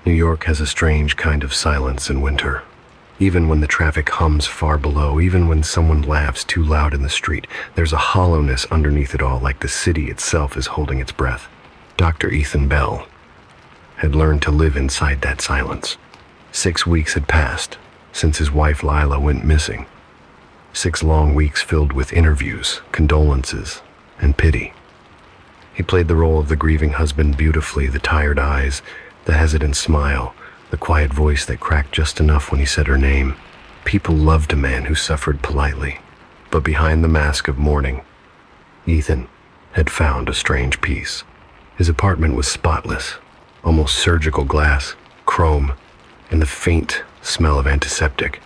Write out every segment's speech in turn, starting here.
New York has a strange kind of silence in winter. Even when the traffic hums far below, even when someone laughs too loud in the street, there's a hollowness underneath it all, like the city itself is holding its breath. Dr. Ethan Bell had learned to live inside that silence. 6 weeks had passed since his wife Lila went missing. 6 long weeks filled with interviews, condolences, and pity. He played the role of the grieving husband beautifully, the tired eyes, the hesitant smile, the quiet voice that cracked just enough when he said her name. People loved a man who suffered politely, but behind the mask of mourning, Ethan had found a strange peace. His apartment was spotless, almost surgical glass, chrome, and the faint smell of antiseptic.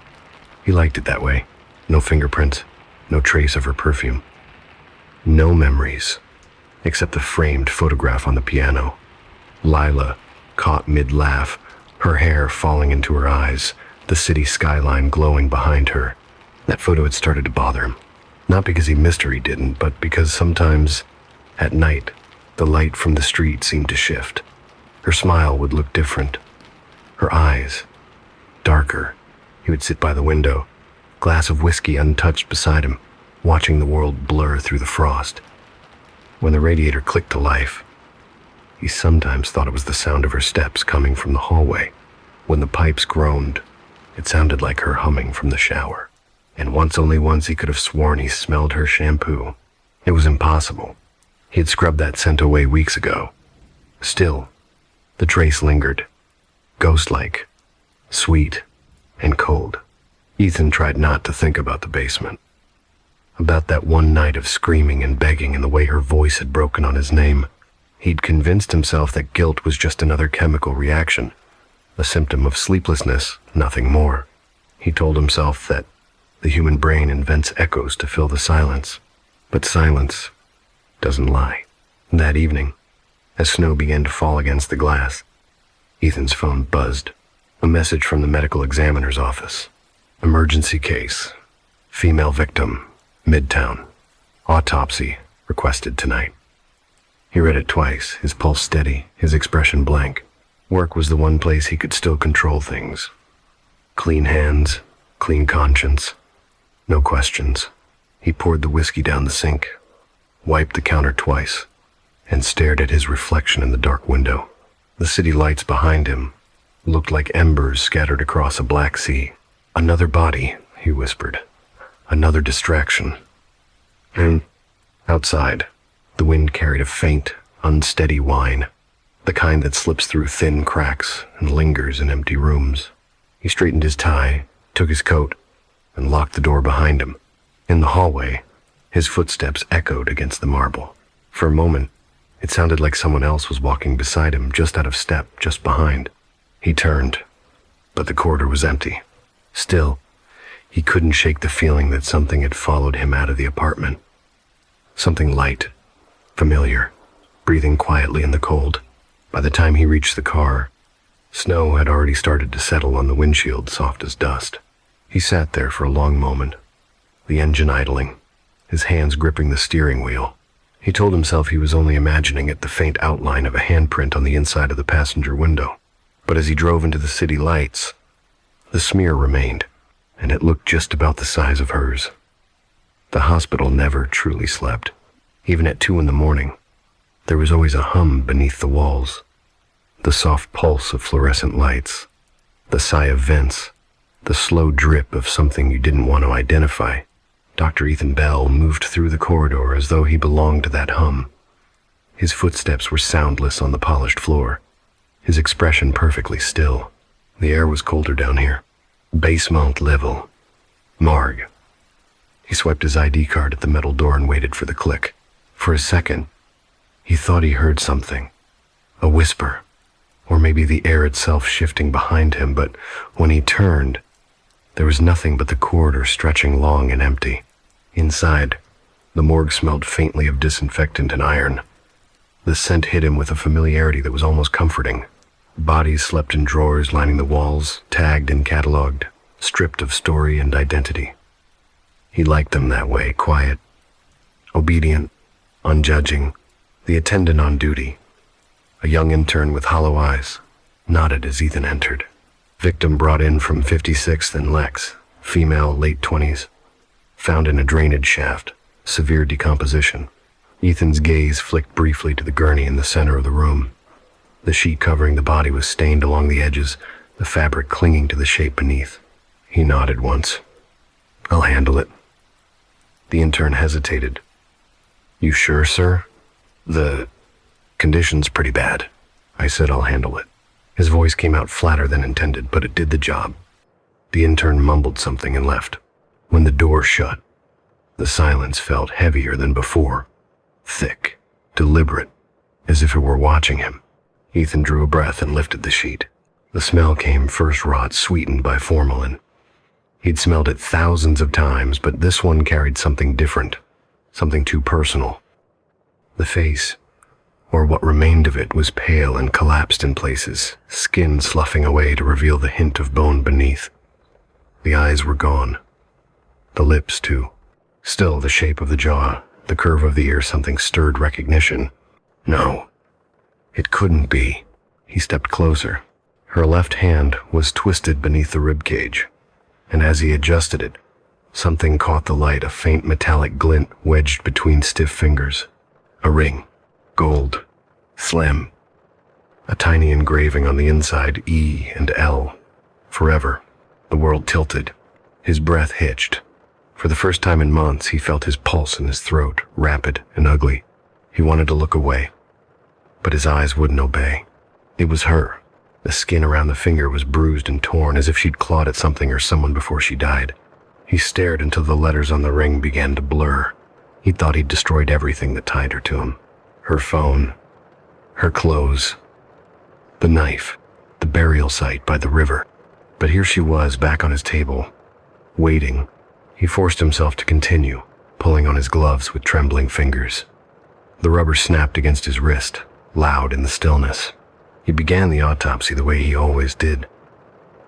He liked it that way. No fingerprints, no trace of her perfume. No memories, except the framed photograph on the piano. Lila, caught mid-laugh, her hair falling into her eyes, the city skyline glowing behind her. That photo had started to bother him. Not because he missed her, he didn't, but because sometimes, at night, the light from the street seemed to shift. Her smile would look different. Her eyes, darker. He would sit by the window, glass of whiskey untouched beside him, watching the world blur through the frost. When the radiator clicked to life, he sometimes thought it was the sound of her steps coming from the hallway. When the pipes groaned, it sounded like her humming from the shower. And only once he could have sworn he smelled her shampoo. It was impossible. He had scrubbed that scent away weeks ago. Still, the trace lingered, ghost-like, sweet, and cold. Ethan tried not to think about the basement, about that one night of screaming and begging and the way her voice had broken on his name. He'd convinced himself that guilt was just another chemical reaction, a symptom of sleeplessness, nothing more. He told himself that the human brain invents echoes to fill the silence, but silence doesn't lie. That evening, as snow began to fall against the glass, Ethan's phone buzzed. A message from the medical examiner's office. Emergency case. Female victim. Midtown. Autopsy requested tonight. He read it twice, his pulse steady, his expression blank. Work was the one place he could still control things. Clean hands, clean conscience. No questions. He poured the whiskey down the sink, wiped the counter twice, and stared at his reflection in the dark window. The city lights behind him looked like embers scattered across a black sea. Another body, he whispered. Another distraction. And outside, the wind carried a faint, unsteady whine, the kind that slips through thin cracks and lingers in empty rooms. He straightened his tie, took his coat, and locked the door behind him. In the hallway, his footsteps echoed against the marble. For a moment, it sounded like someone else was walking beside him, just out of step, just behind. He turned, but the corridor was empty. Still, he couldn't shake the feeling that something had followed him out of the apartment. Something light, familiar, breathing quietly in the cold. By the time he reached the car, snow had already started to settle on the windshield, soft as dust. He sat there for a long moment, the engine idling, his hands gripping the steering wheel. He told himself he was only imagining it, the faint outline of a handprint on the inside of the passenger window. But as he drove into the city lights, the smear remained, and it looked just about the size of hers. The hospital never truly slept. Even at 2 a.m, there was always a hum beneath the walls. The soft pulse of fluorescent lights, the sigh of vents, the slow drip of something you didn't want to identify. Dr. Ethan Bell moved through the corridor as though he belonged to that hum. His footsteps were soundless on the polished floor, his expression perfectly still. The air was colder down here. Basement level. Morgue. He swiped his ID card at the metal door and waited for the click. For a second, he thought he heard something. A whisper. Or maybe the air itself shifting behind him, but when he turned, there was nothing but the corridor stretching long and empty. Inside, the morgue smelled faintly of disinfectant and iron. The scent hit him with a familiarity that was almost comforting. Bodies slept in drawers lining the walls, tagged and cataloged, stripped of story and identity. He liked them that way, quiet, obedient, unjudging. The attendant on duty, a young intern with hollow eyes, nodded as Ethan entered. Victim brought in from 56th and Lex, female, late 20s. Found in a drainage shaft, severe decomposition. Ethan's gaze flicked briefly to the gurney in the center of the room. The sheet covering the body was stained along the edges, the fabric clinging to the shape beneath. He nodded once. "I'll handle it." The intern hesitated. "You sure, sir?" "The condition's pretty bad." I said, "I'll handle it." His voice came out flatter than intended, but it did the job. The intern mumbled something and left. When the door shut, the silence felt heavier than before. Thick, deliberate, as if it were watching him. Ethan drew a breath and lifted the sheet. The smell came first rot, sweetened by formalin. He'd smelled it thousands of times, but this one carried something different, something too personal. The face, or what remained of it, was pale and collapsed in places, skin sloughing away to reveal the hint of bone beneath. The eyes were gone. The lips, too. Still, the shape of the jaw, the curve of the ear, something stirred recognition. No, it couldn't be. He stepped closer. Her left hand was twisted beneath the rib cage, and as he adjusted it, something caught the light, a faint metallic glint wedged between stiff fingers. A ring. Gold. Slim. A tiny engraving on the inside, E and L. Forever. The world tilted. His breath hitched. For the first time in months, he felt his pulse in his throat, rapid and ugly. He wanted to look away, but his eyes wouldn't obey. It was her. The skin around the finger was bruised and torn, as if she'd clawed at something or someone before she died. He stared until the letters on the ring began to blur. He thought he'd destroyed everything that tied her to him. Her phone, her clothes, the knife, the burial site by the river. But here she was, back on his table, waiting. He forced himself to continue, pulling on his gloves with trembling fingers. The rubber snapped against his wrist, loud in the stillness. He began the autopsy the way he always did.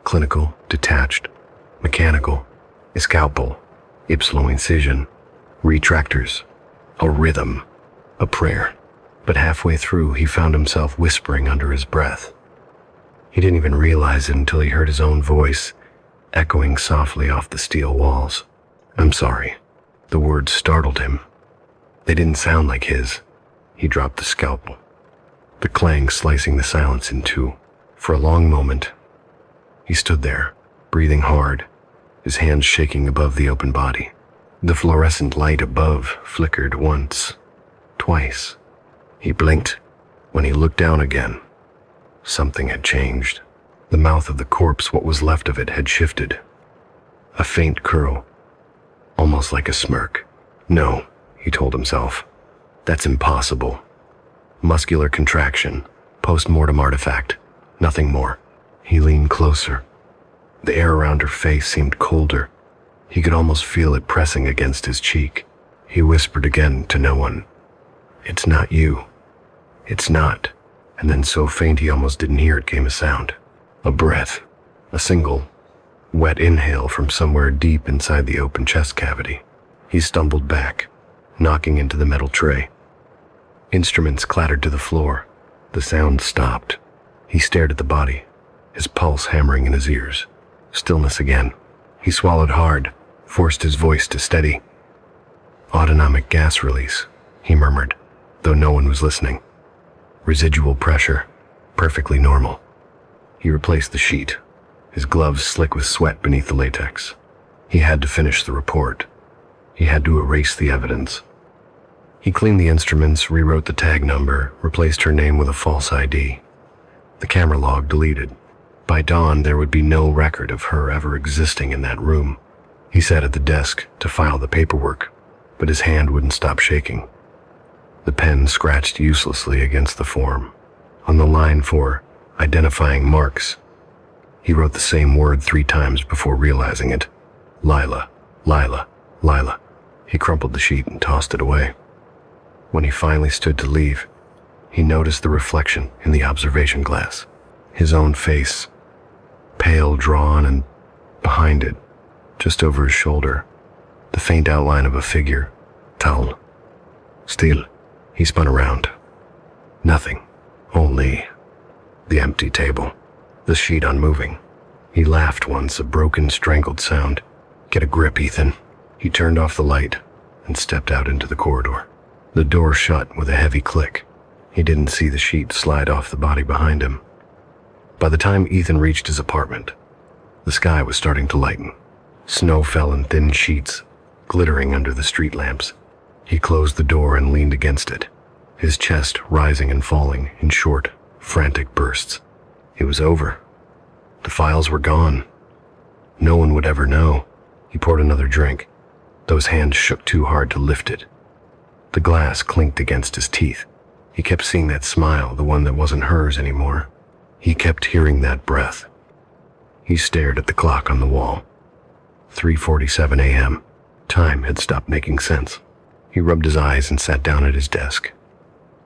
Clinical, detached, mechanical, a scalpel, ipsiloid incision, retractors, a rhythm, a prayer. But halfway through, he found himself whispering under his breath. He didn't even realize it until he heard his own voice echoing softly off the steel walls. "I'm sorry." The words startled him. They didn't sound like his. He dropped the scalpel, the clang slicing the silence in two. For a long moment, he stood there, breathing hard, his hands shaking above the open body. The fluorescent light above flickered once, twice. He blinked. When he looked down again, something had changed. The mouth of the corpse, what was left of it, had shifted. A faint curl, almost like a smirk. "No," he told himself. "That's impossible." Muscular contraction, post-mortem artifact, nothing more. He leaned closer. The air around her face seemed colder. He could almost feel it pressing against his cheek. He whispered again to no one, "It's not you. It's not." And then so faint he almost didn't hear it came a sound. A breath. A single, wet inhale from somewhere deep inside the open chest cavity. He stumbled back, knocking into the metal tray. Instruments clattered to the floor. The sound stopped. He stared at the body, his pulse hammering in his ears. Stillness again. He swallowed hard, forced his voice to steady. "Autonomic gas release," he murmured, though no one was listening. Residual pressure, perfectly normal. He replaced the sheet, his gloves slick with sweat beneath the latex. He had to finish the report. He had to erase the evidence. He cleaned the instruments, rewrote the tag number, replaced her name with a false ID. The camera log deleted. By dawn, there would be no record of her ever existing in that room. He sat at the desk to file the paperwork, but his hand wouldn't stop shaking. The pen scratched uselessly against the form. On the line for identifying marks, he wrote the same word 3 times before realizing it. Lila, Lila, Lila. He crumpled the sheet and tossed it away. When he finally stood to leave, he noticed the reflection in the observation glass. His own face, pale, drawn, and behind it, just over his shoulder, the faint outline of a figure, tall, still. He spun around. Nothing, only the empty table. the sheet unmoving. He laughed once, a broken, strangled sound. "Get a grip, Ethan." He turned off the light and stepped out into the corridor. The door shut with a heavy click. He didn't see the sheet slide off the body behind him. By the time Ethan reached his apartment, the sky was starting to lighten. Snow fell in thin sheets, glittering under the street lamps. He closed the door and leaned against it, his chest rising and falling in short, frantic bursts. It was over. The files were gone. No one would ever know. He poured another drink. Those hands shook too hard to lift it. The glass clinked against his teeth. He kept seeing that smile, the one that wasn't hers anymore. He kept hearing that breath. He stared at the clock on the wall. 3:47 a.m. Time had stopped making sense. He rubbed his eyes and sat down at his desk.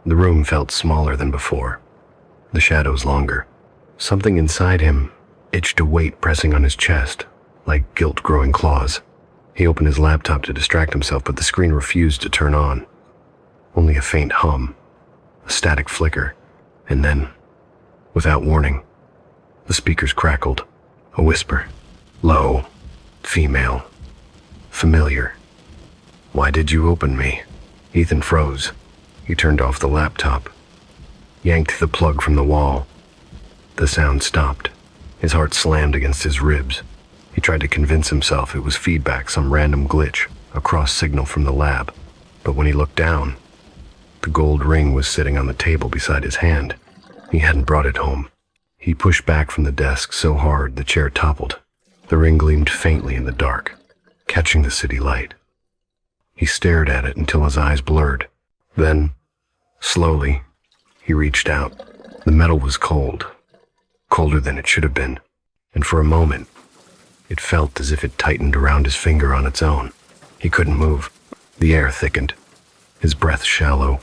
The room felt smaller than before, the shadows longer. Something inside him itched a weight pressing on his chest, like guilt-growing claws. He opened his laptop to distract himself, but the screen refused to turn on. Only a faint hum, a static flicker, and then, without warning, the speakers crackled. A whisper, low, female, familiar. "Why did you open me?" Ethan froze. He turned off the laptop, yanked the plug from the wall. The sound stopped. His heart slammed against his ribs. He tried to convince himself it was feedback, some random glitch, a cross signal from the lab. But when he looked down, the gold ring was sitting on the table beside his hand. He hadn't brought it home. He pushed back from the desk so hard the chair toppled. The ring gleamed faintly in the dark, catching the city light. He stared at it until his eyes blurred. Then, slowly, he reached out. The metal was cold, colder than it should have been, and for a moment, it felt as if it tightened around his finger on its own. He couldn't move. The air thickened, his breath shallow.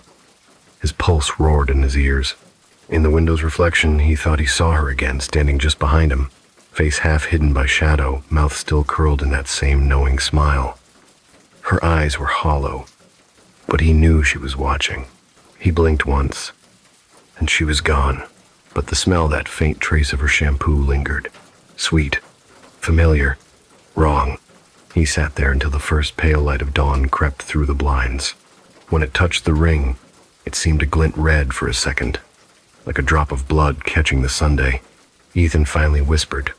His pulse roared in his ears. In the window's reflection, he thought he saw her again, standing just behind him, face half hidden by shadow, mouth still curled in that same knowing smile. Her eyes were hollow, but he knew she was watching. He blinked once, and she was gone, but the smell, that faint trace of her shampoo, lingered. Sweet, familiar, wrong. He sat there until the first pale light of dawn crept through the blinds. When it touched the ring, it seemed to glint red for a second, like a drop of blood catching the Sunday. Ethan finally whispered,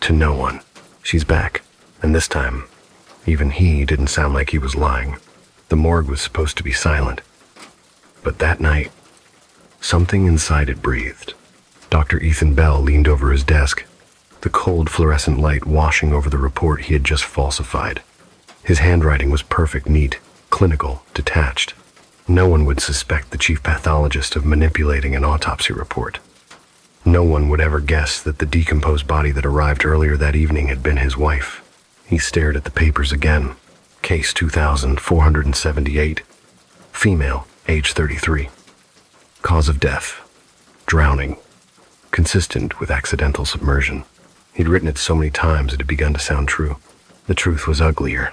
to no one, "She's back." And this time, even he didn't sound like he was lying. The morgue was supposed to be silent. But that night, something inside it breathed. Dr. Ethan Bell leaned over his desk, the cold fluorescent light washing over the report he had just falsified. His handwriting was perfect, neat, clinical, detached. No one would suspect the chief pathologist of manipulating an autopsy report. No one would ever guess that the decomposed body that arrived earlier that evening had been his wife. He stared at the papers again. Case 2478. Female, age 33. Cause of death, drowning, consistent with accidental submersion. He'd written it so many times it had begun to sound true. The truth was uglier.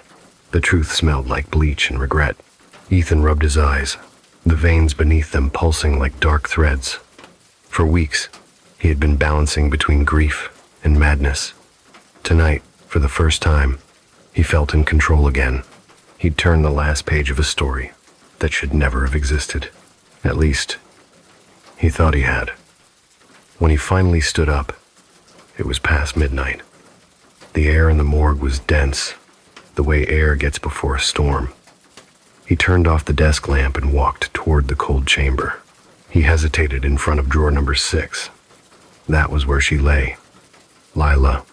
The truth smelled like bleach and regret. Ethan rubbed his eyes, the veins beneath them pulsing like dark threads. For weeks, he had been balancing between grief and madness. Tonight, for the first time, he felt in control again. He'd turned the last page of a story that should never have existed. At least, he thought he had. When he finally stood up, it was past midnight. The air in the morgue was dense, the way air gets before a storm. He turned off the desk lamp and walked toward the cold chamber. He hesitated in front of drawer number 6. That was where she lay. Lila.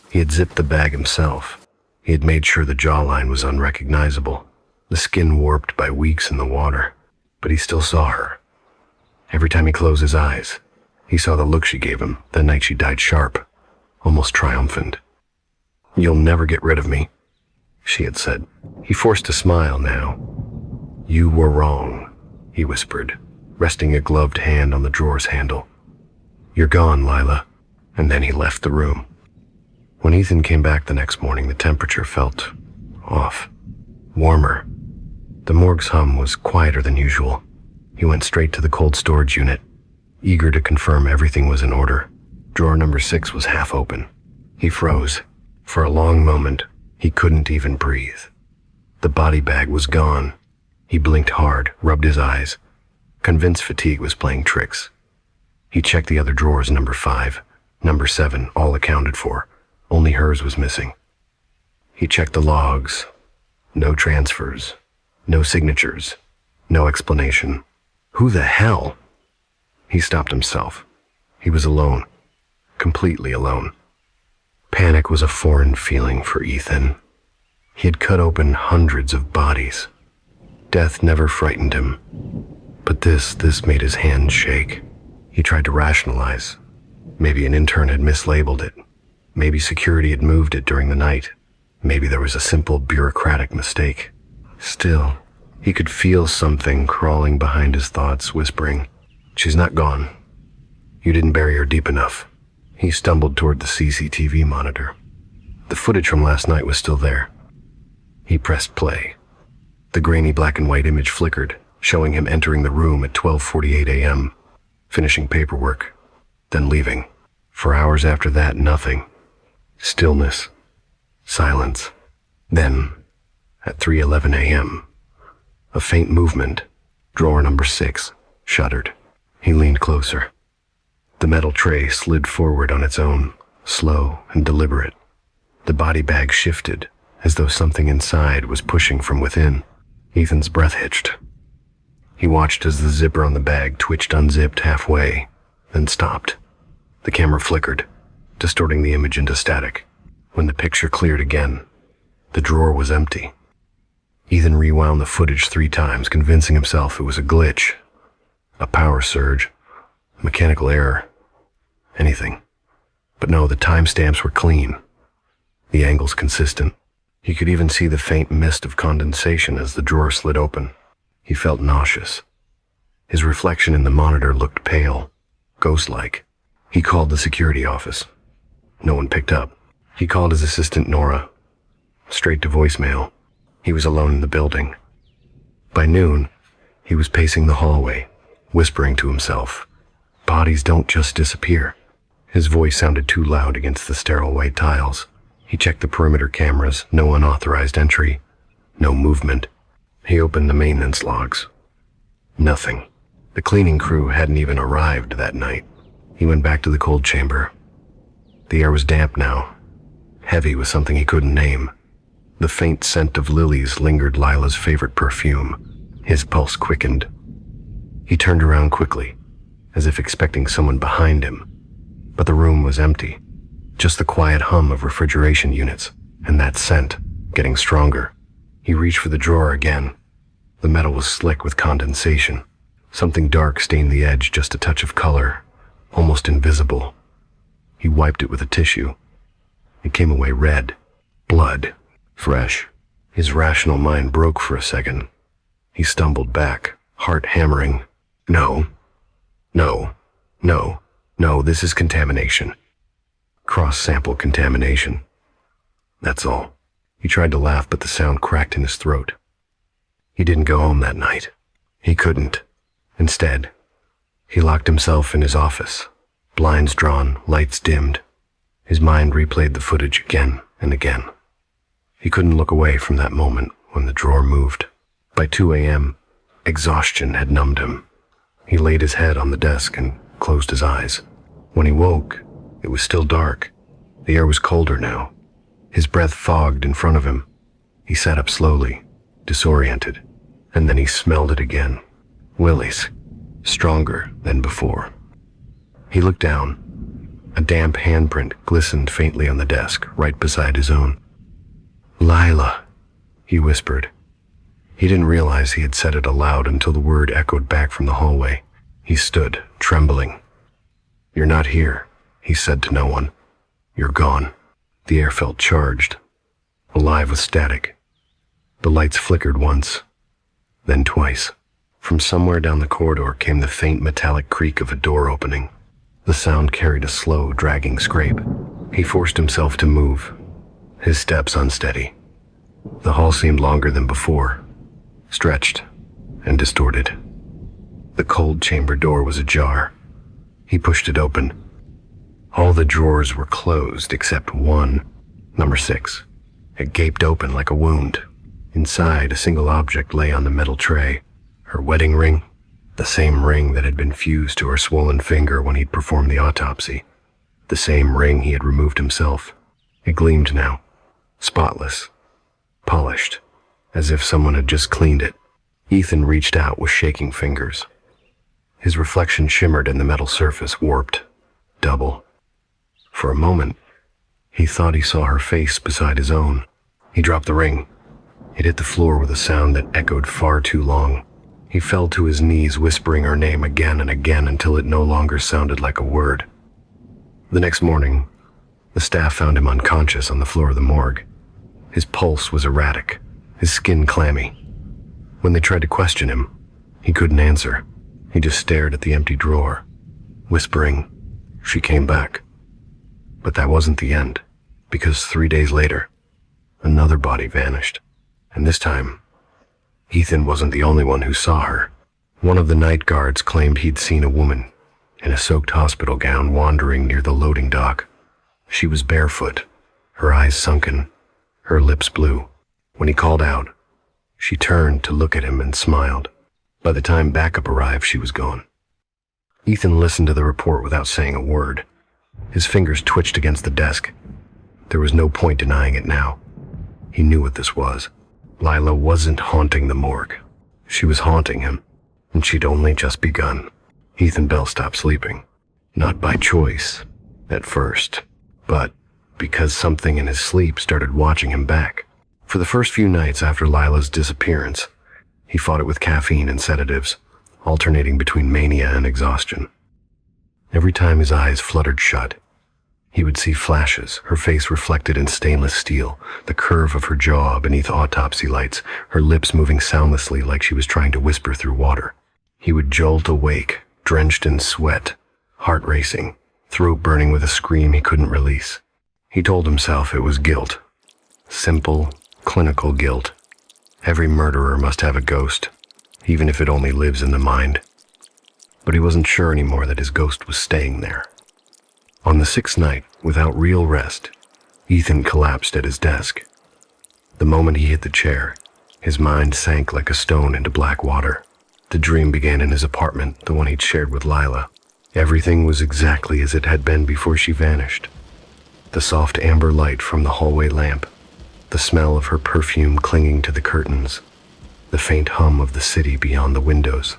He had zipped the bag himself. He had made sure the jawline was unrecognizable, the skin warped by weeks in the water, but he still saw her. Every time he closed his eyes, he saw the look she gave him the night she died, sharp, almost triumphant. "You'll never get rid of me," she had said. He forced a smile now. "You were wrong," he whispered, resting a gloved hand on the drawer's handle. "You're gone, Lila." And then he left the room. When Ethan came back the next morning, the temperature felt off, warmer. The morgue's hum was quieter than usual. He went straight to the cold storage unit, eager to confirm everything was in order. Drawer number 6 was half open. He froze. For a long moment, he couldn't even breathe. The body bag was gone. He blinked hard, rubbed his eyes, convinced fatigue was playing tricks. He checked the other drawers, number 5, number 7, all accounted for. Only hers was missing. He checked the logs. No transfers. No signatures. No explanation. Who the hell? He stopped himself. He was alone. Completely alone. Panic was a foreign feeling for Ethan. He had cut open hundreds of bodies. Death never frightened him. But this made his hands shake. He tried to rationalize. Maybe an intern had mislabeled it. Maybe security had moved it during the night. Maybe there was a simple bureaucratic mistake. Still, he could feel something crawling behind his thoughts, whispering, "She's not gone. You didn't bury her deep enough." He stumbled toward the CCTV monitor. The footage from last night was still there. He pressed play. The grainy black and white image flickered, showing him entering the room at 12:48 a.m., finishing paperwork, then leaving. For hours after that, nothing. Stillness. Silence. Then, at 3:11 a.m., a faint movement. Drawer number 6 shuddered. He leaned closer. The metal tray slid forward on its own, slow and deliberate. The body bag shifted, as though something inside was pushing from within. Ethan's breath hitched. He watched as the zipper on the bag twitched unzipped halfway, then stopped. The camera flickered, distorting the image into static. When the picture cleared again, the drawer was empty. Ethan rewound the footage 3 times, convincing himself it was a glitch, a power surge, mechanical error, anything. But no, the timestamps were clean, the angles consistent. He could even see the faint mist of condensation as the drawer slid open. He felt nauseous. His reflection in the monitor looked pale, ghost-like. He called the security office. No one picked up. He called his assistant Nora, straight to voicemail. He was alone in the building. By noon, he was pacing the hallway, whispering to himself, "Bodies don't just disappear." His voice sounded too loud against the sterile white tiles. He checked the perimeter cameras, no unauthorized entry, no movement. He opened the maintenance logs. Nothing. The cleaning crew hadn't even arrived that night. He went back to the cold chamber. The air was damp now, heavy with something he couldn't name. The faint scent of lilies lingered, Lila's favorite perfume. His pulse quickened. He turned around quickly, as if expecting someone behind him. But the room was empty. Just the quiet hum of refrigeration units, and that scent, getting stronger. He reached for the drawer again. The metal was slick with condensation. Something dark stained the edge, just a touch of color, almost invisible. He wiped it with a tissue. It came away red. Blood. Fresh. His rational mind broke for a second. He stumbled back, heart hammering. No. No. No. No, this is contamination. Cross-sample contamination. That's all. He tried to laugh, but the sound cracked in his throat. He didn't go home that night. He couldn't. Instead, he locked himself in his office, blinds drawn, lights dimmed. His mind replayed the footage again and again. He couldn't look away from that moment when the drawer moved. By 2 a.m., exhaustion had numbed him. He laid his head on the desk and closed his eyes. When he woke, it was still dark. The air was colder now. His breath fogged in front of him. He sat up slowly, disoriented, and then he smelled it again. Willie's, stronger than before. He looked down. A damp handprint glistened faintly on the desk, right beside his own. "Lila," he whispered. He didn't realize he had said it aloud until the word echoed back from the hallway. He stood, trembling. "You're not here," he said to no one. "You're gone." The air felt charged, alive with static. The lights flickered once, then twice. From somewhere down the corridor came the faint metallic creak of a door opening. The sound carried a slow, dragging scrape. He forced himself to move, his steps unsteady. The hall seemed longer than before, stretched and distorted. The cold chamber door was ajar. He pushed it open. All the drawers were closed except one, number 6. It gaped open like a wound. Inside, a single object lay on the metal tray. Her wedding ring, the same ring that had been fused to her swollen finger when he'd performed the autopsy. The same ring he had removed himself. It gleamed now, spotless, polished, as if someone had just cleaned it. Ethan reached out with shaking fingers. His reflection shimmered and the metal surface warped, double. For a moment, he thought he saw her face beside his own. He dropped the ring. It hit the floor with a sound that echoed far too long. He fell to his knees, whispering her name again and again until it no longer sounded like a word. The next morning, the staff found him unconscious on the floor of the morgue. His pulse was erratic, his skin clammy. When they tried to question him, he couldn't answer. He just stared at the empty drawer, whispering, "She came back." But that wasn't the end, because 3 days later, another body vanished. And this time, Ethan wasn't the only one who saw her. One of the night guards claimed he'd seen a woman in a soaked hospital gown wandering near the loading dock. She was barefoot, her eyes sunken, her lips blue. When he called out, she turned to look at him and smiled. By the time backup arrived, she was gone. Ethan listened to the report without saying a word. His fingers twitched against the desk. There was no point denying it now. He knew what this was. Lila wasn't haunting the morgue. She was haunting him, and she'd only just begun. Ethan Bell stopped sleeping. Not by choice, at first, but because something in his sleep started watching him back. For the first few nights after Lila's disappearance, he fought it with caffeine and sedatives, alternating between mania and exhaustion. Every time his eyes fluttered shut, he would see flashes, her face reflected in stainless steel, the curve of her jaw beneath autopsy lights, her lips moving soundlessly like she was trying to whisper through water. He would jolt awake, drenched in sweat, heart racing, throat burning with a scream he couldn't release. He told himself it was guilt. Simple, clinical guilt. Every murderer must have a ghost, even if it only lives in the mind. But he wasn't sure anymore that his ghost was staying there. On the 6th night, without real rest, Ethan collapsed at his desk. The moment he hit the chair, his mind sank like a stone into black water. The dream began in his apartment, the one he'd shared with Lila. Everything was exactly as it had been before she vanished. The soft amber light from the hallway lamp, the smell of her perfume clinging to the curtains, the faint hum of the city beyond the windows.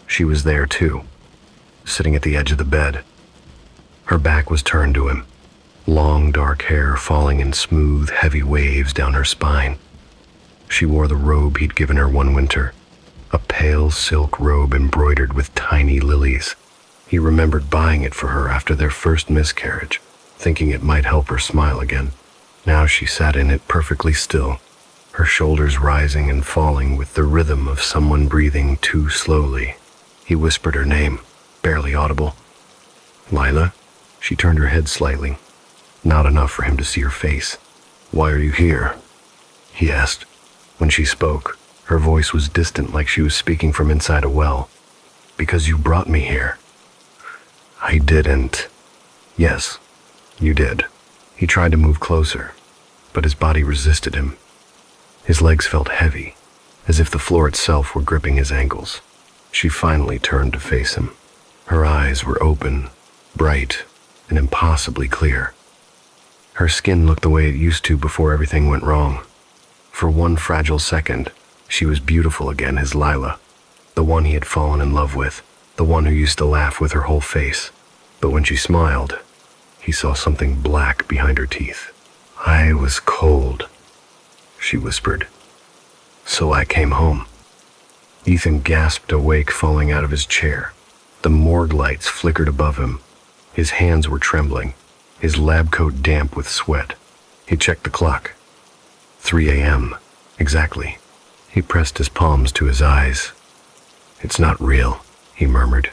She was there too, sitting at the edge of the bed. Her back was turned to him, long dark hair falling in smooth, heavy waves down her spine. She wore the robe he'd given her one winter, a pale silk robe embroidered with tiny lilies. He remembered buying it for her after their first miscarriage, thinking it might help her smile again. Now she sat in it perfectly still, her shoulders rising and falling with the rhythm of someone breathing too slowly. He whispered her name, barely audible. "Lila?" She turned her head slightly, not enough for him to see her face. "Why are you here?" he asked. When she spoke, her voice was distant like she was speaking from inside a well. "Because you brought me here." "I didn't." "Yes, you did." He tried to move closer, but his body resisted him. His legs felt heavy, as if the floor itself were gripping his ankles. She finally turned to face him. Her eyes were open, bright, and impossibly clear. Her skin looked the way it used to before everything went wrong. For one fragile second, she was beautiful again, his Lila, the one he had fallen in love with, the one who used to laugh with her whole face. But when she smiled, he saw something black behind her teeth. "I was cold," she whispered. "So I came home." Ethan gasped awake, falling out of his chair. The morgue lights flickered above him. His hands were trembling, his lab coat damp with sweat. He checked the clock. 3 a.m. Exactly. He pressed his palms to his eyes. "It's not real," he murmured.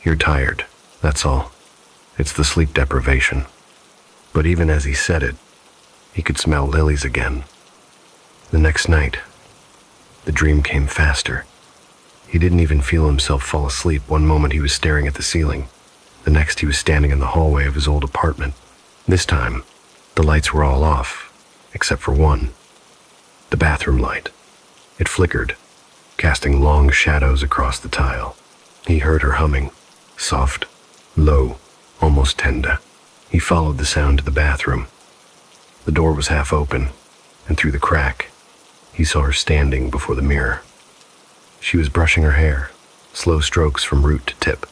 "You're tired, that's all. It's the sleep deprivation." But even as he said it, he could smell lilies again. The next night, the dream came faster. He didn't even feel himself fall asleep. One moment he was staring at the ceiling. The next, he was standing in the hallway of his old apartment. This time, the lights were all off, except for one, the bathroom light. It flickered, casting long shadows across the tile. He heard her humming, soft, low, almost tender. He followed the sound to the bathroom. The door was half open, and through the crack, he saw her standing before the mirror. She was brushing her hair, slow strokes from root to tip.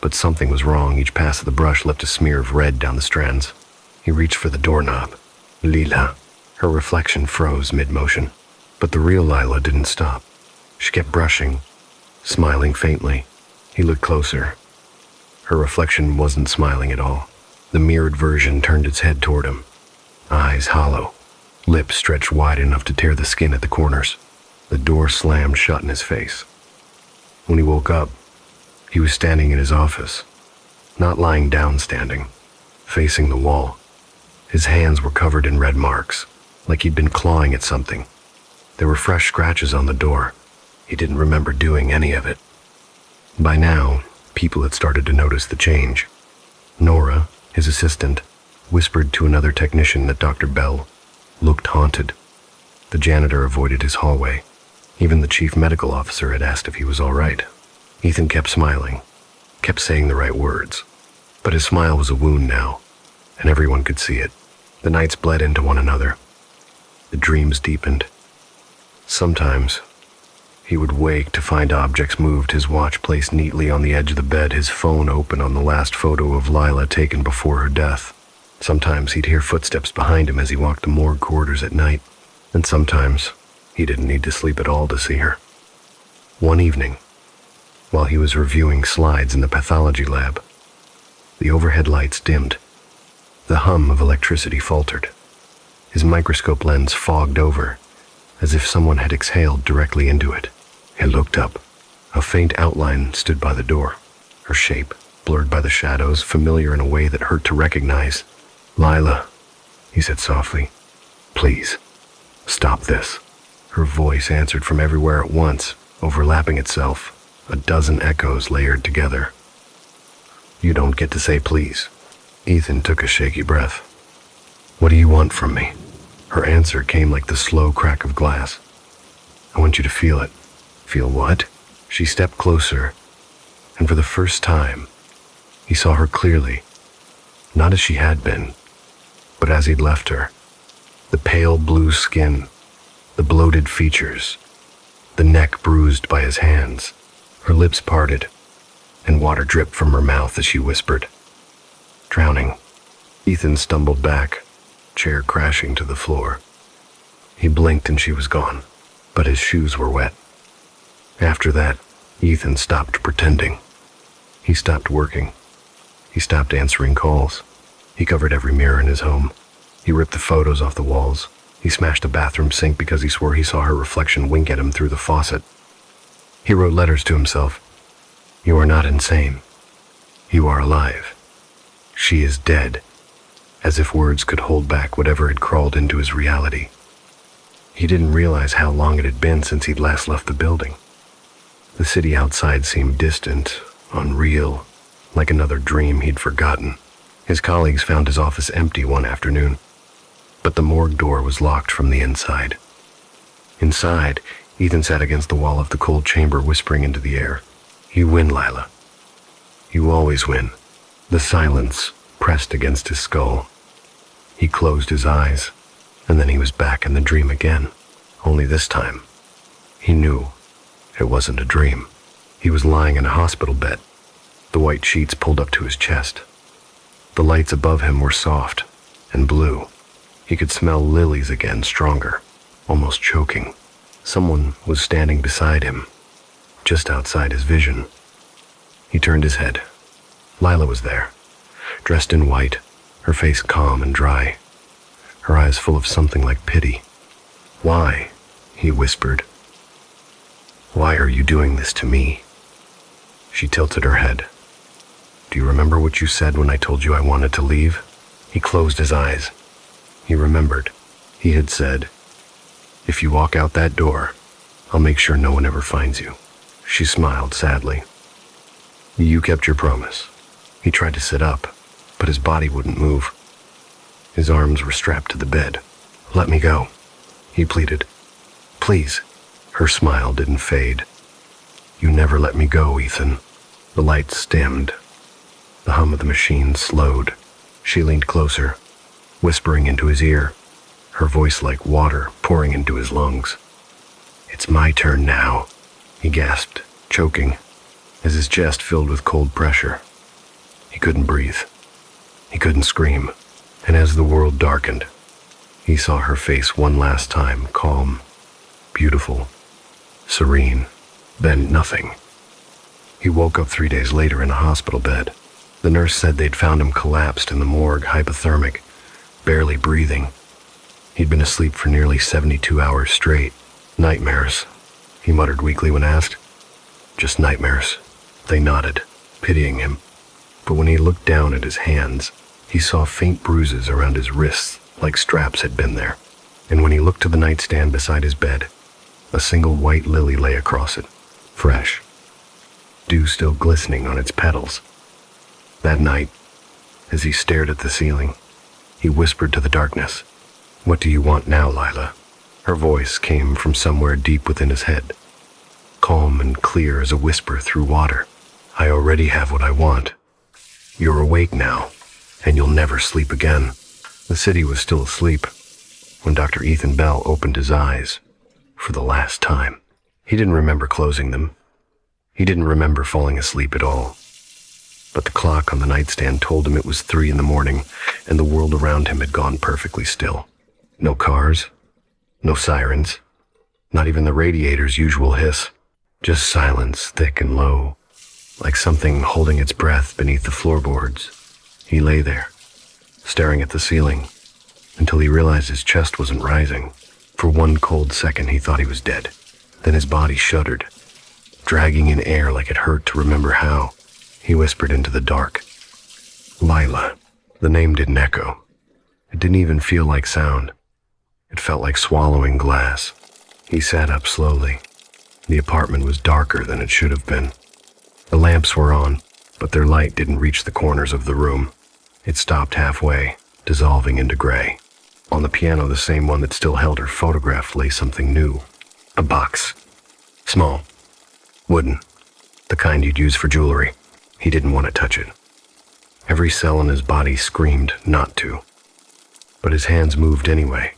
But something was wrong. Each pass of the brush left a smear of red down the strands. He reached for the doorknob. Lila. Her reflection froze mid-motion. But the real Lila didn't stop. She kept brushing, smiling faintly. He looked closer. Her reflection wasn't smiling at all. The mirrored version turned its head toward him. Eyes hollow, lips stretched wide enough to tear the skin at the corners. The door slammed shut in his face. When he woke up, he was standing in his office, not lying down standing, facing the wall. His hands were covered in red marks, like he'd been clawing at something. There were fresh scratches on the door. He didn't remember doing any of it. By now, people had started to notice the change. Nora, his assistant, whispered to another technician that Dr. Bell looked haunted. The janitor avoided his hallway. Even the chief medical officer had asked if he was all right. Ethan kept smiling, kept saying the right words. But his smile was a wound now, and everyone could see it. The nights bled into one another. The dreams deepened. Sometimes, he would wake to find objects moved, his watch placed neatly on the edge of the bed, his phone open on the last photo of Lila taken before her death. Sometimes he'd hear footsteps behind him as he walked the morgue corridors at night, and sometimes he didn't need to sleep at all to see her. One evening, while he was reviewing slides in the pathology lab, the overhead lights dimmed. The hum of electricity faltered. His microscope lens fogged over, as if someone had exhaled directly into it. He looked up. A faint outline stood by the door, her shape blurred by the shadows, familiar in a way that hurt to recognize. "Lila," he said softly, "please, stop this." Her voice answered from everywhere at once, overlapping itself, a dozen echoes layered together. "You don't get to say please." Ethan took a shaky breath. "What do you want from me?" Her answer came like the slow crack of glass. "I want you to feel it." "Feel what?" She stepped closer, and for the first time, he saw her clearly, not as she had been, but as he'd left her. The pale blue skin, the bloated features, the neck bruised by his hands. Her lips parted, and water dripped from her mouth as she whispered, "Drowning." Ethan stumbled back, chair crashing to the floor. He blinked and she was gone, but his shoes were wet. After that, Ethan stopped pretending. He stopped working. He stopped answering calls. He covered every mirror in his home. He ripped the photos off the walls. He smashed the bathroom sink because he swore he saw her reflection wink at him through the faucet. He wrote letters to himself. "You are not insane. You are alive. She is dead," as if words could hold back whatever had crawled into his reality. He didn't realize how long it had been since he'd last left the building. The city outside seemed distant, unreal, like another dream he'd forgotten. His colleagues found his office empty one afternoon, but the morgue door was locked from the inside. Inside, Ethan sat against the wall of the cold chamber, whispering into the air, "You win, Lila. You always win." The silence pressed against his skull. He closed his eyes, and then he was back in the dream again. Only this time, he knew it wasn't a dream. He was lying in a hospital bed, the white sheets pulled up to his chest. The lights above him were soft and blue. He could smell lilies again, stronger, almost choking. Someone was standing beside him, just outside his vision. He turned his head. Lila was there, dressed in white, her face calm and dry, her eyes full of something like pity. "Why?" he whispered. "Why are you doing this to me?" She tilted her head. "Do you remember what you said when I told you I wanted to leave?" He closed his eyes. He remembered. He had said, "If you walk out that door, I'll make sure no one ever finds you." She smiled sadly. "You kept your promise. He tried to sit up, but his body wouldn't move. His arms were strapped to the bed. "Let me go," he pleaded. "Please." Her smile didn't fade. "You never let me go, Ethan." The lights dimmed. The hum of the machine slowed. She leaned closer, whispering into his ear, her voice like water pouring into his lungs. "It's my turn now," he gasped, choking, as his chest filled with cold pressure. He couldn't breathe. He couldn't scream. And as the world darkened, he saw her face one last time, calm, beautiful, serene, then nothing. He woke up 3 days later in a hospital bed. The nurse said they'd found him collapsed in the morgue, hypothermic, barely breathing. He'd been asleep for nearly 72 hours straight. "Nightmares," he muttered weakly when asked. "Just nightmares." They nodded, pitying him. But when he looked down at his hands, he saw faint bruises around his wrists, like straps had been there. And when he looked to the nightstand beside his bed, a single white lily lay across it, fresh, dew still glistening on its petals. That night, as he stared at the ceiling, he whispered to the darkness, "What do you want now, Lila?" Her voice came from somewhere deep within his head, calm and clear as a whisper through water. "I already have what I want. You're awake now, and you'll never sleep again." The city was still asleep when Dr. Ethan Bell opened his eyes for the last time. He didn't remember closing them. He didn't remember falling asleep at all. But the clock on the nightstand told him it was 3 in the morning, and the world around him had gone perfectly still. No cars, no sirens, not even the radiator's usual hiss. Just silence, thick and low, like something holding its breath beneath the floorboards. He lay there, staring at the ceiling, until he realized his chest wasn't rising. For one cold second, he thought he was dead. Then his body shuddered, dragging in air like it hurt to remember how. He whispered into the dark, "Lila." The name didn't echo. It didn't even feel like sound. It felt like swallowing glass. He sat up slowly. The apartment was darker than it should have been. The lamps were on, but their light didn't reach the corners of the room. It stopped halfway, dissolving into gray. On the piano, the same one that still held her photograph, lay something new. A box. Small. Wooden. The kind you'd use for jewelry. He didn't want to touch it. Every cell in his body screamed not to. But his hands moved anyway,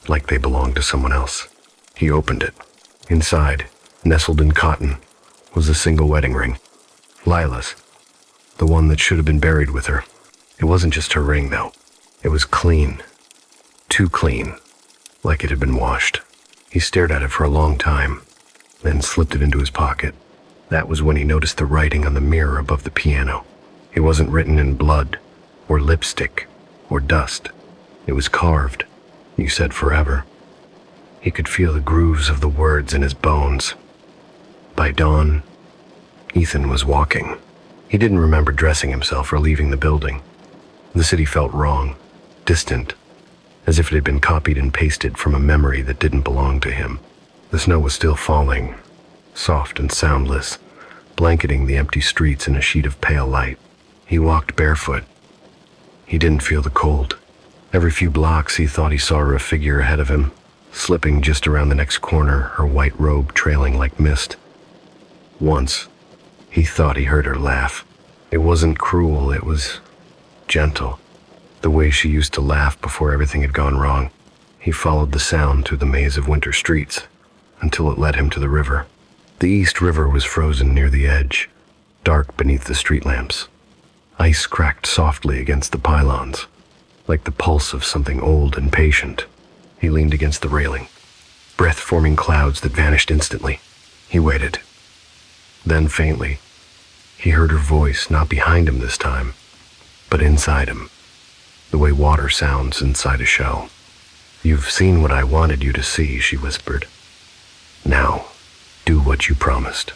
like they belonged to someone else. He opened it. Inside, nestled in cotton, was a single wedding ring. Lila's. The one that should have been buried with her. It wasn't just her ring, though. It was clean. Too clean. Like it had been washed. He stared at it for a long time, then slipped it into his pocket. That was when he noticed the writing on the mirror above the piano. It wasn't written in blood, or lipstick, or dust. It was carved. You said forever. He could feel the grooves of the words in his bones. By dawn, Ethan was walking. He didn't remember dressing himself or leaving the building. The city felt wrong, distant, as if it had been copied and pasted from a memory that didn't belong to him. The snow was still falling, soft and soundless, blanketing the empty streets in a sheet of pale light. He walked barefoot. He didn't feel the cold. Every few blocks he thought he saw a figure ahead of him, slipping just around the next corner, her white robe trailing like mist. Once, he thought he heard her laugh. It wasn't cruel, it was gentle, the way she used to laugh before everything had gone wrong. He followed the sound through the maze of winter streets until it led him to the river. The East River was frozen near the edge, dark beneath the street lamps. Ice cracked softly against the pylons, like the pulse of something old and patient. He leaned against the railing, breath-forming clouds that vanished instantly. He waited. Then faintly, he heard her voice, not behind him this time, but inside him, the way water sounds inside a shell. "You've seen what I wanted you to see," she whispered. "Now, do what you promised."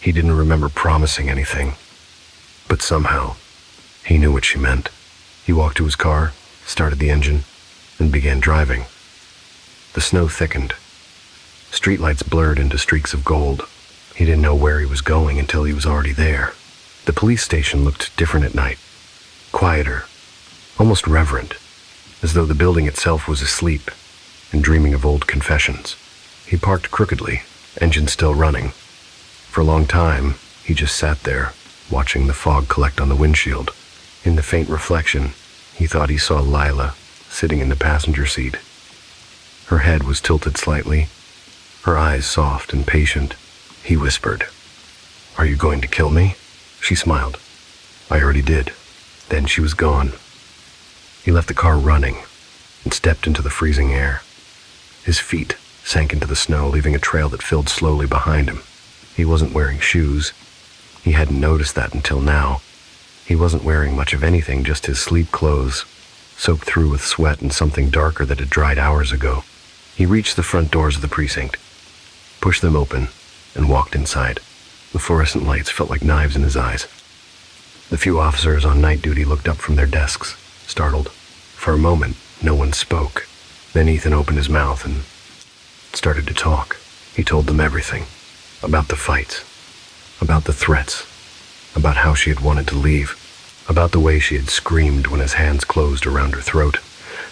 He didn't remember promising anything, but somehow, he knew what she meant. He walked to his car, started the engine, and began driving. The snow thickened. Streetlights blurred into streaks of gold. He didn't know where he was going until he was already there. The police station looked different at night. Quieter, almost reverent, as though the building itself was asleep and dreaming of old confessions. He parked crookedly, engine still running. For a long time, he just sat there, watching the fog collect on the windshield. In the faint reflection, he thought he saw Lila sitting in the passenger seat. Her head was tilted slightly, her eyes soft and patient. He whispered, "Are you going to kill me?" She smiled. "I already did." Then she was gone. He left the car running and stepped into the freezing air. His feet sank into the snow, leaving a trail that filled slowly behind him. He wasn't wearing shoes. He hadn't noticed that until now. He wasn't wearing much of anything, just his sleep clothes, soaked through with sweat and something darker that had dried hours ago. He reached the front doors of the precinct, pushed them open, and walked inside. The fluorescent lights felt like knives in his eyes. The few officers on night duty looked up from their desks, startled. For a moment, no one spoke. Then Ethan opened his mouth and started to talk. He told them everything. About the fights, about the threats, about how she had wanted to leave, about the way she had screamed when his hands closed around her throat,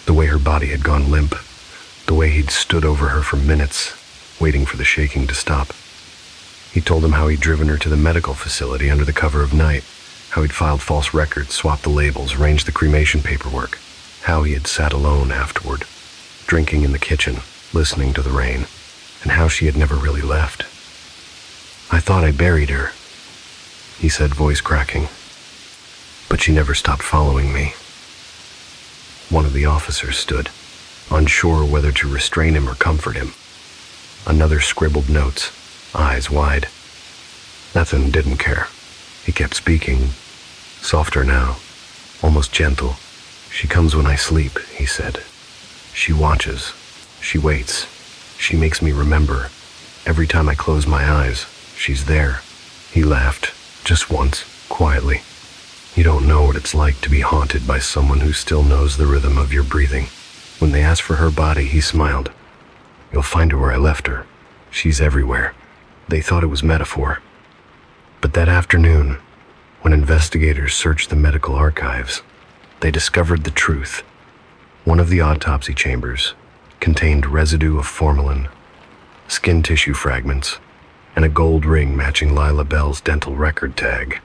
the way her body had gone limp, the way he'd stood over her for minutes, waiting for the shaking to stop. He told them how he'd driven her to the medical facility under the cover of night, how he'd filed false records, swapped the labels, arranged the cremation paperwork, how he had sat alone afterward, drinking in the kitchen, listening to the rain, and how she had never really left. "I thought I buried her," he said, voice cracking. "But she never stopped following me." One of the officers stood, unsure whether to restrain him or comfort him. Another scribbled notes, eyes wide. Ethan didn't care. He kept speaking, softer now, almost gentle. "She comes when I sleep," he said. "She watches. She waits. She makes me remember. Every time I close my eyes, she's there." He laughed, just once, quietly. "You don't know what it's like to be haunted by someone who still knows the rhythm of your breathing." When they asked for her body, he smiled. "You'll find her where I left her. She's everywhere." They thought it was metaphor. But that afternoon, when investigators searched the medical archives, they discovered the truth. One of the autopsy chambers contained residue of formalin, skin tissue fragments, and a gold ring matching Lila Bell's dental record tag,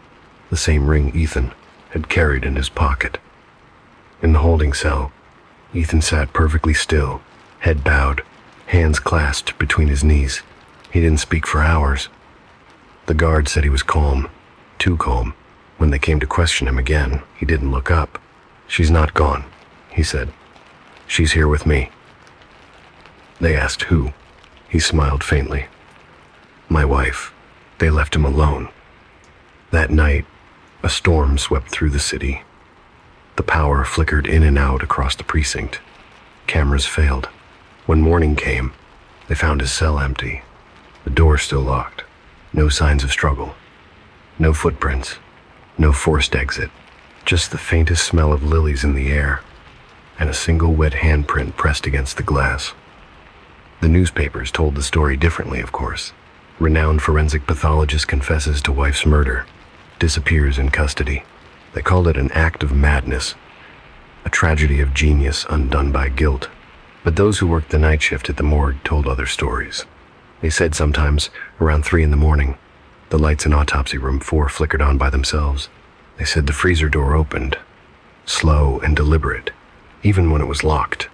the same ring Ethan had carried in his pocket. In the holding cell, Ethan sat perfectly still, head bowed, hands clasped between his knees. He didn't speak for hours. The guard said he was calm, too calm. When they came to question him again, he didn't look up. "She's not gone," he said. "She's here with me." They asked who. He smiled faintly. "My wife." They left him alone. That night, a storm swept through the city. The power flickered in and out across the precinct. Cameras failed. When morning came, they found his cell empty. The door still locked. No signs of struggle. No footprints. No forced exit. Just the faintest smell of lilies in the air, and a single wet handprint pressed against the glass. The newspapers told the story differently, of course. Renowned forensic pathologist confesses to wife's murder, disappears in custody. They called it an act of madness, a tragedy of genius undone by guilt. But those who worked the night shift at the morgue told other stories. They said sometimes, around 3 a.m, the lights in autopsy room 4 flickered on by themselves. They said the freezer door opened, slow and deliberate, even when it was locked.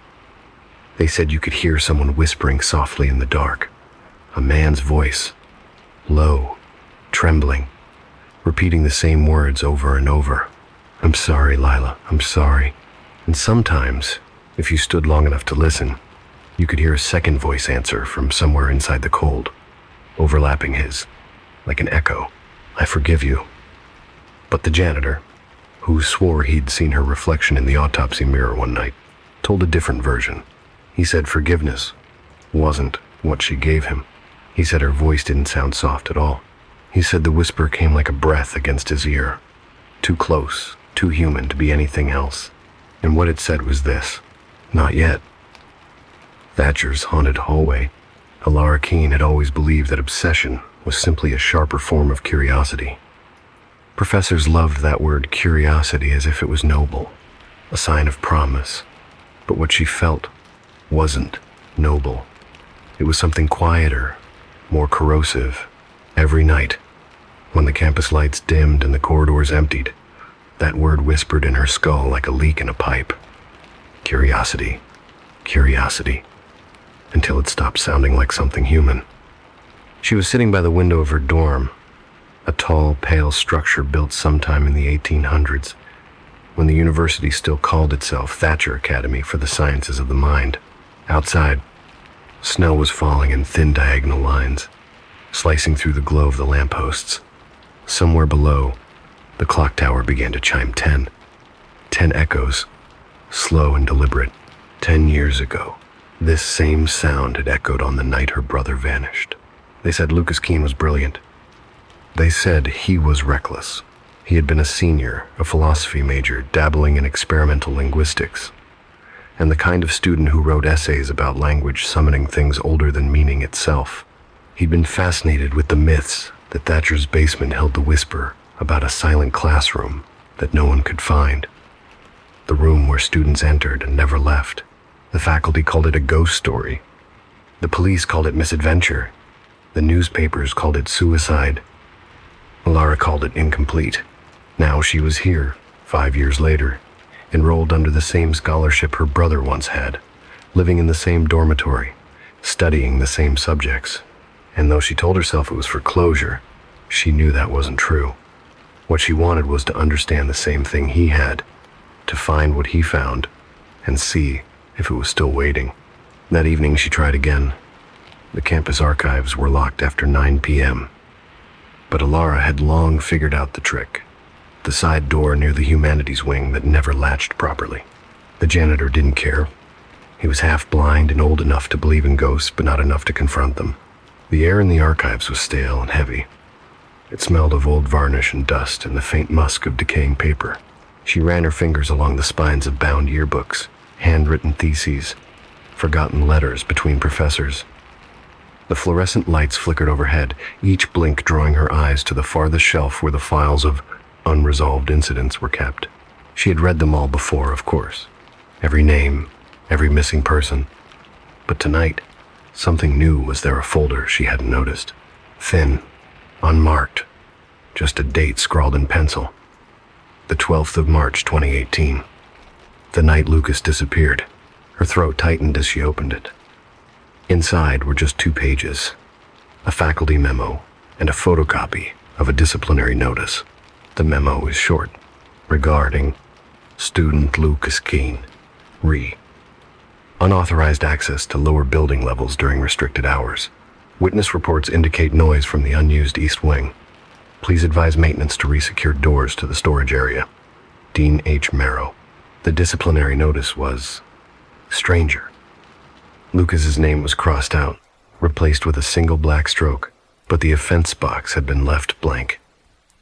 They said you could hear someone whispering softly in the dark, a man's voice, low, trembling, repeating the same words over and over. "I'm sorry, Lila, I'm sorry." And sometimes, if you stood long enough to listen, you could hear a second voice answer from somewhere inside the cold, overlapping his, like an echo. "I forgive you." But the janitor, who swore he'd seen her reflection in the autopsy mirror one night, told a different version. He said forgiveness wasn't what she gave him. He said her voice didn't sound soft at all. He said the whisper came like a breath against his ear, too close, too human to be anything else. And what it said was this: "Not yet." Thatcher's haunted hallway. Alara Keene had always believed that obsession was simply a sharper form of curiosity. Professors loved that word curiosity as if it was noble, a sign of promise. But what she felt wasn't noble. It was something quieter, more corrosive. Every night, when the campus lights dimmed and the corridors emptied, that word whispered in her skull like a leak in a pipe. Curiosity, curiosity, until it stopped sounding like something human. She was sitting by the window of her dorm, a tall, pale structure built sometime in the 1800s, when the university still called itself Thatcher Academy for the Sciences of the Mind. Outside, snow was falling in thin diagonal lines, slicing through the glow of the lampposts. Somewhere below, the clock tower began to chime 10. 10 echoes, slow and deliberate. 10 years ago, this same sound had echoed on the night her brother vanished. They said Lucas Keene was brilliant. They said he was reckless. He had been a senior, a philosophy major, dabbling in experimental linguistics, and the kind of student who wrote essays about language summoning things older than meaning itself. He'd been fascinated with the myths that Thatcher's basement held the whisper about a silent classroom that no one could find. The room where students entered and never left. The faculty called it a ghost story. The police called it misadventure. The newspapers called it suicide. Lara called it incomplete. Now she was here, 5 years later, enrolled under the same scholarship her brother once had, living in the same dormitory, studying the same subjects. And though she told herself it was for closure, she knew that wasn't true. What she wanted was to understand the same thing he had, to find what he found, and see if it was still waiting. That evening she tried again. The campus archives were locked after 9 p.m. But Alara had long figured out the trick. The side door near the humanities wing that never latched properly. The janitor didn't care. He was half blind and old enough to believe in ghosts, but not enough to confront them. The air in the archives was stale and heavy. It smelled of old varnish and dust and the faint musk of decaying paper. She ran her fingers along the spines of bound yearbooks, handwritten theses, forgotten letters between professors. The fluorescent lights flickered overhead, each blink drawing her eyes to the farthest shelf where the files of unresolved incidents were kept. She had read them all before, of course. Every name, every missing person. But tonight, something new was there, a folder she hadn't noticed. Thin, unmarked, just a date scrawled in pencil. The 12th of March, 2018. The night Lucas disappeared. Her throat tightened as she opened it. Inside were just 2 pages, a faculty memo and a photocopy of a disciplinary notice. The memo is short, regarding student Lucas Keene, Re. Unauthorized access to lower building levels during restricted hours. Witness reports indicate noise from the unused east wing. Please advise maintenance to resecure doors to the storage area. Dean H. Merrow. The disciplinary notice was stranger. Lucas's name was crossed out, replaced with a single black stroke, but the offense box had been left blank.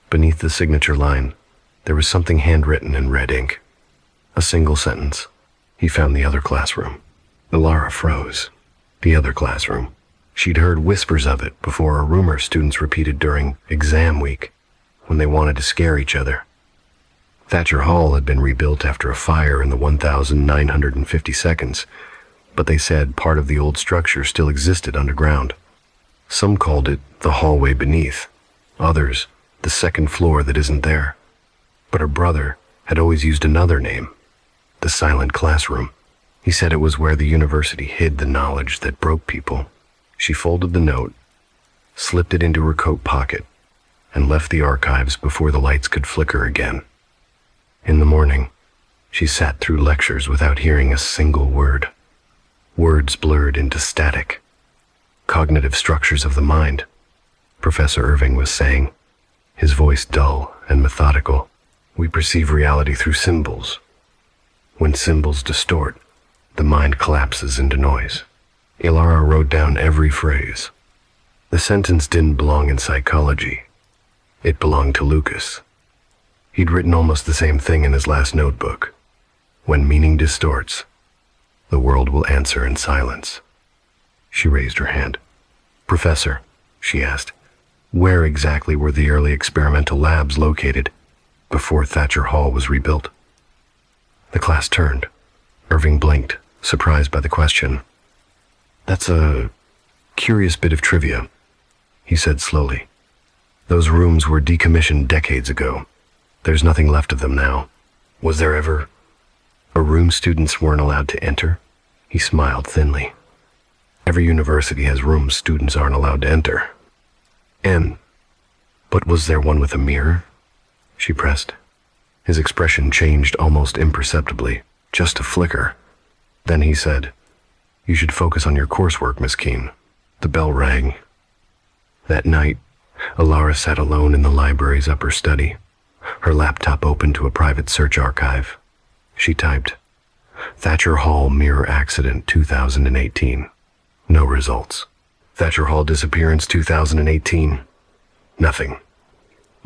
Beneath the signature line, there was something handwritten in red ink. A single sentence. He found the other classroom. Lara froze. The other classroom. She'd heard whispers of it before, a rumor students repeated during exam week, when they wanted to scare each other. Thatcher Hall had been rebuilt after a fire in the 1952nd, but they said part of the old structure still existed underground. Some called it the hallway beneath, others the second floor that isn't there. But her brother had always used another name, the silent classroom. He said it was where the university hid the knowledge that broke people. She folded the note, slipped it into her coat pocket, and left the archives before the lights could flicker again. In the morning, she sat through lectures without hearing a single word. Words blurred into static. Cognitive structures of the mind, Professor Irving was saying, his voice dull and methodical. We perceive reality through symbols. When symbols distort, the mind collapses into noise. Ilara wrote down every phrase. The sentence didn't belong in psychology. It belonged to Lucas. He'd written almost the same thing in his last notebook. When meaning distorts, the world will answer in silence. She raised her hand. Professor, she asked, Where exactly were the early experimental labs located before Thatcher Hall was rebuilt? The class turned. Irving blinked, surprised by the question. "That's a curious bit of trivia," he said slowly. "Those rooms were decommissioned decades ago. There's nothing left of them now. Was there ever a room students weren't allowed to enter?" He smiled thinly. "Every university has rooms students aren't allowed to enter." But was there one with a mirror?" she pressed. His expression changed almost imperceptibly, just a flicker. Then he said, "You should focus on your coursework, Miss Keene." The bell rang. That night, Alara sat alone in the library's upper study, her laptop open to a private search archive. She typed, "Thatcher Hall mirror accident 2018. No results. Thatcher Hall disappearance 2018. Nothing.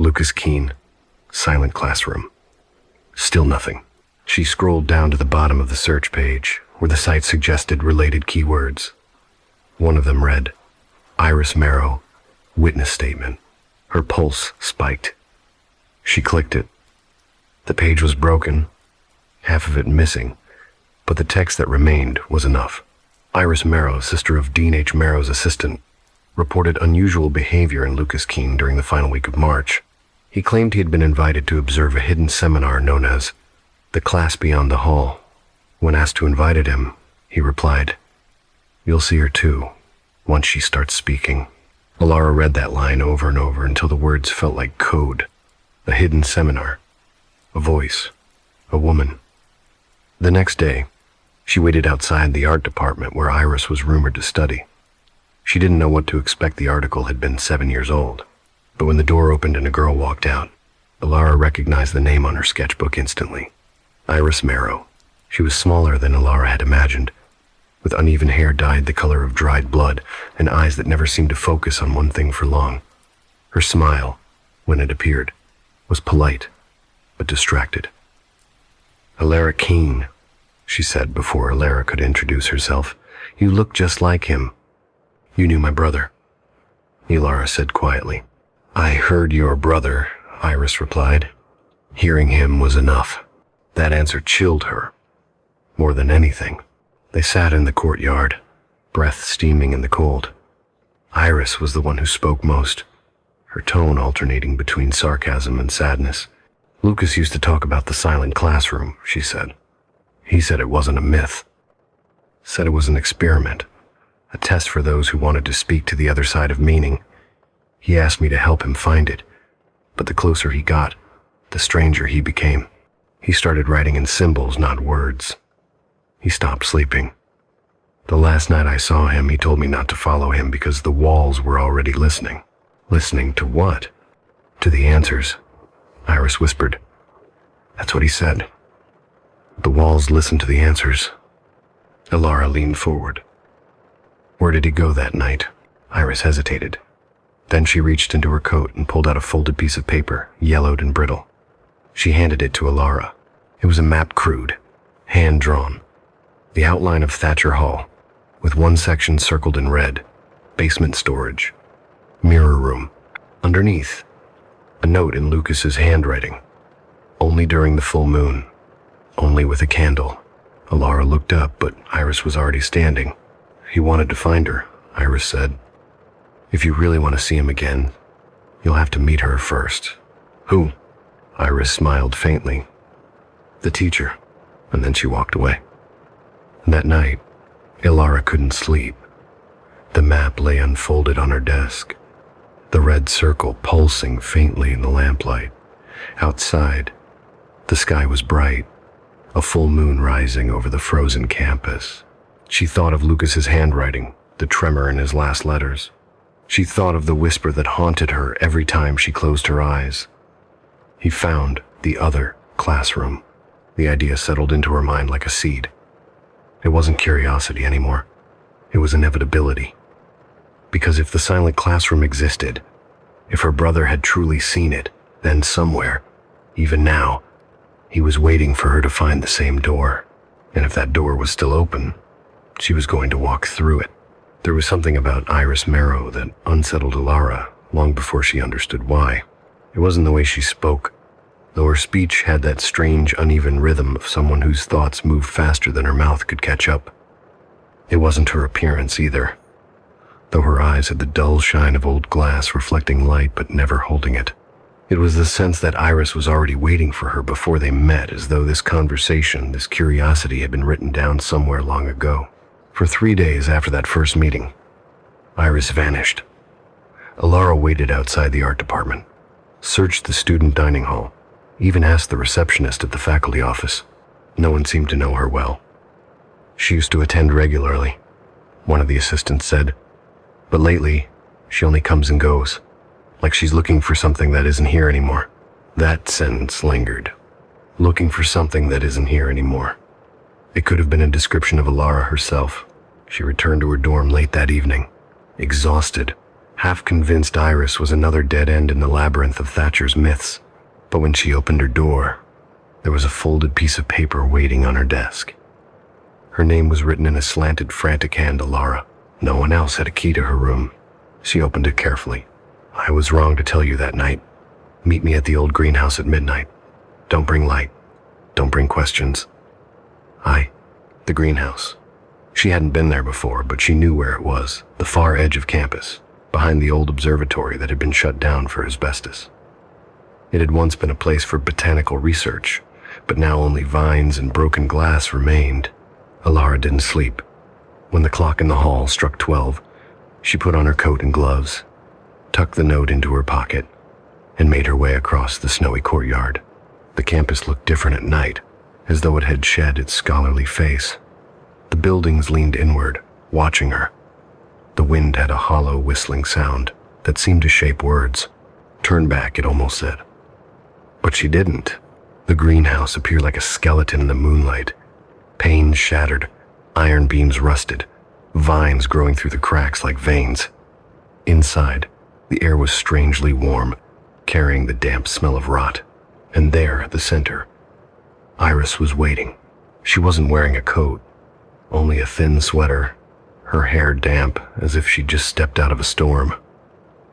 Lucas Keene, silent classroom. Still nothing." She scrolled down to the bottom of the search page, where the site suggested related keywords. One of them read, "Iris Marrow, witness statement." Her pulse spiked. She clicked it. The page was broken, half of it missing, but the text that remained was enough. Iris Marrow, sister of Dean H. Marrow's assistant, reported unusual behavior in Lucas Keene during the final week of March. He claimed he had been invited to observe a hidden seminar known as the Class Beyond the Hall. When asked who invited him, he replied, "You'll see her too, once she starts speaking." Alara read that line over and over until the words felt like code. A hidden seminar. A voice. A woman. The next day, she waited outside the art department where Iris was rumored to study. She didn't know what to expect. The article had been 7 years old. But when the door opened and a girl walked out, Alara recognized the name on her sketchbook instantly. Iris Marrow. She was smaller than Alara had imagined, with uneven hair dyed the color of dried blood and eyes that never seemed to focus on one thing for long. Her smile, when it appeared, was polite, but distracted. "Alara Keene," she said before Alara could introduce herself. "You look just like him." "You knew my brother," Alara said quietly. "I heard your brother," Iris replied. Hearing him was enough. That answer chilled her. More than anything, they sat in the courtyard, breath steaming in the cold. Iris was the one who spoke most, her tone alternating between sarcasm and sadness. "Lucas used to talk about the silent classroom," she said. "He said it wasn't a myth. Said it was an experiment, a test for those who wanted to speak to the other side of meaning. He asked me to help him find it, but the closer he got, the stranger he became. He started writing in symbols, not words. He stopped sleeping. The last night I saw him, he told me not to follow him because the walls were already listening." "Listening to what?" "To the answers," Iris whispered. "That's what he said. The walls listen to the answers." Alara leaned forward. "Where did he go that night?" Iris hesitated. Then she reached into her coat and pulled out a folded piece of paper, yellowed and brittle. She handed it to Alara. It was a map, crude, hand-drawn. The outline of Thatcher Hall, with one section circled in red, basement storage, mirror room. Underneath, a note in Lucas's handwriting. "Only during the full moon. Only with a candle." Alara looked up, but Iris was already standing. "He wanted to find her," Iris said. "If you really want to see him again, you'll have to meet her first." "Who?" Iris smiled faintly. "The teacher." And then she walked away. That night, Alara couldn't sleep. The map lay unfolded on her desk, the red circle pulsing faintly in the lamplight. Outside, the sky was bright, a full moon rising over the frozen campus. She thought of Lucas's handwriting, the tremor in his last letters. She thought of the whisper that haunted her every time she closed her eyes. He found the other classroom. The idea settled into her mind like a seed. It wasn't curiosity anymore. It was inevitability. Because if the silent classroom existed, if her brother had truly seen it, then somewhere, even now, he was waiting for her to find the same door. And if that door was still open, she was going to walk through it. There was something about Iris Marrow that unsettled Alara, long before she understood why. It wasn't the way she spoke, though her speech had that strange, uneven rhythm of someone whose thoughts moved faster than her mouth could catch up. It wasn't her appearance either, though her eyes had the dull shine of old glass reflecting light but never holding it. It was the sense that Iris was already waiting for her before they met, as though this conversation, this curiosity had been written down somewhere long ago. For 3 days after that first meeting, Iris vanished. Alara waited outside the art department, searched the student dining hall, even asked the receptionist at the faculty office. No one seemed to know her well. She used to attend regularly, one of the assistants said, but lately, she only comes and goes, like she's looking for something that isn't here anymore. That sentence lingered. Looking for something that isn't here anymore. It could have been a description of Alara herself. She returned to her dorm late that evening, exhausted, half convinced Iris was another dead end in the labyrinth of Thatcher's myths. But when she opened her door, there was a folded piece of paper waiting on her desk. Her name was written in a slanted, frantic hand, Alara. No one else had a key to her room. She opened it carefully. I was wrong to tell you that night. Meet me at the old greenhouse at midnight. Don't bring light. Don't bring questions. The greenhouse. She hadn't been there before, but she knew where it was, the far edge of campus, behind the old observatory that had been shut down for asbestos. It had once been a place for botanical research, but now only vines and broken glass remained. Alara didn't sleep. When the clock in the hall struck 12, she put on her coat and gloves, tucked the note into her pocket, and made her way across the snowy courtyard. The campus looked different at night, as though it had shed its scholarly face. The buildings leaned inward, watching her. The wind had a hollow, whistling sound that seemed to shape words. Turn back, it almost said. But she didn't. The greenhouse appeared like a skeleton in the moonlight. Panes shattered, iron beams rusted, vines growing through the cracks like veins. Inside, the air was strangely warm, carrying the damp smell of rot. And there, at the center, Iris was waiting. She wasn't wearing a coat, only a thin sweater, her hair damp as if she'd just stepped out of a storm.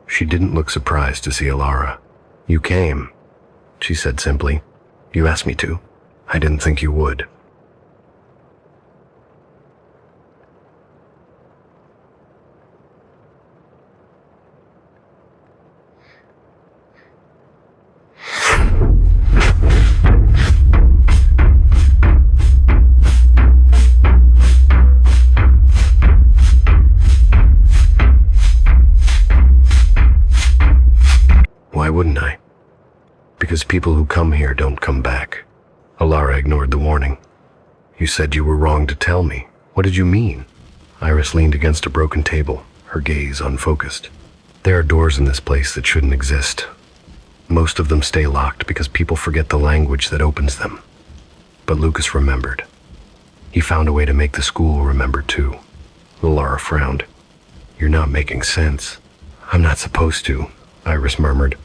She didn't look surprised to see Alara. You came, she said simply. You asked me to. I didn't think you would. Why wouldn't I? Because people who come here don't come back. Alara ignored the warning. You said you were wrong to tell me. What did you mean? Iris leaned against a broken table, her gaze unfocused. There are doors in this place that shouldn't exist. Most of them stay locked because people forget the language that opens them. But Lucas remembered. He found a way to make the school remember too. Alara frowned. You're not making sense. I'm not supposed to, Iris murmured.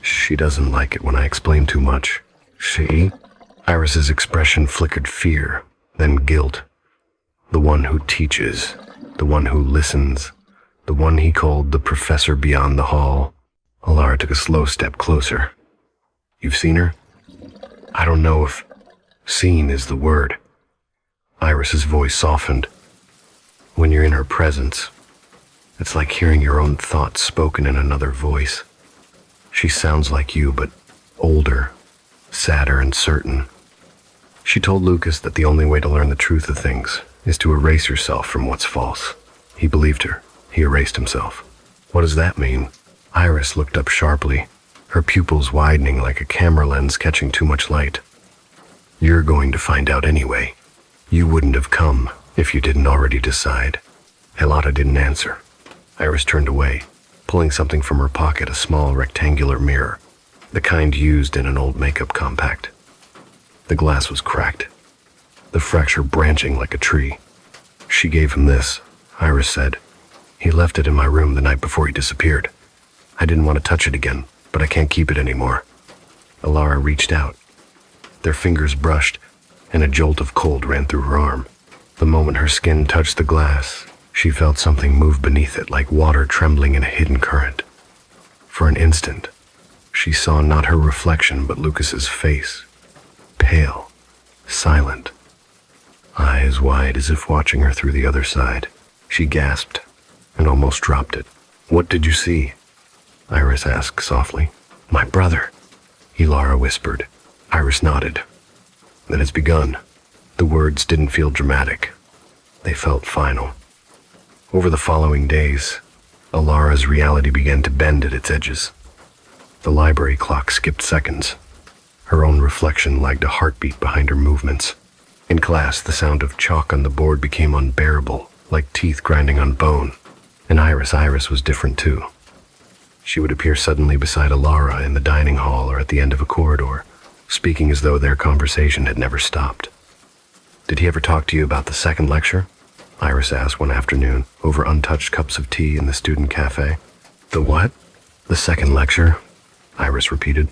She doesn't like it when I explain too much. She? Iris's expression flickered fear, then guilt. The one who teaches, the one who listens, the one he called the professor beyond the hall. Alara took a slow step closer. You've seen her? I don't know if seen is the word. Iris's voice softened. When you're in her presence, it's like hearing your own thoughts spoken in another voice. She sounds like you, but older, sadder, and certain. She told Lucas that the only way to learn the truth of things is to erase yourself from what's false. He believed her. He erased himself. What does that mean? Iris looked up sharply, her pupils widening like a camera lens catching too much light. You're going to find out anyway. You wouldn't have come if you didn't already decide. Helata didn't answer. Iris turned away, pulling something from her pocket, a small rectangular mirror, the kind used in an old makeup compact. The glass was cracked, the fracture branching like a tree. She gave him this, Iris said. He left it in my room the night before he disappeared. I didn't want to touch it again, but I can't keep it anymore. Alara reached out. Their fingers brushed, and a jolt of cold ran through her arm. The moment her skin touched the glass, she felt something move beneath it like water trembling in a hidden current. For an instant, she saw not her reflection but Lucas's face, pale, silent, eyes wide as if watching her through the other side. She gasped and almost dropped it. "What did you see?" Iris asked softly. "My brother," Elara whispered. Iris nodded. "Then it's begun." The words didn't feel dramatic. They felt final. Over the following days, Elara's reality began to bend at its edges. The library clock skipped seconds. Her own reflection lagged a heartbeat behind her movements. In class, the sound of chalk on the board became unbearable, like teeth grinding on bone. And Iris was different too. She would appear suddenly beside Elara in the dining hall or at the end of a corridor, speaking as though their conversation had never stopped. "Did he ever talk to you about the second lecture?" Iris asked one afternoon, over untouched cups of tea in the student cafe. "The what?" "The second lecture," Iris repeated.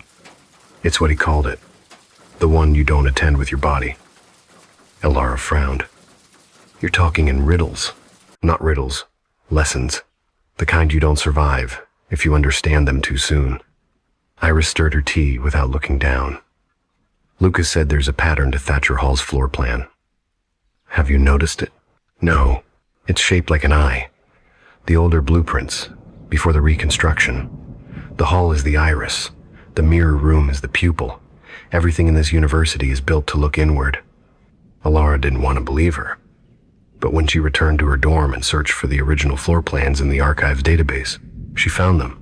"It's what he called it. The one you don't attend with your body." Elara frowned. "You're talking in riddles." "Not riddles. Lessons. The kind you don't survive if you understand them too soon." Iris stirred her tea without looking down. "Lucas said there's a pattern to Thatcher Hall's floor plan." "Have you noticed it?" "No. It's shaped like an eye. The older blueprints, before the reconstruction. The hall is the iris. The mirror room is the pupil. Everything in this university is built to look inward." Elara didn't want to believe her. But when she returned to her dorm and searched for the original floor plans in the archives database, she found them.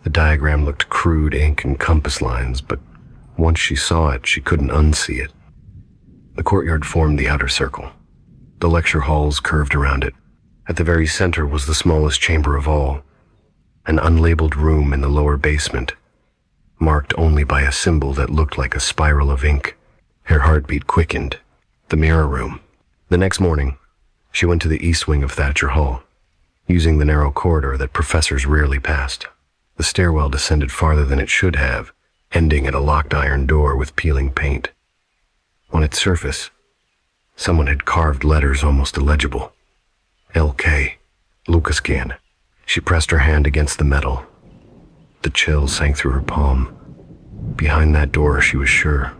The diagram looked crude ink and compass lines, but once she saw it, she couldn't unsee it. The courtyard formed the outer circle. The lecture halls curved around it. At the very center was the smallest chamber of all, an unlabeled room in the lower basement, marked only by a symbol that looked like a spiral of ink. Her heartbeat quickened. The mirror room. The next morning, she went to the east wing of Thatcher Hall, using the narrow corridor that professors rarely passed. The stairwell descended farther than it should have, ending at a locked iron door with peeling paint. On its surface, someone had carved letters almost illegible. LK, Lucas Gan. She pressed her hand against the metal. The chill sank through her palm. Behind that door, she was sure,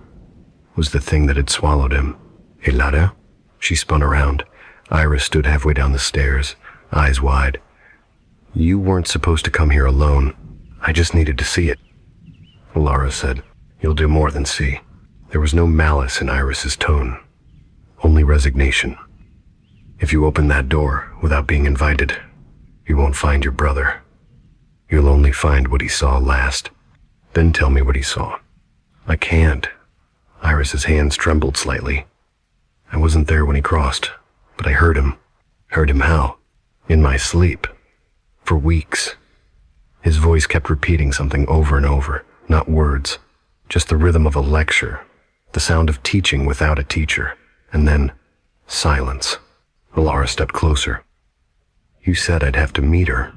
was the thing that had swallowed him. "Elara?" She spun around. Iris stood halfway down the stairs, eyes wide. "You weren't supposed to come here alone. I just needed to see it." Elara said, "You'll do more than see." There was no malice in Iris's tone, only resignation. "If you open that door without being invited, you won't find your brother. You'll only find what he saw last. Then tell me what he saw." "I can't." Iris's hands trembled slightly. "I wasn't there when he crossed, but I heard him." "Heard him how?" "In my sleep. For weeks." His voice kept repeating something over and over, not words, just the rhythm of a lecture, the sound of teaching without a teacher, and then silence. Elara stepped closer. "You said I'd have to meet her."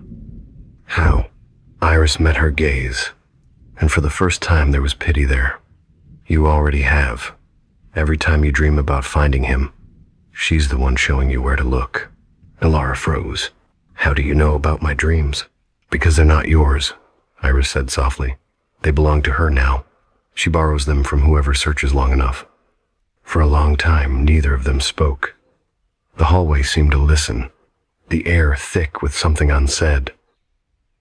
"How?" Iris met her gaze, and for the first time there was pity there. "You already have. Every time you dream about finding him, she's the one showing you where to look." Elara froze. "How do you know about my dreams?" "Because they're not yours," Iris said softly. "They belong to her now. She borrows them from whoever searches long enough." For a long time, neither of them spoke. The hallway seemed to listen, the air thick with something unsaid.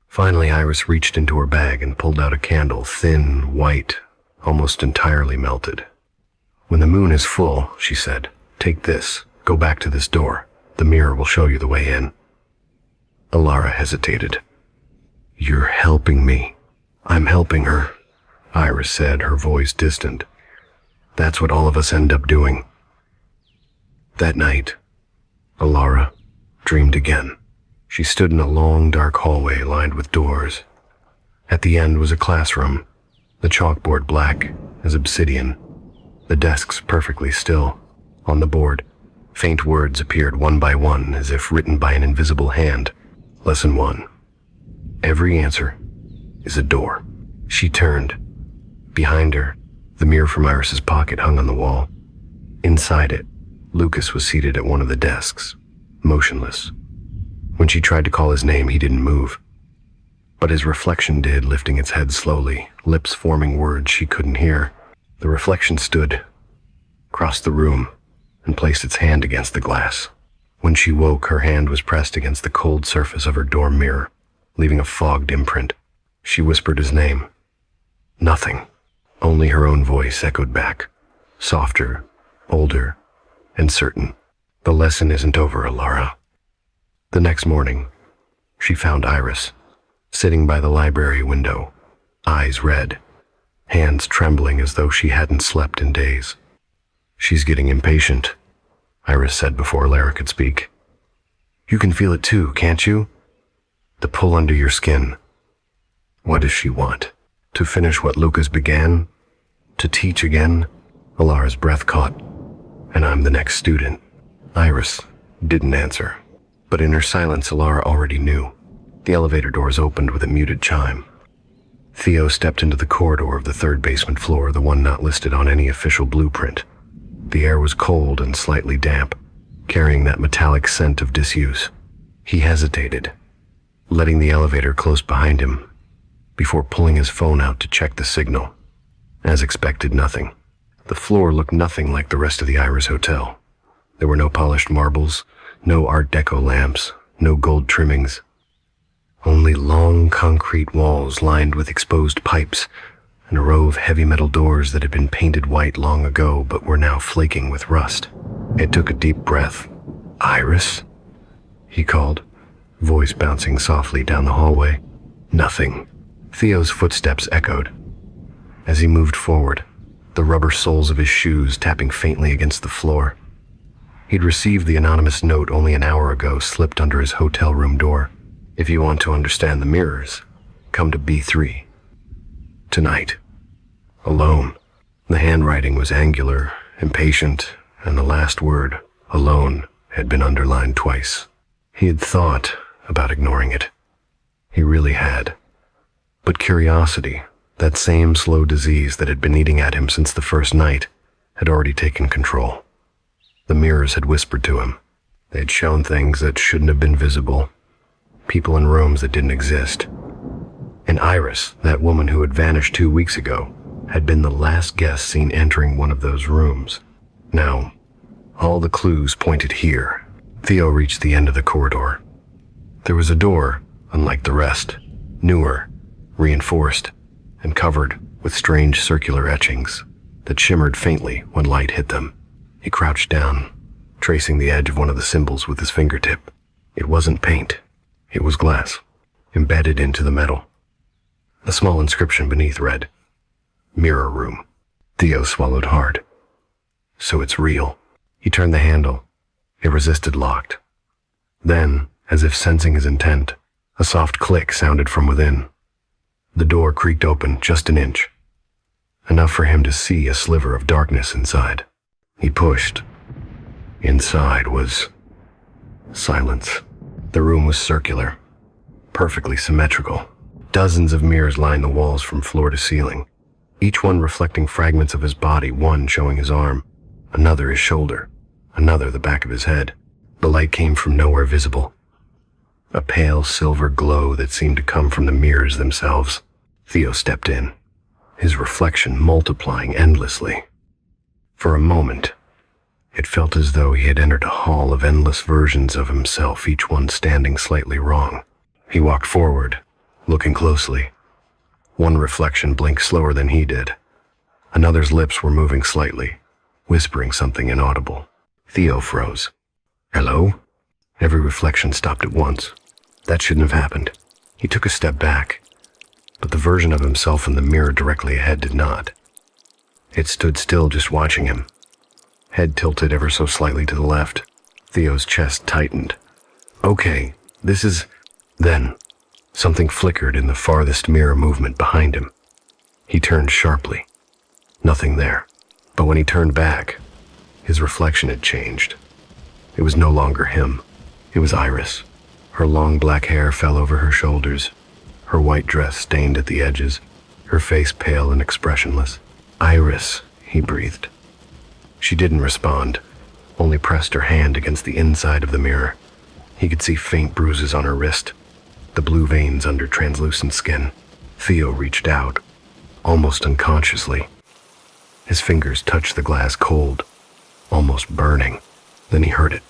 Finally, Iris reached into her bag and pulled out a candle, thin, white, almost entirely melted. "When the moon is full," she said, "take this, go back to this door. The mirror will show you the way in." Elara hesitated. "You're helping me." "I'm helping her," Iris said, her voice distant. "That's what all of us end up doing." That night, Elara dreamed again. She stood in a long, dark hallway lined with doors. At the end was a classroom, the chalkboard black as obsidian, the desks perfectly still. On the board, faint words appeared one by one as if written by an invisible hand. Lesson 1. Every answer is a door. She turned. Behind her, the mirror from Iris's pocket hung on the wall. Inside it, Lucas was seated at one of the desks, motionless. When she tried to call his name, he didn't move. But his reflection did, lifting its head slowly, lips forming words she couldn't hear. The reflection stood, crossed the room, and placed its hand against the glass. When she woke, her hand was pressed against the cold surface of her dorm mirror, leaving a fogged imprint. She whispered his name. Nothing. Only her own voice echoed back, softer, older, and certain. The lesson isn't over, Alara. The next morning, she found Iris, sitting by the library window, eyes red, hands trembling as though she hadn't slept in days. She's getting impatient, Iris said before Lara could speak. You can feel it too, can't you? The pull under your skin. What does she want? To finish what Lucas began? To teach again? Alara's breath caught. And I'm the next student. Iris didn't answer, but in her silence Alara already knew. The elevator doors opened with a muted chime. Theo stepped into the corridor of the third basement floor, the one not listed on any official blueprint. The air was cold and slightly damp, carrying that metallic scent of disuse. He hesitated, letting the elevator close behind him, before pulling his phone out to check the signal. As expected, nothing. The floor looked nothing like the rest of the Iris Hotel. There were no polished marbles, no Art Deco lamps, no gold trimmings. Only long concrete walls lined with exposed pipes and a row of heavy metal doors that had been painted white long ago but were now flaking with rust. It took a deep breath. Iris? He called, voice bouncing softly down the hallway. Nothing. Theo's footsteps echoed. As he moved forward, the rubber soles of his shoes tapping faintly against the floor. He'd received the anonymous note only an hour ago, slipped under his hotel room door. If you want to understand the mirrors, come to B3. Tonight. Alone. The handwriting was angular, impatient, and the last word, alone, had been underlined twice. He had thought about ignoring it. He really had. But curiosity, that same slow disease that had been eating at him since the first night, had already taken control. The mirrors had whispered to him. They had shown things that shouldn't have been visible, people in rooms that didn't exist. And Iris, that woman who had vanished 2 weeks ago, had been the last guest seen entering one of those rooms. Now, all the clues pointed here. Theo reached the end of the corridor. There was a door, unlike the rest, newer, reinforced, and covered with strange circular etchings that shimmered faintly when light hit them. He crouched down, tracing the edge of one of the symbols with his fingertip. It wasn't paint. It was glass, embedded into the metal. A small inscription beneath read, Mirror Room. Theo swallowed hard. So it's real. He turned the handle. It resisted locked. Then, as if sensing his intent, a soft click sounded from within. The door creaked open just an inch, enough for him to see a sliver of darkness inside. He pushed. Inside was silence. The room was circular, perfectly symmetrical. Dozens of mirrors lined the walls from floor to ceiling, each one reflecting fragments of his body, one showing his arm, another his shoulder, another the back of his head. The light came from nowhere visible, a pale silver glow that seemed to come from the mirrors themselves. Theo stepped in, his reflection multiplying endlessly. For a moment, it felt as though he had entered a hall of endless versions of himself, each one standing slightly wrong. He walked forward, looking closely. One reflection blinked slower than he did. Another's lips were moving slightly, whispering something inaudible. Theo froze. Hello? Every reflection stopped at once. That shouldn't have happened. He took a step back, but the version of himself in the mirror directly ahead did not. It stood still, just watching him, head tilted ever so slightly to the left. Theo's chest tightened. Okay, this is... Then, something flickered in the farthest mirror movement behind him. He turned sharply. Nothing there. But when he turned back, his reflection had changed. It was no longer him. It was Iris. Her long black hair fell over her shoulders, her white dress stained at the edges, her face pale and expressionless. Iris, he breathed. She didn't respond, only pressed her hand against the inside of the mirror. He could see faint bruises on her wrist. the blue veins under translucent skin. Theo reached out, almost unconsciously. His fingers touched the glass cold, almost burning. Then he heard it,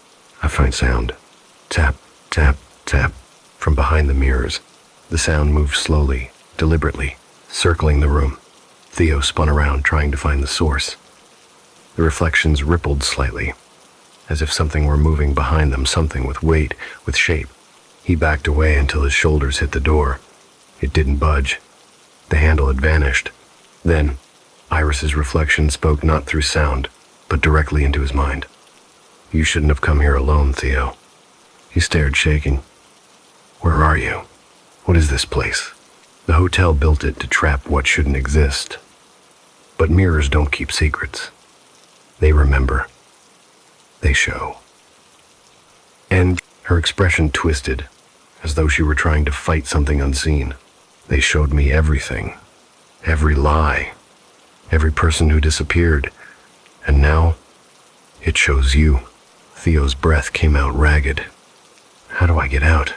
a faint sound. Tap, tap, tap, from behind the mirrors. The sound moved slowly, deliberately, circling the room. Theo spun around, trying to find the source. The reflections rippled slightly, as if something were moving behind them, something with weight, with shape. He backed away until his shoulders hit the door. It didn't budge. The handle had vanished. Then, Iris's reflection spoke not through sound, but directly into his mind. "You shouldn't have come here alone, Theo." He stared, shaking. "Where are you? What is this place?" The hotel built it to trap what shouldn't exist. But mirrors don't keep secrets. They remember. They show. And her expression twisted, as though she were trying to fight something unseen. "They showed me everything. Every lie. Every person who disappeared. And now, it shows you." Theo's breath came out ragged. "How do I get out?"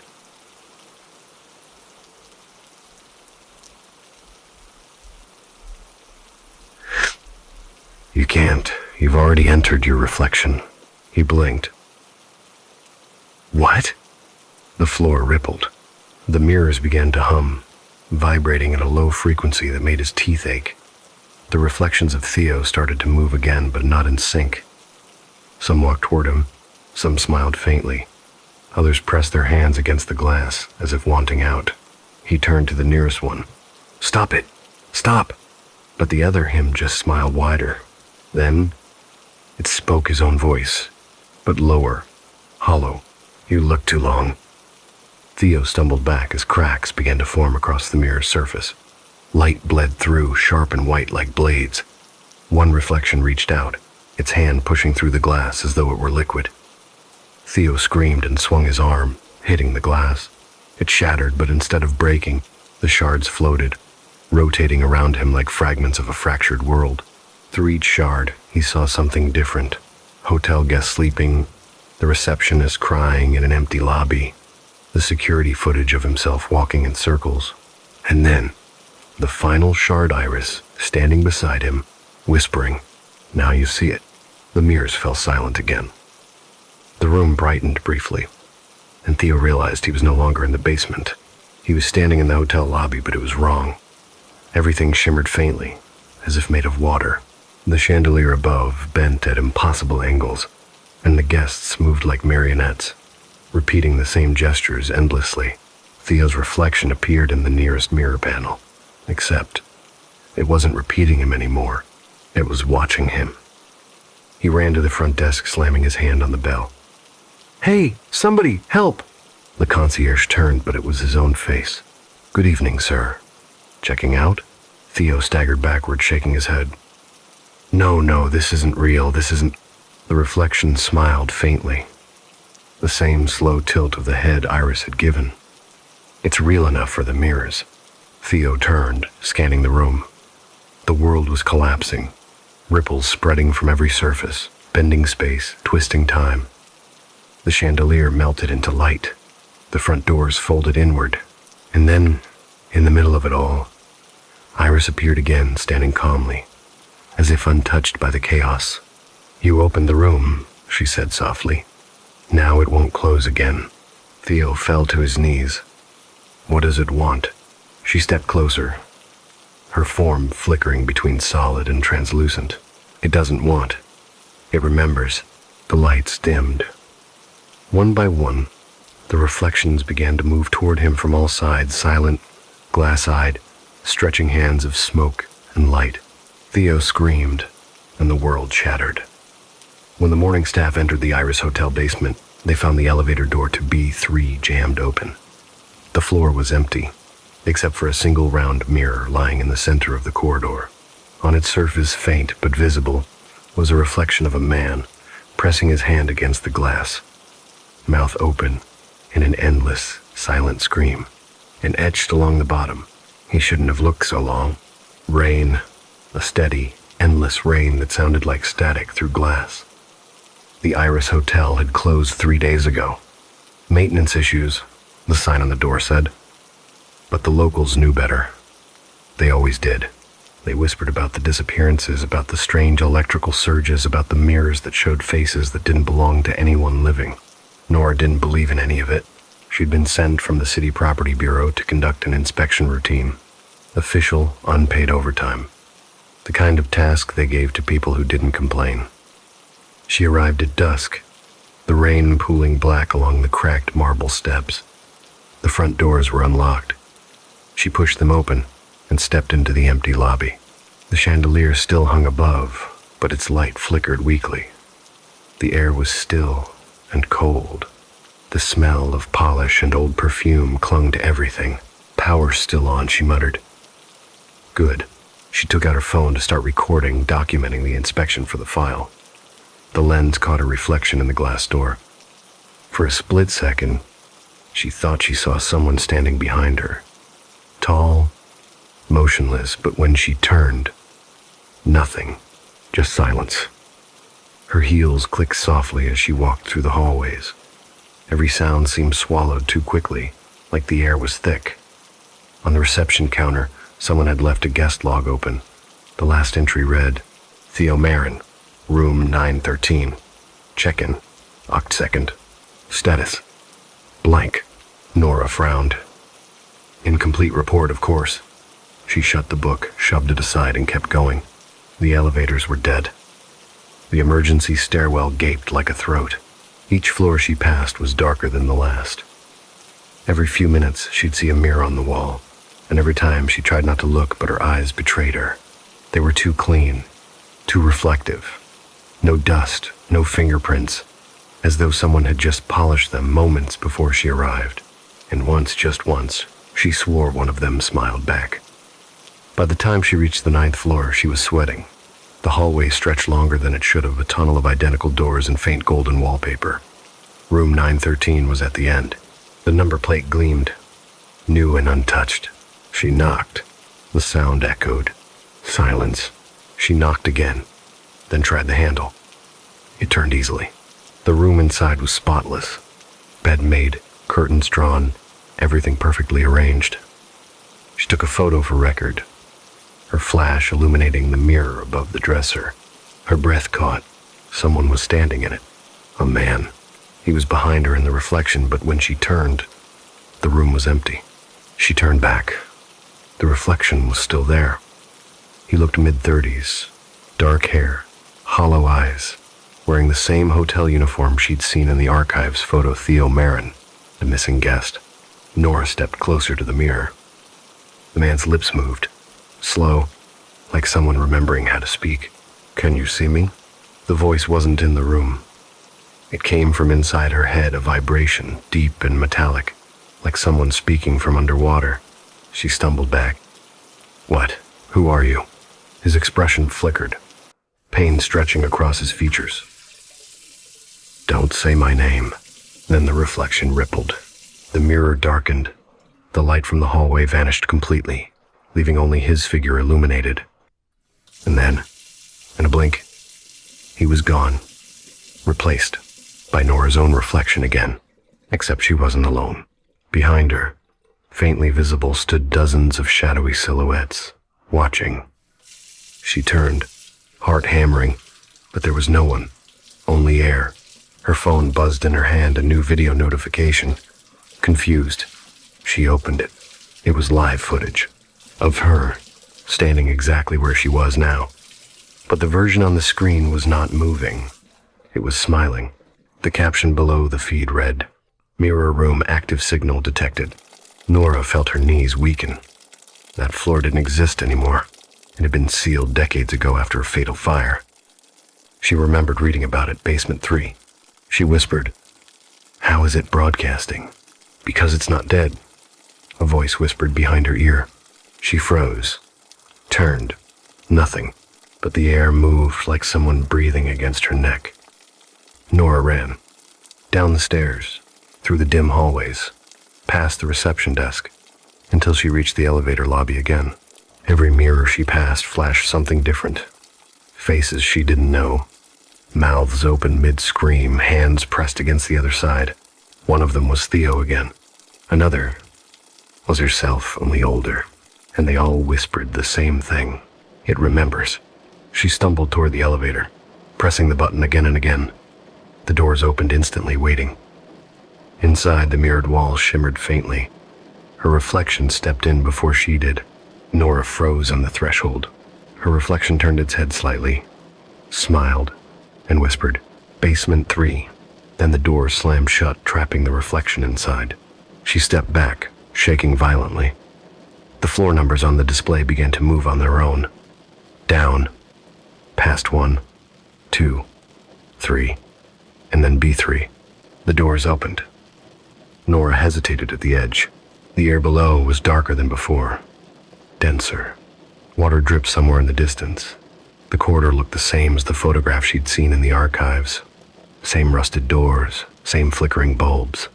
"You can't. You've already entered your reflection." He blinked. "What?" The floor rippled. The mirrors began to hum, vibrating at a low frequency that made his teeth ache. The reflections of Theo started to move again, but not in sync. Some walked toward him, some smiled faintly. Others pressed their hands against the glass, as if wanting out. He turned to the nearest one. "Stop it! Stop!" But the other him just smiled wider. Then, it spoke his own voice, but lower, hollow. "You look too long." Theo stumbled back as cracks began to form across the mirror's surface. Light bled through, sharp and white like blades. One reflection reached out, its hand pushing through the glass as though it were liquid. Theo screamed and swung his arm, hitting the glass. It shattered, but instead of breaking, the shards floated, rotating around him like fragments of a fractured world. Through each shard, he saw something different. Hotel guests sleeping, the receptionist crying in an empty lobby, the security footage of himself walking in circles. And then, the final shard Iris, standing beside him, whispering, "Now you see it." The mirrors fell silent again. The room brightened briefly, and Theo realized he was no longer in the basement. He was standing in the hotel lobby, but it was wrong. Everything shimmered faintly, as if made of water. The chandelier above bent at impossible angles, and the guests moved like marionettes, repeating the same gestures endlessly. Theo's reflection appeared in the nearest mirror panel, except it wasn't repeating him anymore. It was watching him. He ran to the front desk, slamming his hand on the bell. "Hey, somebody, help!" The concierge turned, but it was his own face. "Good evening, sir." "Checking out?" Theo staggered backward, shaking his head. No, this isn't real, this isn't." The reflection smiled faintly, the same slow tilt of the head Iris had given. "It's real enough for the mirrors." Theo turned, scanning the room. The world was collapsing, ripples spreading from every surface, bending space, twisting time. The chandelier melted into light. The front doors folded inward. And then, in the middle of it all, Iris appeared again, standing calmly, as if untouched by the chaos. "You opened the room," she said softly. "Now it won't close again." Theo fell to his knees. "What does it want?" She stepped closer, her form flickering between solid and translucent. "It doesn't want. It remembers." The lights dimmed. One by one, the reflections began to move toward him from all sides, silent, glass-eyed, stretching hands of smoke and light. Theo screamed, and the world shattered. When the morning staff entered the Iris Hotel basement, they found the elevator door to B3 jammed open. The floor was empty, except for a single round mirror lying in the center of the corridor. On its surface, faint but visible, was a reflection of a man pressing his hand against the glass, mouth open in an endless, silent scream. And etched along the bottom, "He shouldn't have looked so long." Rain, a steady, endless rain that sounded like static through glass. The Iris Hotel had closed 3 days ago. "Maintenance issues," the sign on the door said. But the locals knew better. They always did. They whispered about the disappearances, about the strange electrical surges, about the mirrors that showed faces that didn't belong to anyone living. Nora didn't believe in any of it. She'd been sent from the City Property Bureau to conduct an inspection routine. Official, unpaid overtime. The kind of task they gave to people who didn't complain. She arrived at dusk, the rain pooling black along the cracked marble steps. The front doors were unlocked. She pushed them open and stepped into the empty lobby. The chandelier still hung above, but its light flickered weakly. The air was still and cold. The smell of polish and old perfume clung to everything. "Power's still on," she muttered. Good. She took out her phone to start recording, documenting the inspection for the file. The lens caught a reflection in the glass door. For a split second, she thought she saw someone standing behind her. Tall, motionless, but when she turned, nothing, just silence. Her heels clicked softly as she walked through the hallways. Every sound seemed swallowed too quickly, like the air was thick. On the reception counter, someone had left a guest log open. The last entry read, "Theo Marin, room 913. Check-in, Oct 2nd. Status, blank." Nora frowned. Incomplete report, of course. She shut the book, shoved it aside, and kept going. The elevators were dead. The emergency stairwell gaped like a throat. Each floor she passed was darker than the last. Every few minutes, she'd see a mirror on the wall, and every time she tried not to look, but her eyes betrayed her. They were too clean, too reflective. No dust, no fingerprints, as though someone had just polished them moments before she arrived. And once, just once, she swore one of them smiled back. By the time she reached the 9th floor, she was sweating. The hallway stretched longer than it should have, a tunnel of identical doors and faint golden wallpaper. Room 913 was at the end. The number plate gleamed, new and untouched. She knocked. The sound echoed. Silence. She knocked again, then tried the handle. It turned easily. The room inside was spotless. Bed made, curtains drawn, everything perfectly arranged. She took a photo for record, her flash illuminating the mirror above the dresser. Her breath caught. Someone was standing in it. A man. He was behind her in the reflection, but when she turned, the room was empty. She turned back. The reflection was still there. He looked mid-30s, dark hair, hollow eyes, wearing the same hotel uniform she'd seen in the archives photo. Theo Marin, the missing guest. Nora stepped closer to the mirror. The man's lips moved, slow, like someone remembering how to speak. "Can you see me?" The voice wasn't in the room. It came from inside her head, a vibration, deep and metallic, like someone speaking from underwater. She stumbled back. "What? Who are you?" His expression flickered, pain stretching across his features. "Don't say my name." Then the reflection rippled. The mirror darkened. The light from the hallway vanished completely, leaving only his figure illuminated. And then, in a blink, he was gone, replaced by Nora's own reflection again, except she wasn't alone. Behind her, faintly visible, stood dozens of shadowy silhouettes, watching. She turned, heart hammering, but there was no one, only air. Her phone buzzed in her hand, a new video notification. Confused, she opened it. It was live footage of her, standing exactly where she was now. But the version on the screen was not moving. It was smiling. The caption below the feed read, "Mirror room active signal detected." Nora felt her knees weaken. That floor didn't exist anymore. It had been sealed decades ago after a fatal fire. She remembered reading about it, Basement 3. She whispered, "How is it broadcasting?" "Because it's not dead," a voice whispered behind her ear. She froze, turned. Nothing, but the air moved like someone breathing against her neck. Nora ran, down the stairs, through the dim hallways, past the reception desk, until she reached the elevator lobby again. Every mirror she passed flashed something different. Faces she didn't know, mouths open mid-scream, hands pressed against the other side. One of them was Theo again. Another, was herself, only older, and they all whispered the same thing. It remembers. She stumbled toward the elevator, pressing the button again and again. The doors opened instantly, waiting. Inside, the mirrored walls shimmered faintly. Her reflection stepped in before she did. Nora froze on the threshold. Her reflection turned its head slightly, smiled, and whispered, "Basement 3. Then the door slammed shut, trapping the reflection inside. She stepped back, shaking violently. The floor numbers on the display began to move on their own. Down, past 1, 2, 3, and then B3. The doors opened. Nora hesitated at the edge. The air below was darker than before, denser. Water dripped somewhere in the distance. The corridor looked the same as the photograph she'd seen in the archives. Same rusted doors, same flickering bulbs,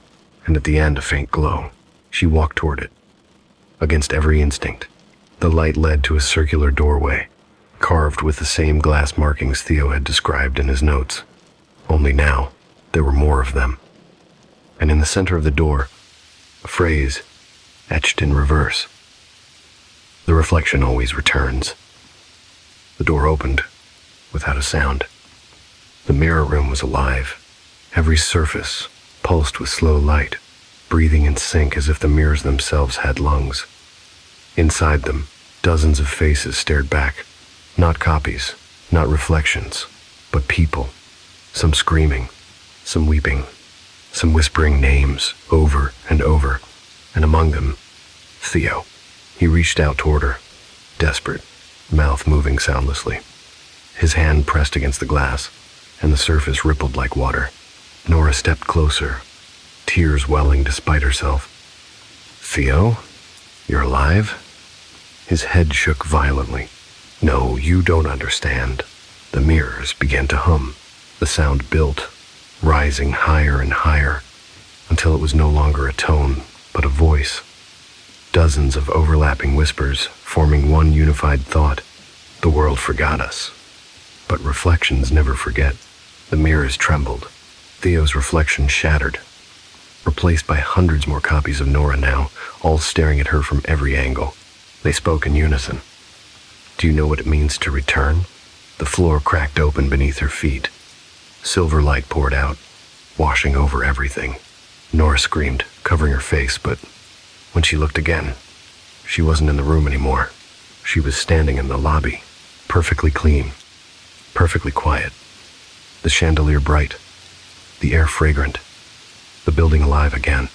and at the end a faint glow. She walked toward it. Against every instinct, the light led to a circular doorway, carved with the same glass markings Theo had described in his notes. Only now, there were more of them. And in the center of the door, a phrase etched in reverse. "The reflection always returns." The door opened, without a sound. The mirror room was alive. Every surface pulsed with slow light, breathing in sync as if the mirrors themselves had lungs. Inside them, dozens of faces stared back. Not copies, not reflections, but people. Some screaming, some weeping, some whispering names over and over, and among them, Theo. He reached out toward her, desperate, mouth moving soundlessly. His hand pressed against the glass, and the surface rippled like water. Nora stepped closer, tears welling despite herself. "Theo? You're alive?" His head shook violently. "No, you don't understand." The mirrors began to hum. The sound built, rising higher and higher, until it was no longer a tone, but a voice. Dozens of overlapping whispers, forming one unified thought. The world forgot us. But reflections never forget. The mirrors trembled. Theo's reflection shattered, replaced by hundreds more copies of Nora now, all staring at her from every angle. They spoke in unison. "Do you know what it means to return?" The floor cracked open beneath her feet. Silver light poured out, washing over everything. Nora screamed, covering her face, but when she looked again, she wasn't in the room anymore. She was standing in the lobby, perfectly clean, perfectly quiet. The chandelier bright, the air fragrant, the building alive again.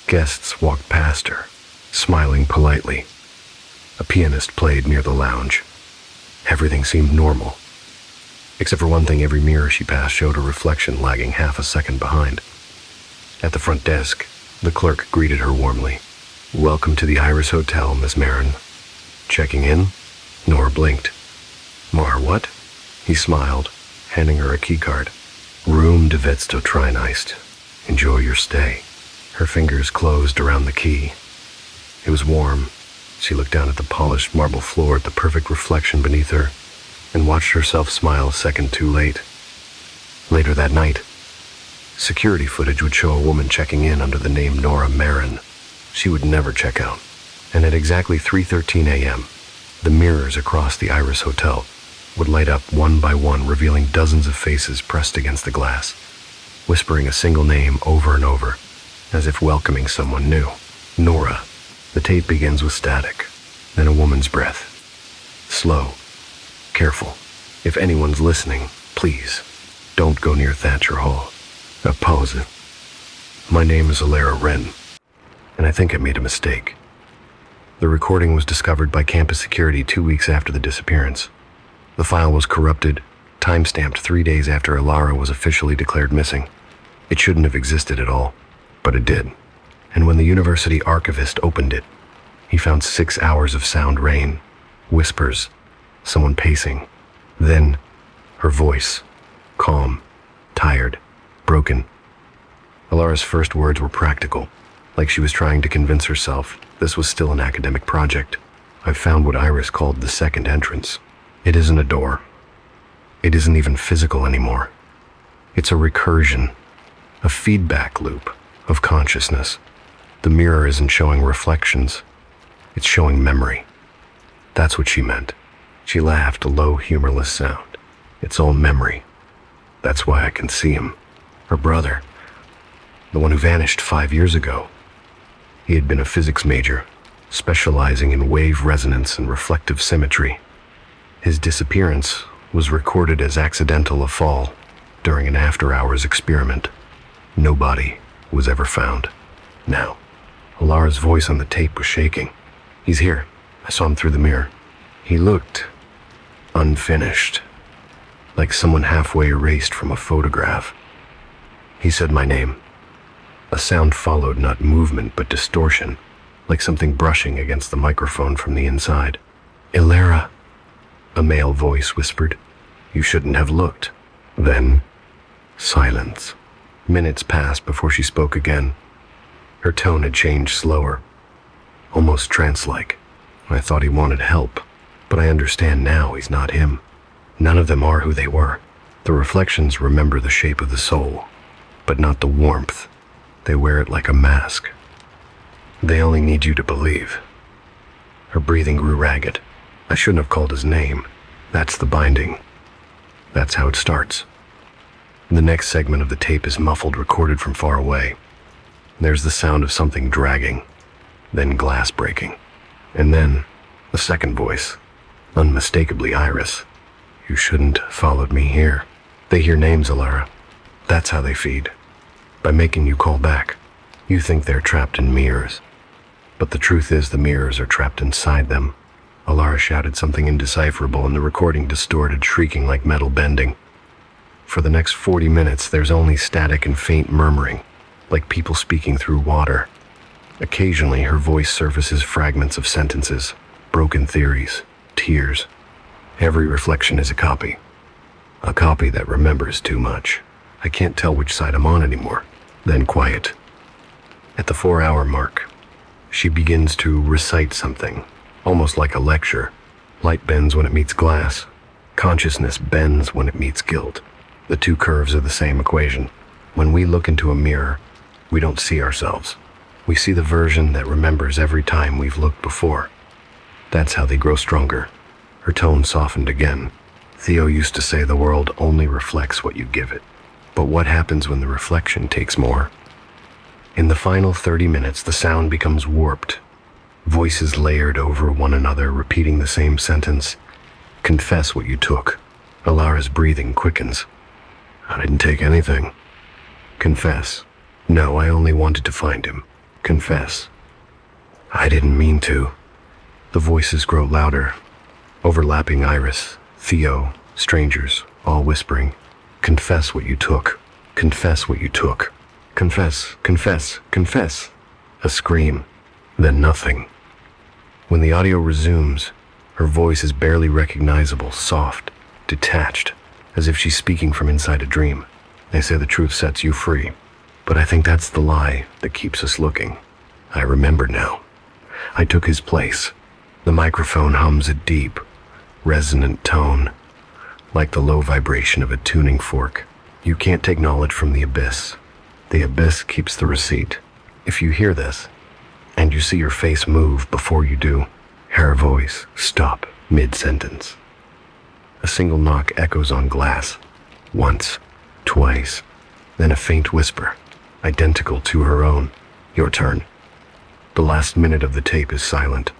Guests walked past her, smiling politely. A pianist played near the lounge. Everything seemed normal. Except for one thing, every mirror she passed showed a reflection lagging half a second behind. At the front desk, the clerk greeted her warmly. "Welcome to the Iris Hotel, Miss Marin." "Checking in?" Nora blinked. "Mar, what?" He smiled, handing her a keycard. "Room de Vetstotrineist. Enjoy your stay." Her fingers closed around the key. It was warm. She looked down at the polished marble floor, at the perfect reflection beneath her, and watched herself smile a second too late. Later that night, security footage would show a woman checking in under the name Nora Marin. She would never check out. And at exactly 3:13 a.m., the mirrors across the Iris Hotel would light up one by one, revealing dozens of faces pressed against the glass, whispering a single name over and over, as if welcoming someone new. Nora. The tape begins with static, then a woman's breath. Slow, careful. "If anyone's listening, please, don't go near Thatcher Hall. Oppose it. My name is Alara Wren, and I think I made a mistake." The recording was discovered by campus security 2 weeks after the disappearance. The file was corrupted, time-stamped 3 days after Alara was officially declared missing. It shouldn't have existed at all, but it did. And when the university archivist opened it, he found 6 hours of sound rain, whispers, someone pacing. Then, her voice, calm, tired, broken. Alara's first words were practical, like she was trying to convince herself this was still an academic project. "I've found what Iris called the second entrance. It isn't a door. It isn't even physical anymore. It's a recursion, a feedback loop of consciousness. The mirror isn't showing reflections. It's showing memory. That's what she meant. She laughed, a low, humorless sound. It's all memory. That's why I can see him. Her brother. The one who vanished 5 years ago. He had been a physics major, specializing in wave resonance and reflective symmetry. His disappearance was recorded as accidental a fall during an after-hours experiment. No body was ever found. Now, Alara's voice on the tape was shaking. He's here. I saw him through the mirror. He looked unfinished, like someone halfway erased from a photograph. He said my name. A sound followed, not movement, but distortion, like something brushing against the microphone from the inside. Ilara, a male voice whispered. You shouldn't have looked. Then, silence. Minutes passed before she spoke again. Her tone had changed slower, almost trance-like. I thought he wanted help, but I understand now he's not him. None of them are who they were. The reflections remember the shape of the soul, but not the warmth. They wear it like a mask. They only need you to believe. Her breathing grew ragged. I shouldn't have called his name. That's the binding. That's how it starts. The next segment of the tape is muffled, recorded from far away. There's the sound of something dragging, then glass breaking. And then, the second voice, unmistakably Iris. You shouldn't have followed me here. They hear names, Alara. That's how they feed. By making you call back. You think they're trapped in mirrors. But the truth is the mirrors are trapped inside them. Alara shouted something indecipherable and the recording distorted, shrieking like metal bending. For the next 40 minutes, there's only static and faint murmuring, like people speaking through water. Occasionally, her voice surfaces fragments of sentences, broken theories, tears. Every reflection is a copy that remembers too much. I can't tell which side I'm on anymore. Then quiet. At the 4-hour mark, she begins to recite something, almost like a lecture. Light bends when it meets glass. Consciousness bends when it meets guilt. The two curves are the same equation. When we look into a mirror, we don't see ourselves. We see the version that remembers every time we've looked before. That's how they grow stronger. Her tone softened again. Theo used to say the world only reflects what you give it. But what happens when the reflection takes more? In the final 30 minutes, the sound becomes warped. Voices layered over one another, repeating the same sentence. Confess what you took. Alara's breathing quickens. I didn't take anything. Confess. No, I only wanted to find him. Confess. I didn't mean to. The voices grow louder, overlapping Iris, Theo, strangers, all whispering. Confess what you took. Confess what you took. Confess, confess, confess. A scream, then nothing. When the audio resumes, her voice is barely recognizable, soft, detached, as if she's speaking from inside a dream. They say the truth sets you free, but I think that's the lie that keeps us looking. I remember now. I took his place. The microphone hums a deep, resonant tone, like the low vibration of a tuning fork. You can't take knowledge from the abyss. The abyss keeps the receipt. If you hear this, and you see your face move before you do, her voice stop mid-sentence. A single knock echoes on glass. Once, twice, then a faint whisper, identical to her own. Your turn. The last minute of the tape is silent,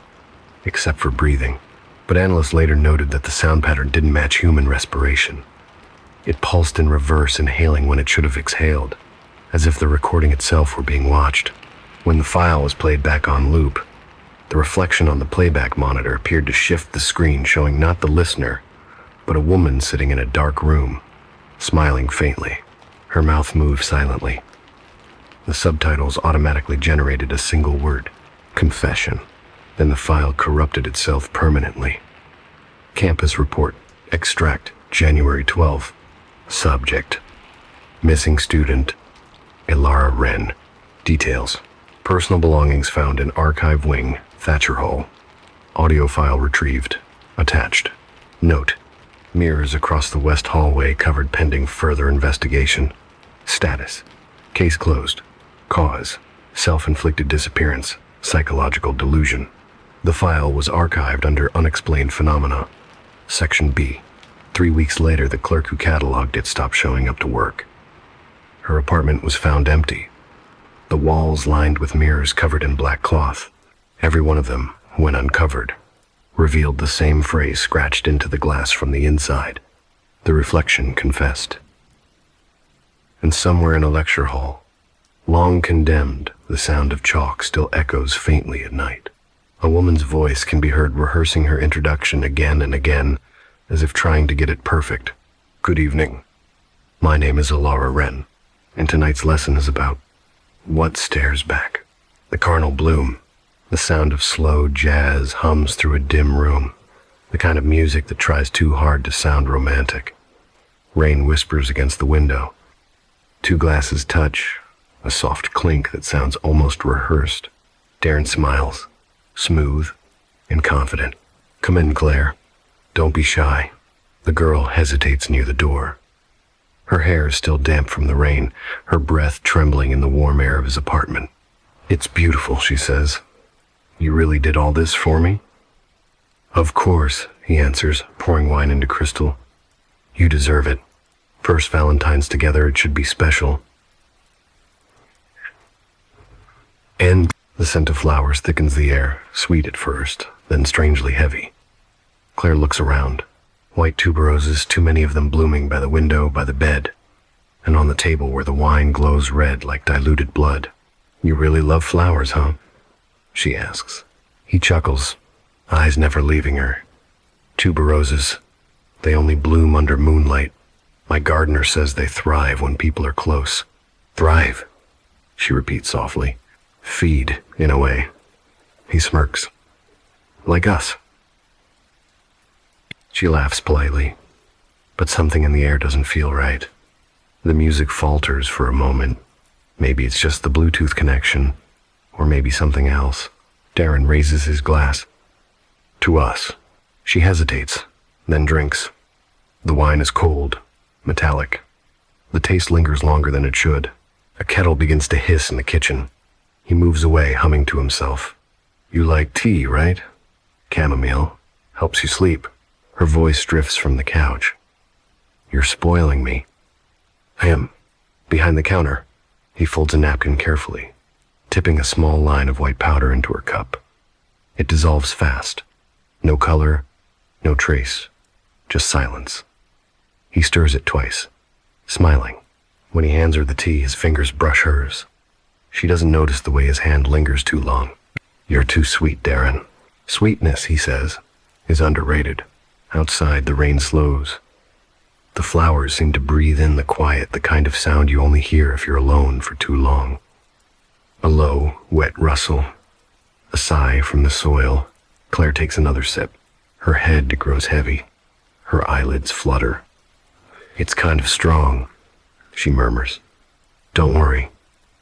except for breathing. But analysts later noted that the sound pattern didn't match human respiration. It pulsed in reverse, inhaling when it should have exhaled, as if the recording itself were being watched. When the file was played back on loop, the reflection on the playback monitor appeared to shift the screen, showing not the listener, but a woman sitting in a dark room, smiling faintly. Her mouth moved silently. The subtitles automatically generated a single word, confession. Then the file corrupted itself permanently. Campus report, extract, January 12. Subject, missing student, Ilara Wren. Details, personal belongings found in archive wing, Thatcher Hall. Audio file retrieved, attached. Note, mirrors across the west hallway covered pending further investigation. Status, case closed. Cause, Self-inflicted disappearance, psychological delusion. The file was archived under unexplained phenomena. Section B. 3 weeks later, the clerk who cataloged it stopped showing up to work. Her apartment was found empty. The walls lined with mirrors covered in black cloth. Every one of them, when uncovered, revealed the same phrase scratched into the glass from the inside. The reflection confessed. And somewhere in a lecture hall, long condemned, the sound of chalk still echoes faintly at night. A woman's voice can be heard rehearsing her introduction again and again, as if trying to get it perfect. Good evening. My name is Alara Wren, and tonight's lesson is about what stares back. The carnal bloom. The sound of slow jazz hums through a dim room, the kind of music that tries too hard to sound romantic. Rain whispers against the window. 2 glasses touch, a soft clink that sounds almost rehearsed. Darren smiles, smooth and confident. Come in, Claire. Don't be shy. The girl hesitates near the door. Her hair is still damp from the rain, her breath trembling in the warm air of his apartment. It's beautiful, she says. You really did all this for me? Of course, he answers, pouring wine into crystal. You deserve it. First Valentine's together, it should be special. And the scent of flowers thickens the air, sweet at first, then strangely heavy. Claire looks around. White tuberoses, too many of them blooming by the window, by the bed, and on the table where the wine glows red like diluted blood. You really love flowers, huh? She asks. He chuckles, eyes never leaving her. Tuberoses. They only bloom under moonlight. My gardener says they thrive when people are close. Thrive, she repeats softly. Feed, in a way. He smirks. Like us. She laughs politely, but something in the air doesn't feel right. The music falters for a moment. Maybe it's just the Bluetooth connection, or maybe something else. Darren raises his glass. To us. She hesitates, then drinks. The wine is cold, metallic. The taste lingers longer than it should. A kettle begins to hiss in the kitchen. He moves away, humming to himself. You like tea, right? Chamomile. Helps you sleep. Her voice drifts from the couch. You're spoiling me. I am. Behind the counter. He folds a napkin carefully, tipping a small line of white powder into her cup. It dissolves fast. No color, no trace, just silence. He stirs it twice, smiling. When he hands her the tea, his fingers brush hers. She doesn't notice the way his hand lingers too long. You're too sweet, Darren. Sweetness, he says, is underrated. Outside, the rain slows. The flowers seem to breathe in the quiet, the kind of sound you only hear if you're alone for too long. A low, wet rustle. A sigh from the soil. Claire takes another sip. Her head grows heavy. Her eyelids flutter. It's kind of strong, she murmurs. Don't worry,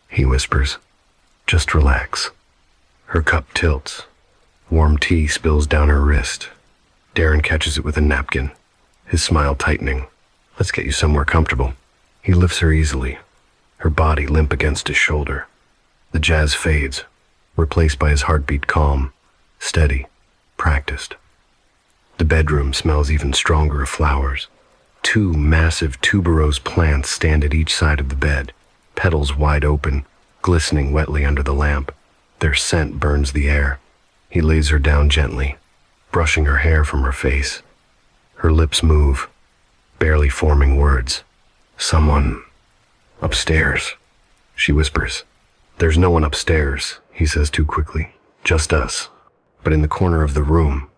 he whispers. Just relax. Her cup tilts. Warm tea spills down her wrist. Darren catches it with a napkin, his smile tightening. Let's get you somewhere comfortable. He lifts her easily, her body limp against his shoulder. The jazz fades, replaced by his heartbeat calm, steady, practiced. The bedroom smells even stronger of flowers. 2 massive tuberose plants stand at each side of the bed, petals wide open, glistening wetly under the lamp. Their scent burns the air. He lays her down gently, brushing her hair from her face. Her lips move, barely forming words. Someone upstairs, she whispers. There's no one upstairs, he says too quickly. Just us. But in the corner of the room,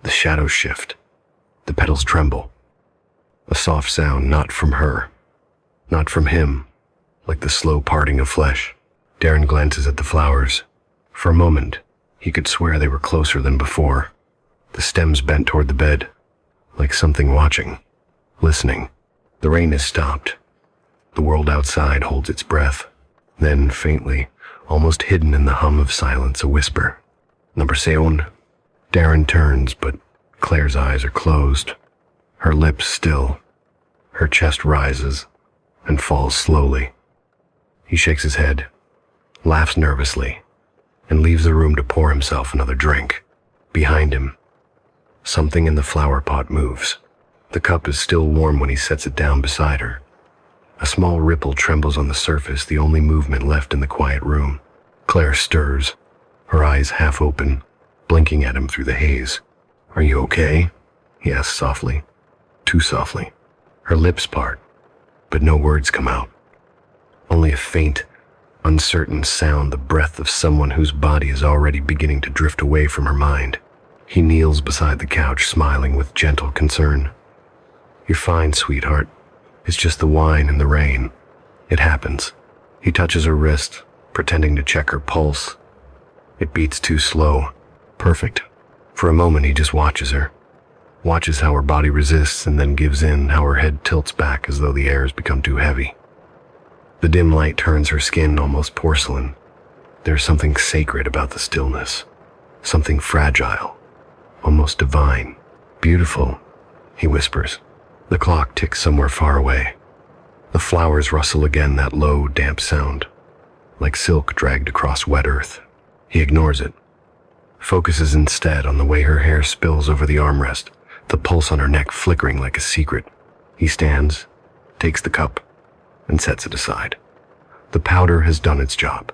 the shadows shift. The petals tremble. A soft sound not from her, not from him, like the slow parting of flesh. Darren glances at the flowers. For a moment, he could swear they were closer than before. The stems bent toward the bed, like something watching, listening. The rain has stopped. The world outside holds its breath. Then, faintly, almost hidden in the hum of silence, a whisper. Number seven. Darren turns, but Claire's eyes are closed. Her lips still. Her chest rises and falls slowly. He shakes his head. laughs nervously, and leaves the room to pour himself another drink. Behind him, something in the flower pot moves. The cup is still warm when he sets it down beside her. A small ripple trembles on the surface, the only movement left in the quiet room. Claire stirs, her eyes half open, blinking at him through the haze. "Are you okay?" he asks softly. Too softly. Her lips part, but no words come out. Only a faint, uncertain sound, the breath of someone whose body is already beginning to drift away from her mind. He kneels beside the couch, smiling with gentle concern. "You're fine, sweetheart. It's just the wine and the rain. It happens." He touches her wrist, pretending to check her pulse. It beats too slow. Perfect. For a moment he just watches her. Watches how her body resists and then gives in, how her head tilts back as though the air has become too heavy. The dim light turns her skin almost porcelain. There's something sacred about the stillness. Something fragile. Almost divine. "Beautiful," he whispers. The clock ticks somewhere far away. The flowers rustle again, that low, damp sound, like silk dragged across wet earth. He ignores it. Focuses instead on the way her hair spills over the armrest, the pulse on her neck flickering like a secret. He stands, takes the cup, and sets it aside. The powder has done its job.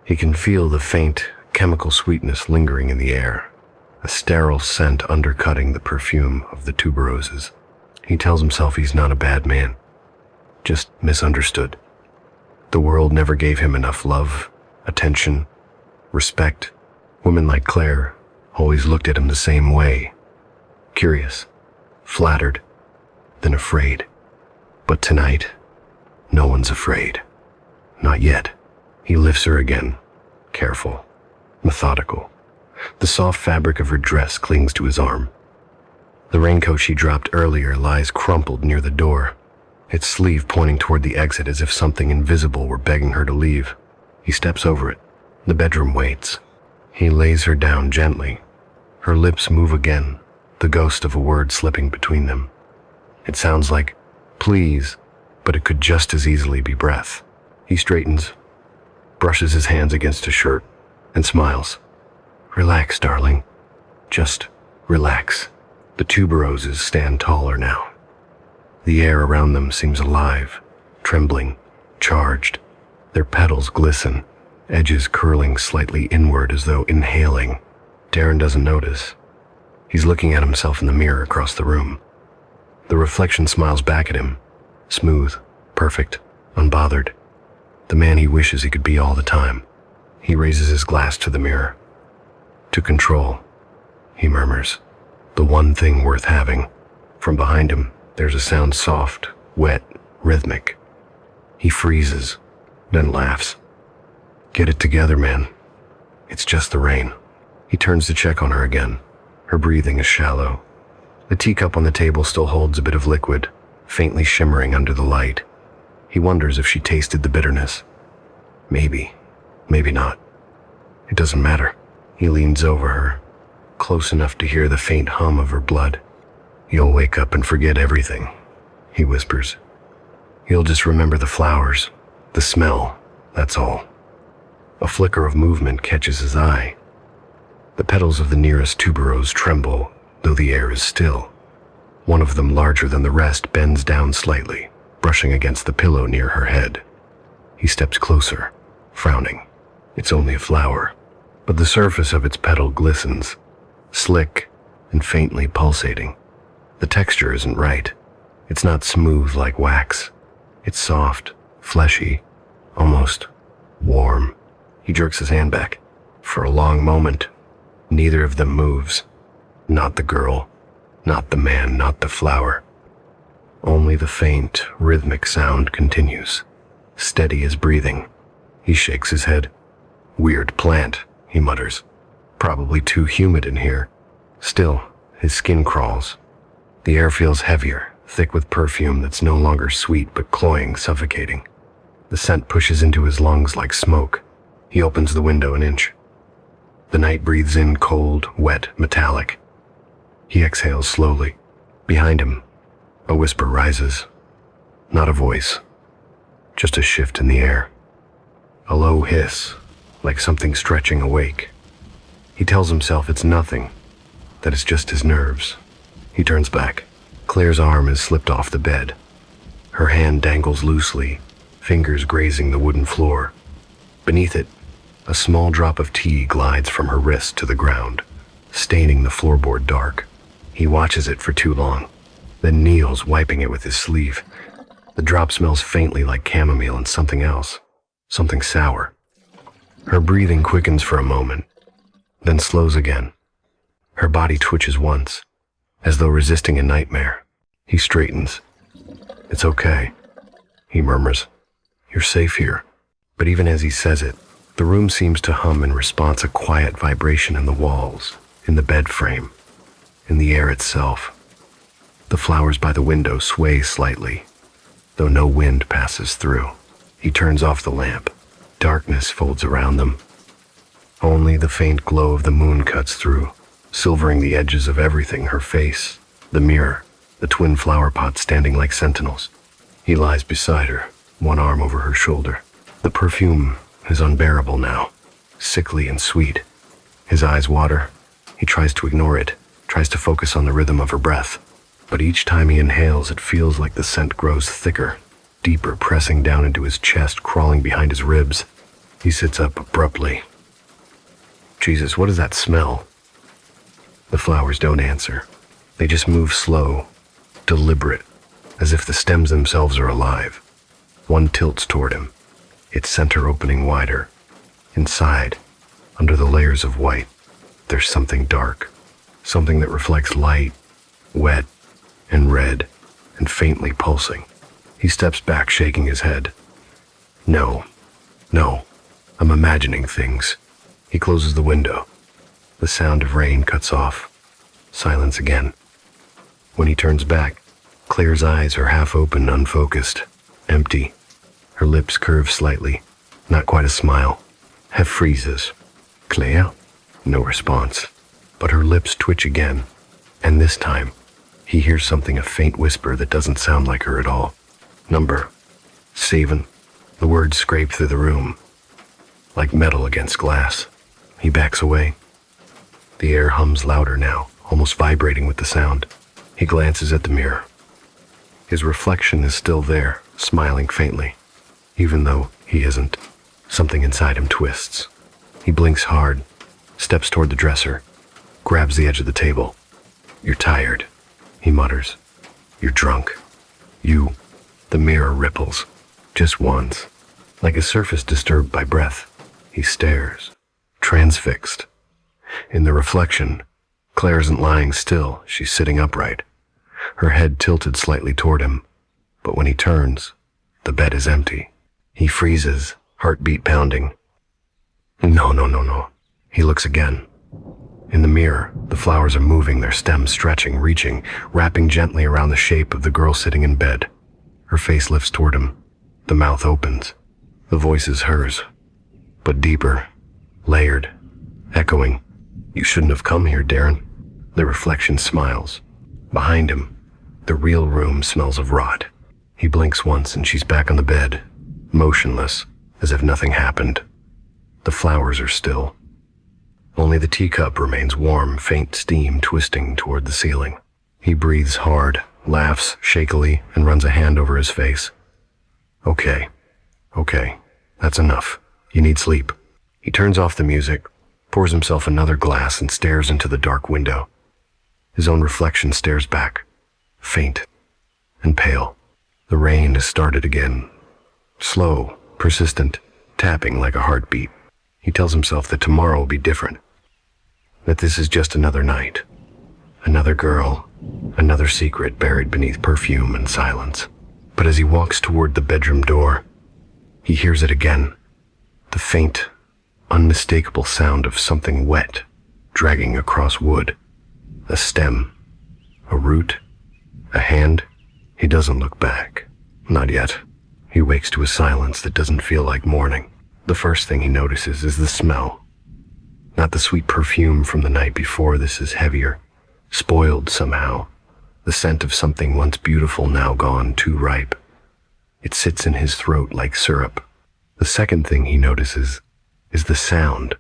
He can feel the faint, chemical sweetness lingering in the air, a sterile scent undercutting the perfume of the tuberoses. He tells himself he's not a bad man, just misunderstood. The world never gave him enough love, attention, respect. Women like Claire always looked at him the same way. Curious, flattered, then afraid. But tonight, no one's afraid. Not yet. He lifts her again, careful, methodical. The soft fabric of her dress clings to his arm. The raincoat she dropped earlier lies crumpled near the door, its sleeve pointing toward the exit as if something invisible were begging her to leave. He steps over it. The bedroom waits. He lays her down gently. Her lips move again, the ghost of a word slipping between them. It sounds like "please," but it could just as easily be breath. He straightens, brushes his hands against his shirt, and smiles. "Relax, darling. Just relax." The tuberoses stand taller now. The air around them seems alive, trembling, charged. Their petals glisten, edges curling slightly inward as though inhaling. Darren doesn't notice. He's looking at himself in the mirror across the room. The reflection smiles back at him, smooth, perfect, unbothered. The man he wishes he could be all the time. He raises his glass to the mirror. "To control," he murmurs. "The one thing worth having." From behind him, there's a sound soft, wet, rhythmic. He freezes, then laughs. "Get it together, man. It's just the rain." He turns to check on her again. Her breathing is shallow. The teacup on the table still holds a bit of liquid, faintly shimmering under the light. He wonders if she tasted the bitterness. Maybe, maybe not. It doesn't matter. He leans over her, close enough to hear the faint hum of her blood. "You'll wake up and forget everything," he whispers. "You'll just remember the flowers, the smell, that's all." A flicker of movement catches his eye. The petals of the nearest tuberose tremble, though the air is still. One of them, larger than the rest, bends down slightly, brushing against the pillow near her head. He steps closer, frowning. It's only a flower, but the surface of its petal glistens, slick and faintly pulsating. The texture isn't right. It's not smooth like wax. It's soft, fleshy, almost warm. He jerks his hand back. For a long moment, neither of them moves. Not the girl, not the man, not the flower. Only the faint, rhythmic sound continues, steady as breathing. He shakes his head. "Weird plant," he mutters. "Probably too humid in here." Still, his skin crawls. The air feels heavier, thick with perfume that's no longer sweet but cloying, suffocating. The scent pushes into his lungs like smoke. He opens the window an inch. The night breathes in cold, wet, metallic. He exhales slowly. Behind him, a whisper rises. Not a voice, just a shift in the air. A low hiss, like something stretching awake. He tells himself it's nothing, that it's just his nerves. He turns back. Claire's arm is slipped off the bed. Her hand dangles loosely, fingers grazing the wooden floor. Beneath it, a small drop of tea glides from her wrist to the ground, staining the floorboard dark. He watches it for too long, then kneels, wiping it with his sleeve. The drop smells faintly like chamomile and something else, something sour. Her breathing quickens for a moment, then slows again. Her body twitches once, as though resisting a nightmare. He straightens. "It's okay," he murmurs. "You're safe here." But even as he says it, the room seems to hum in response, a quiet vibration in the walls, in the bed frame, in the air itself. The flowers by the window sway slightly, though no wind passes through. He turns off the lamp. Darkness folds around them. Only the faint glow of the moon cuts through, silvering the edges of everything: her face, the mirror, the twin flower pots standing like sentinels. He lies beside her, one arm over her shoulder. The perfume is unbearable now, sickly and sweet. His eyes water. He tries to ignore it, tries to focus on the rhythm of her breath. But each time he inhales, it feels like the scent grows thicker, deeper, pressing down into his chest, crawling behind his ribs. He sits up abruptly. "Jesus, what is that smell?" The flowers don't answer. They just move slow, deliberate, as if the stems themselves are alive. One tilts toward him, its center opening wider. Inside, under the layers of white, there's something dark, something that reflects light, wet and red, and faintly pulsing. He steps back, shaking his head. No, I'm imagining things. He closes the window. The sound of rain cuts off. Silence again. When he turns back, Claire's eyes are half open, unfocused, empty. Her lips curve slightly, not quite a smile. Hef freezes. "Claire?" No response. But her lips twitch again, and this time, he hears something, a faint whisper that doesn't sound like her at all. "Number 7. The words scrape through the room, like metal against glass. He backs away. The air hums louder now, almost vibrating with the sound. He glances at the mirror. His reflection is still there, smiling faintly. Even though he isn't, something inside him twists. He blinks hard, steps toward the dresser, grabs the edge of the table. "You're tired," he mutters. "You're drunk. You..." The mirror ripples, just once, like a surface disturbed by breath. He stares, transfixed. In the reflection, Claire isn't lying still, she's sitting upright, her head tilted slightly toward him. But when he turns, the bed is empty. He freezes, heartbeat pounding. No. He looks again. In the mirror, the flowers are moving, their stems stretching, reaching, wrapping gently around the shape of the girl sitting in bed. Her face lifts toward him. The mouth opens. The voice is hers, but deeper, layered, echoing. "You shouldn't have come here, Darren." The reflection smiles. Behind him, the real room smells of rot. He blinks once and she's back on the bed, motionless, as if nothing happened. The flowers are still. Only the teacup remains warm, faint steam twisting toward the ceiling. He breathes hard, laughs shakily, and runs a hand over his face. Okay, that's enough. You need sleep." He turns off the music, pours himself another glass, and stares into the dark window. His own reflection stares back, faint and pale. The rain has started again, slow, persistent, tapping like a heartbeat. He tells himself that tomorrow will be different, that this is just another night, another girl, another secret buried beneath perfume and silence. But as he walks toward the bedroom door, he hears it again, the faint, unmistakable sound of something wet dragging across wood. A stem, a root, a hand. He doesn't look back. Not yet. He wakes to a silence that doesn't feel like morning. The first thing he notices is the smell. Not the sweet perfume from the night before. This is heavier, spoiled somehow. The scent of something once beautiful, now gone, too ripe. It sits in his throat like syrup, The second thing he notices is the sound,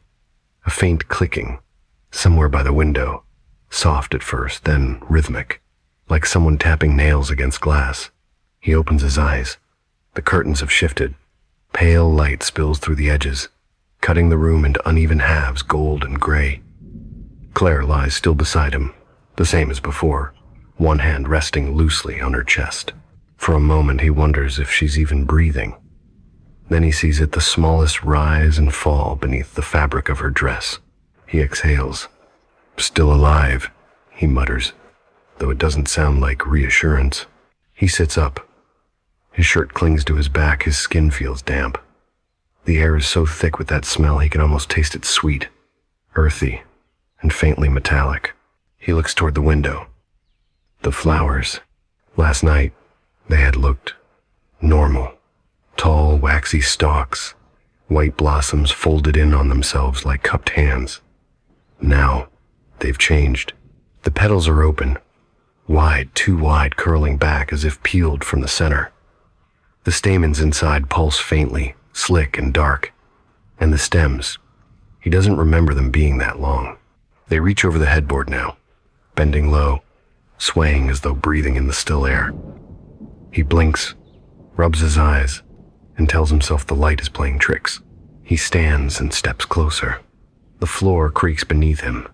a faint clicking, somewhere by the window, soft at first, then rhythmic, like someone tapping nails against glass. He opens his eyes. The curtains have shifted. Pale light spills through the edges, cutting the room into uneven halves, gold and gray. Claire lies still beside him, the same as before, one hand resting loosely on her chest. For a moment he wonders if she's even breathing. Then he sees it the smallest rise and fall beneath the fabric of her dress. He exhales. Still alive, he mutters, though it doesn't sound like reassurance. He sits up. His shirt clings to his back, his skin feels damp. The air is so thick with that smell he can almost taste it sweet, earthy, and faintly metallic. He looks toward the window. The flowers. Last night, they had looked normal. Tall, waxy stalks, white blossoms folded in on themselves like cupped hands. Now, they've changed. The petals are open, wide, too wide, curling back as if peeled from the center. The stamens inside pulse faintly, slick and dark, and the stems, he doesn't remember them being that long. They reach over the headboard now, bending low, swaying as though breathing in the still air. He blinks, rubs his eyes, and tells himself the light is playing tricks. He stands and steps closer. The floor creaks beneath him,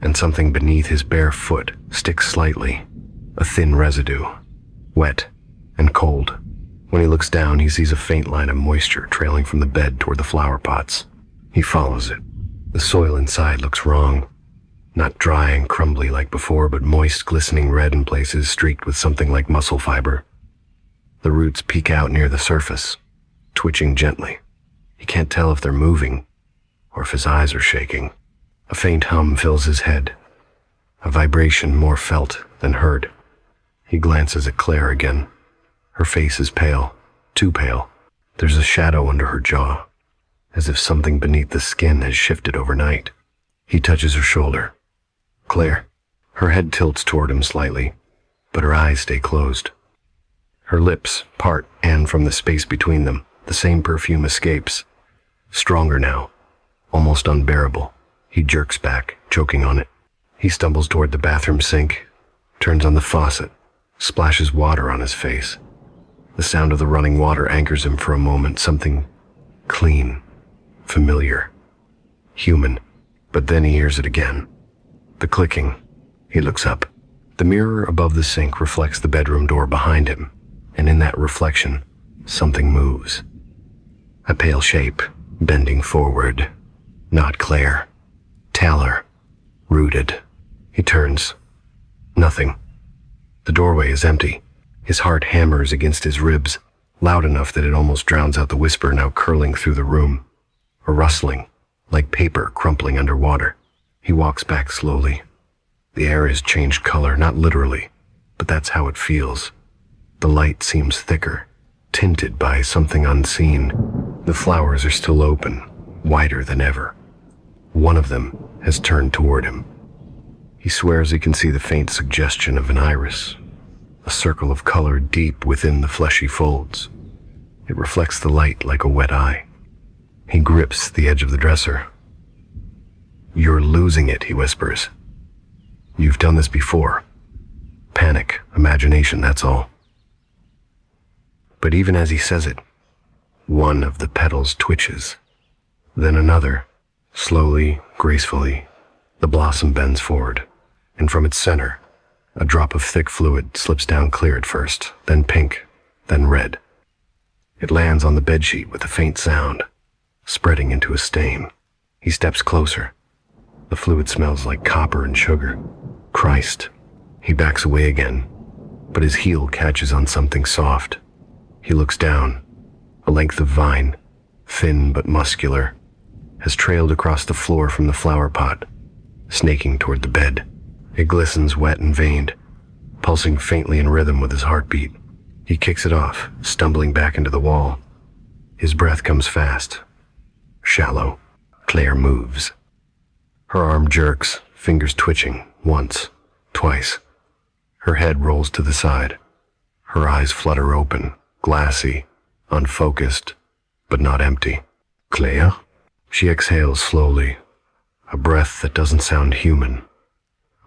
and something beneath his bare foot sticks slightly, a thin residue, wet and cold. When he looks down, he sees a faint line of moisture trailing from the bed toward the flower pots. He follows it. The soil inside looks wrong. Not dry and crumbly like before, but moist, glistening red in places, streaked with something like muscle fiber. The roots peek out near the surface, twitching gently. He can't tell if they're moving or if his eyes are shaking. A faint hum fills his head, a vibration more felt than heard. He glances at Claire again. Her face is pale, too pale. There's a shadow under her jaw, as if something beneath the skin has shifted overnight. He touches her shoulder. Claire. Her head tilts toward him slightly, but her eyes stay closed. Her lips part, and from the space between them, the same perfume escapes. Stronger now, almost unbearable. He jerks back, choking on it. He stumbles toward the bathroom sink, turns on the faucet, splashes water on his face. The sound of the running water anchors him for a moment, something clean, familiar, human. But then he hears it again. The clicking. He looks up. The mirror above the sink reflects the bedroom door behind him, and in that reflection, something moves. A pale shape, bending forward. Not Claire. Taller. Rooted. He turns. Nothing. The doorway is empty. His heart hammers against his ribs, loud enough that it almost drowns out the whisper now curling through the room. A rustling, like paper crumpling underwater. He walks back slowly. The air has changed color, not literally, but that's how it feels. The light seems thicker, tinted by something unseen. The flowers are still open, wider than ever. One of them has turned toward him. He swears he can see the faint suggestion of an iris, a circle of color deep within the fleshy folds. It reflects the light like a wet eye. He grips the edge of the dresser. "You're losing it," he whispers. "You've done this before. Panic, imagination, that's all." But even as he says it, one of the petals twitches. Then another, slowly, gracefully, the blossom bends forward, and from its center, a drop of thick fluid slips down clear at first, then pink, then red. It lands on the bedsheet with a faint sound, spreading into a stain. He steps closer. The fluid smells like copper and sugar. Christ. He backs away again, but his heel catches on something soft. He looks down. A length of vine, thin but muscular, has trailed across the floor from the flower pot, snaking toward the bed. It glistens wet and veined, pulsing faintly in rhythm with his heartbeat. He kicks it off, stumbling back into the wall. His breath comes fast, shallow. Claire moves. Her arm jerks, fingers twitching, once, twice. Her head rolls to the side. Her eyes flutter open, glassy, unfocused, but not empty. Clea? She exhales slowly, a breath that doesn't sound human.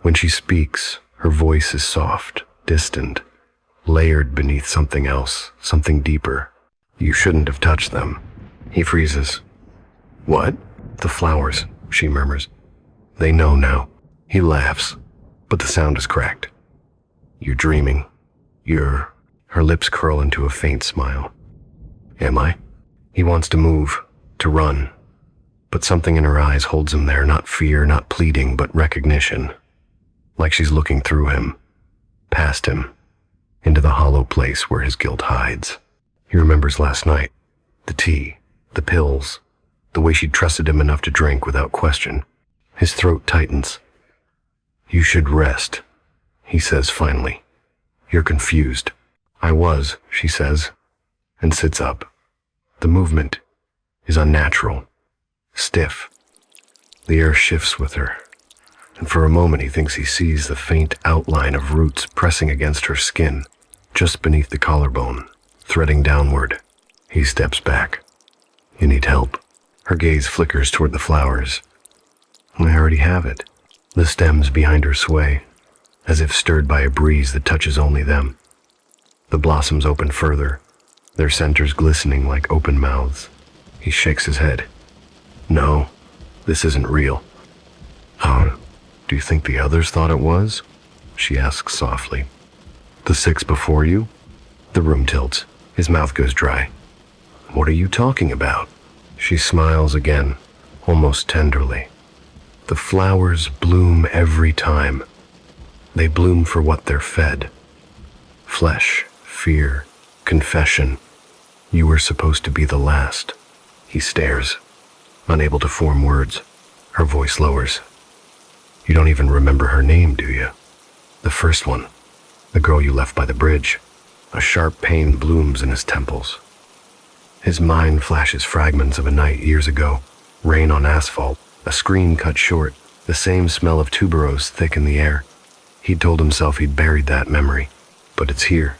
When she speaks, her voice is soft, distant, layered beneath something else, something deeper. You shouldn't have touched them. He freezes. What? The flowers, she murmurs. They know now. He laughs, but the sound is cracked. You're dreaming. Her lips curl into a faint smile. Am I? He wants to move, to run. But something in her eyes holds him there, not fear, not pleading, but recognition. Like she's looking through him, past him, into the hollow place where his guilt hides. He remembers last night, the tea, the pills, the way she'd trusted him enough to drink without question. His throat tightens. You should rest, he says finally. You're confused. I was, she says, and sits up. The movement is unnatural, stiff. The air shifts with her, and for a moment he thinks he sees the faint outline of roots pressing against her skin, just beneath the collarbone, threading downward. He steps back. You need help. Her gaze flickers toward the flowers. I already have it. The stems behind her sway, as if stirred by a breeze that touches only them. The blossoms open further, their centers glistening like open mouths. He shakes his head. No, this isn't real. Oh, do you think the others thought it was? She asks softly. The 6 before you? The room tilts. His mouth goes dry. What are you talking about? She smiles again, almost tenderly. The flowers bloom every time. They bloom for what they're fed. Flesh, fear, confession. You were supposed to be the last. He stares, unable to form words. Her voice lowers. You don't even remember her name, do you? The first one, the girl you left by the bridge. A sharp pain blooms in his temples. His mind flashes fragments of a night years ago. Rain on asphalt, a scream cut short, the same smell of tuberose thick in the air. He'd told himself he'd buried that memory, but it's here.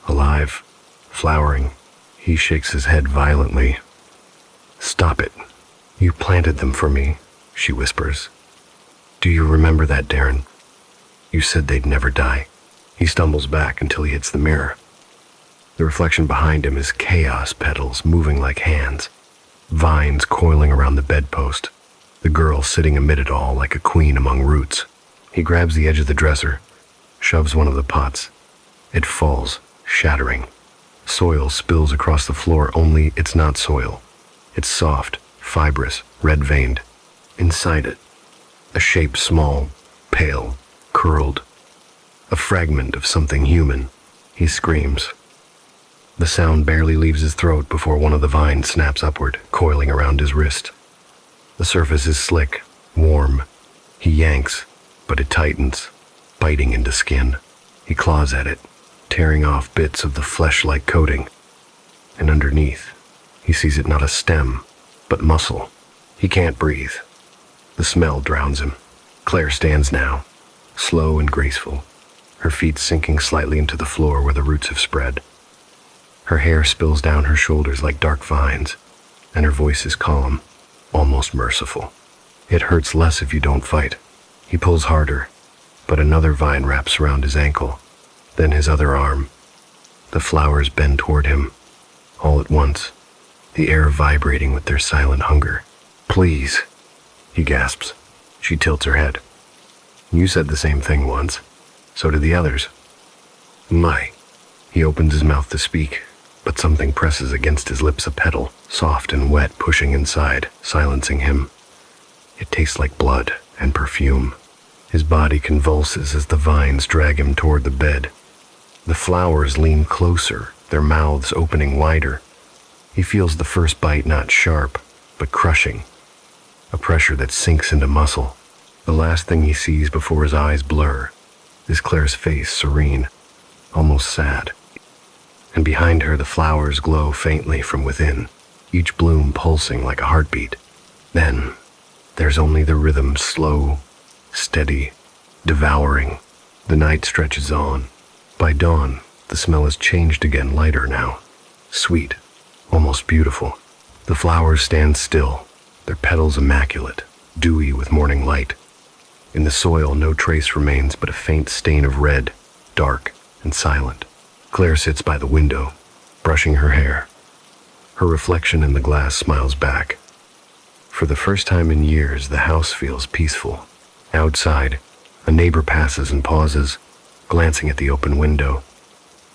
Alive, flowering. He shakes his head violently. Stop it. You planted them for me, she whispers. Do you remember that, Darren? You said they'd never die. He stumbles back until he hits the mirror. The reflection behind him is chaos petals moving like hands, vines coiling around the bedpost, the girl sitting amid it all like a queen among roots. He grabs the edge of the dresser, shoves one of the pots. It falls, shattering. Soil spills across the floor, only it's not soil. It's soft, fibrous, red-veined. Inside it, a shape small, pale, curled. A fragment of something human. He screams. The sound barely leaves his throat before one of the vines snaps upward, coiling around his wrist. The surface is slick, warm. He yanks, but it tightens, biting into skin. He claws at it, tearing off bits of the flesh-like coating. And underneath, he sees it not a stem, but muscle. He can't breathe. The smell drowns him. Claire stands now, slow and graceful, her feet sinking slightly into the floor where the roots have spread. Her hair spills down her shoulders like dark vines, and her voice is calm, almost merciful. It hurts less if you don't fight. He pulls harder, but another vine wraps around his ankle, then his other arm. The flowers bend toward him, all at once, the air vibrating with their silent hunger. Please, he gasps. She tilts her head. You said the same thing once. So did the others. My. He opens his mouth to speak, but something presses against his lips, a petal, soft and wet, pushing inside, silencing him. It tastes like blood and perfume. His body convulses as the vines drag him toward the bed. The flowers lean closer, their mouths opening wider. He feels the first bite not sharp, but crushing. A pressure that sinks into muscle. The last thing he sees before his eyes blur is Claire's face, serene, almost sad. And behind her the flowers glow faintly from within, each bloom pulsing like a heartbeat. Then, there's only the rhythm, slow, steady, devouring. The night stretches on. By dawn, the smell has changed again, lighter now. Sweet, almost beautiful. The flowers stand still, their petals immaculate, dewy with morning light. In the soil, no trace remains but a faint stain of red, dark and silent. Claire sits by the window, brushing her hair. Her reflection in the glass smiles back. For the first time in years, the house feels peaceful. Outside, a neighbor passes and pauses, glancing at the open window.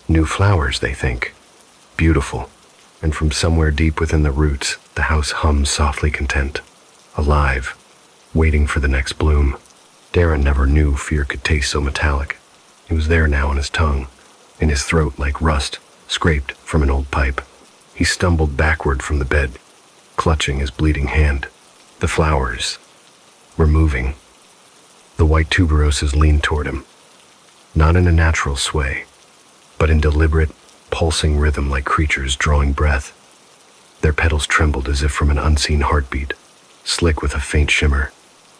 New flowers, they think. Beautiful. And from somewhere deep within the roots, the house hums softly content. Alive, waiting for the next bloom. Darren never knew fear could taste so metallic. It was there now in his tongue, in his throat like rust, scraped from an old pipe. He stumbled backward from the bed, clutching his bleeding hand. The flowers were moving. The white tuberoses leaned toward him, not in a natural sway, but in deliberate, pulsing rhythm like creatures drawing breath. Their petals trembled as if from an unseen heartbeat, slick with a faint shimmer.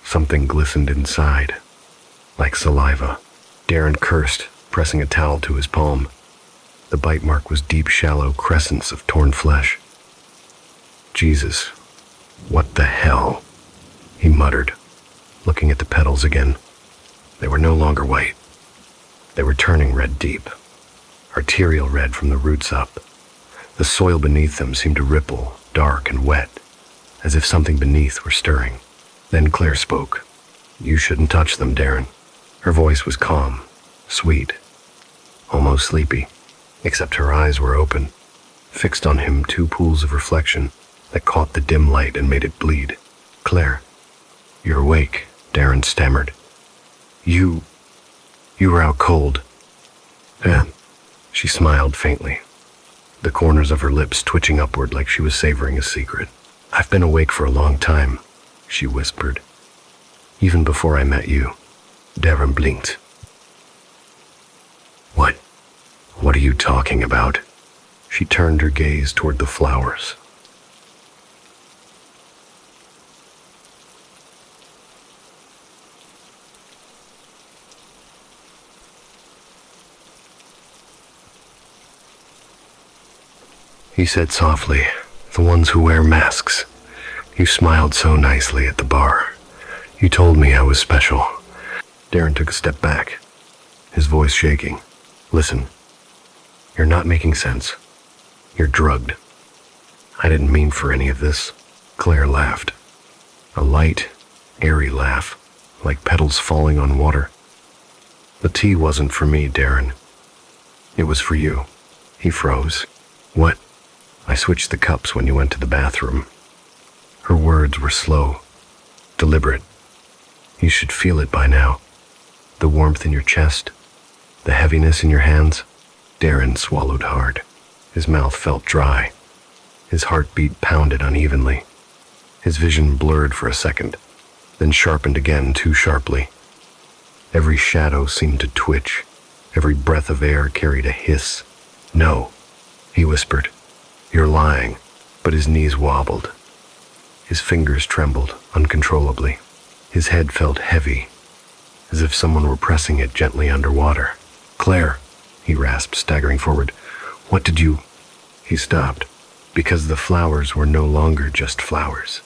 Something glistened inside, like saliva. Darren cursed, pressing a towel to his palm. The bite mark was deep, shallow crescents of torn flesh. Jesus, what the hell? He muttered, looking at the petals again. They were no longer white. They were turning red deep, arterial red from the roots up. The soil beneath them seemed to ripple, dark and wet, as if something beneath were stirring. Then Claire spoke. You shouldn't touch them, Darren. Her voice was calm, sweet, almost sleepy, except her eyes were open, fixed on him, two pools of reflection that caught the dim light and made it bleed. Claire, you're awake, Darren stammered. You were out cold. She smiled faintly, the corners of her lips twitching upward like she was savoring a secret. I've been awake for a long time, she whispered. Even before I met you. Darren blinked. What are you talking about? She turned her gaze toward the flowers. He said softly, the ones who wear masks. You smiled so nicely at the bar. You told me I was special. Darren took a step back, his voice shaking. Listen, you're not making sense. You're drugged. I didn't mean for any of this. Claire laughed. A light, airy laugh, like petals falling on water. The tea wasn't for me, Darren. It was for you. He froze. What? I switched the cups when you went to the bathroom. Her words were slow, deliberate. You should feel it by now. The warmth in your chest, the heaviness in your hands. Darren swallowed hard. His mouth felt dry. His heartbeat pounded unevenly. His vision blurred for a second, then sharpened again too sharply. Every shadow seemed to twitch. Every breath of air carried a hiss. No, he whispered. You're lying. But his knees wobbled. His fingers trembled uncontrollably. His head felt heavy, as if someone were pressing it gently underwater. Claire, he rasped, staggering forward. What did you... He stopped, because the flowers were no longer just flowers.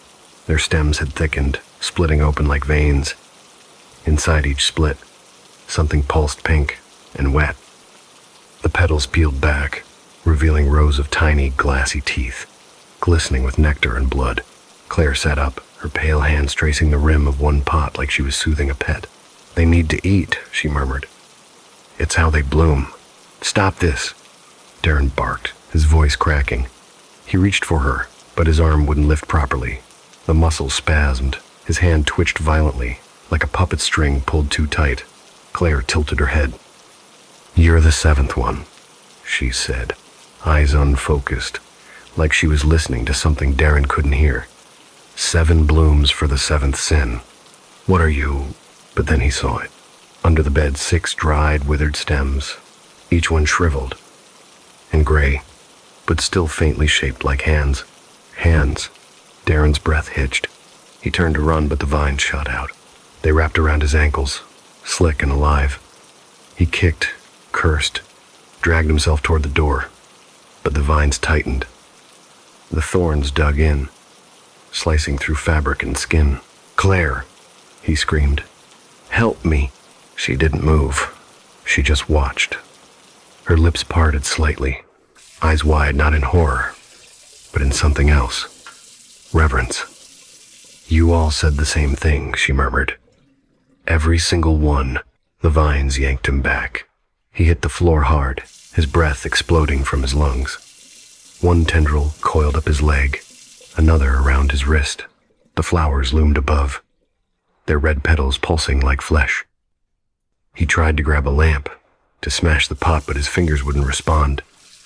Their stems had thickened, splitting open like veins. Inside each split, something pulsed pink and wet. The petals peeled back, revealing rows of tiny, glassy teeth, glistening with nectar and blood. Claire sat up, her pale hands tracing the rim of one pot like she was soothing a pet. They need to eat, she murmured. It's how they bloom. Stop this, Darren barked, his voice cracking. He reached for her, but his arm wouldn't lift properly. The muscles spasmed. His hand twitched violently, like a puppet string pulled too tight. Claire tilted her head. You're the seventh one, she said, eyes unfocused, like she was listening to something Darren couldn't hear. 7 blooms for the 7th sin. What are you? But then he saw it. Under the bed, 6 dried, withered stems, each one shriveled and gray, but still faintly shaped like hands. Hands. Darren's breath hitched. He turned to run, but the vines shot out. They wrapped around his ankles, slick and alive. He kicked, cursed, dragged himself toward the door, but the vines tightened. The thorns dug in, slicing through fabric and skin. "Claire," he screamed. "Help me." She didn't move. She just watched. Her lips parted slightly, eyes wide, not in horror, but in something else. Reverence. "You all said the same thing," she murmured. "Every single one." The vines yanked him back. He hit the floor hard, his breath exploding from his lungs. One tendril coiled up his leg, another around his wrist. The flowers loomed above, their red petals pulsing like flesh. He tried to grab a lamp, to smash the pot, but his fingers wouldn't respond.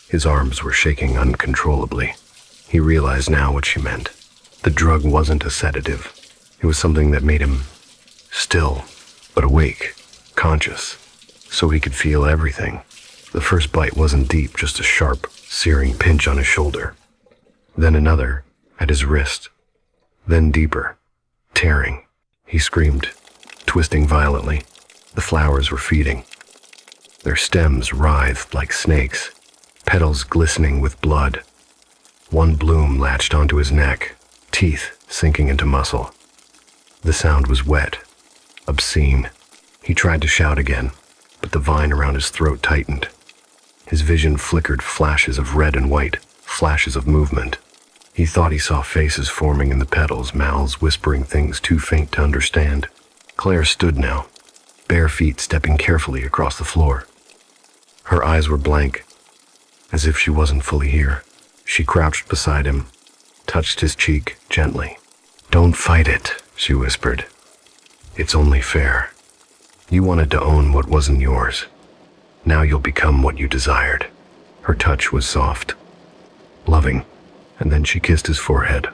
His arms were shaking uncontrollably. He realized now what she meant. The drug wasn't a sedative. It was something that made him still, but awake, conscious, so he could feel everything. The first bite wasn't deep, just a sharp, searing pinch on his shoulder. Then another, at his wrist. Then deeper, tearing. He screamed, twisting violently. The flowers were feeding. Their stems writhed like snakes, petals glistening with blood. One bloom latched onto his neck, teeth sinking into muscle. The sound was wet, obscene. He tried to shout again, but the vine around his throat tightened. His vision flickered flashes of red and white, flashes of movement. He thought he saw faces forming in the petals, mouths whispering things too faint to understand. Claire stood now, bare feet stepping carefully across the floor. Her eyes were blank, as if she wasn't fully here. She crouched beside him, touched his cheek gently. "Don't fight it," she whispered. "It's only fair. You wanted to own what wasn't yours. Now you'll become what you desired." Her touch was soft, loving, and then she kissed his forehead.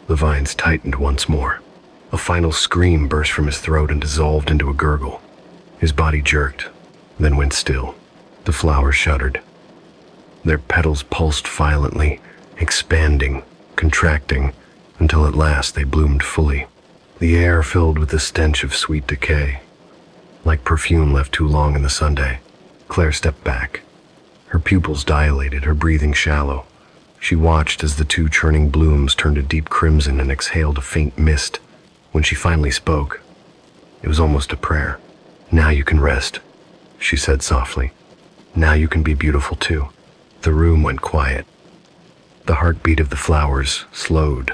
The vines tightened once more. A final scream burst from his throat and dissolved into a gurgle. His body jerked, then went still. The flowers shuddered. Their petals pulsed violently, expanding, contracting, until at last they bloomed fully. The air filled with the stench of sweet decay, like perfume left too long in the sunday. Claire stepped back. Her pupils dilated, her breathing shallow. She watched as the two churning blooms turned a deep crimson and exhaled a faint mist. When she finally spoke, it was almost a prayer. "Now you can rest," she said softly. "Now you can be beautiful too." The room went quiet. The heartbeat of the flowers slowed.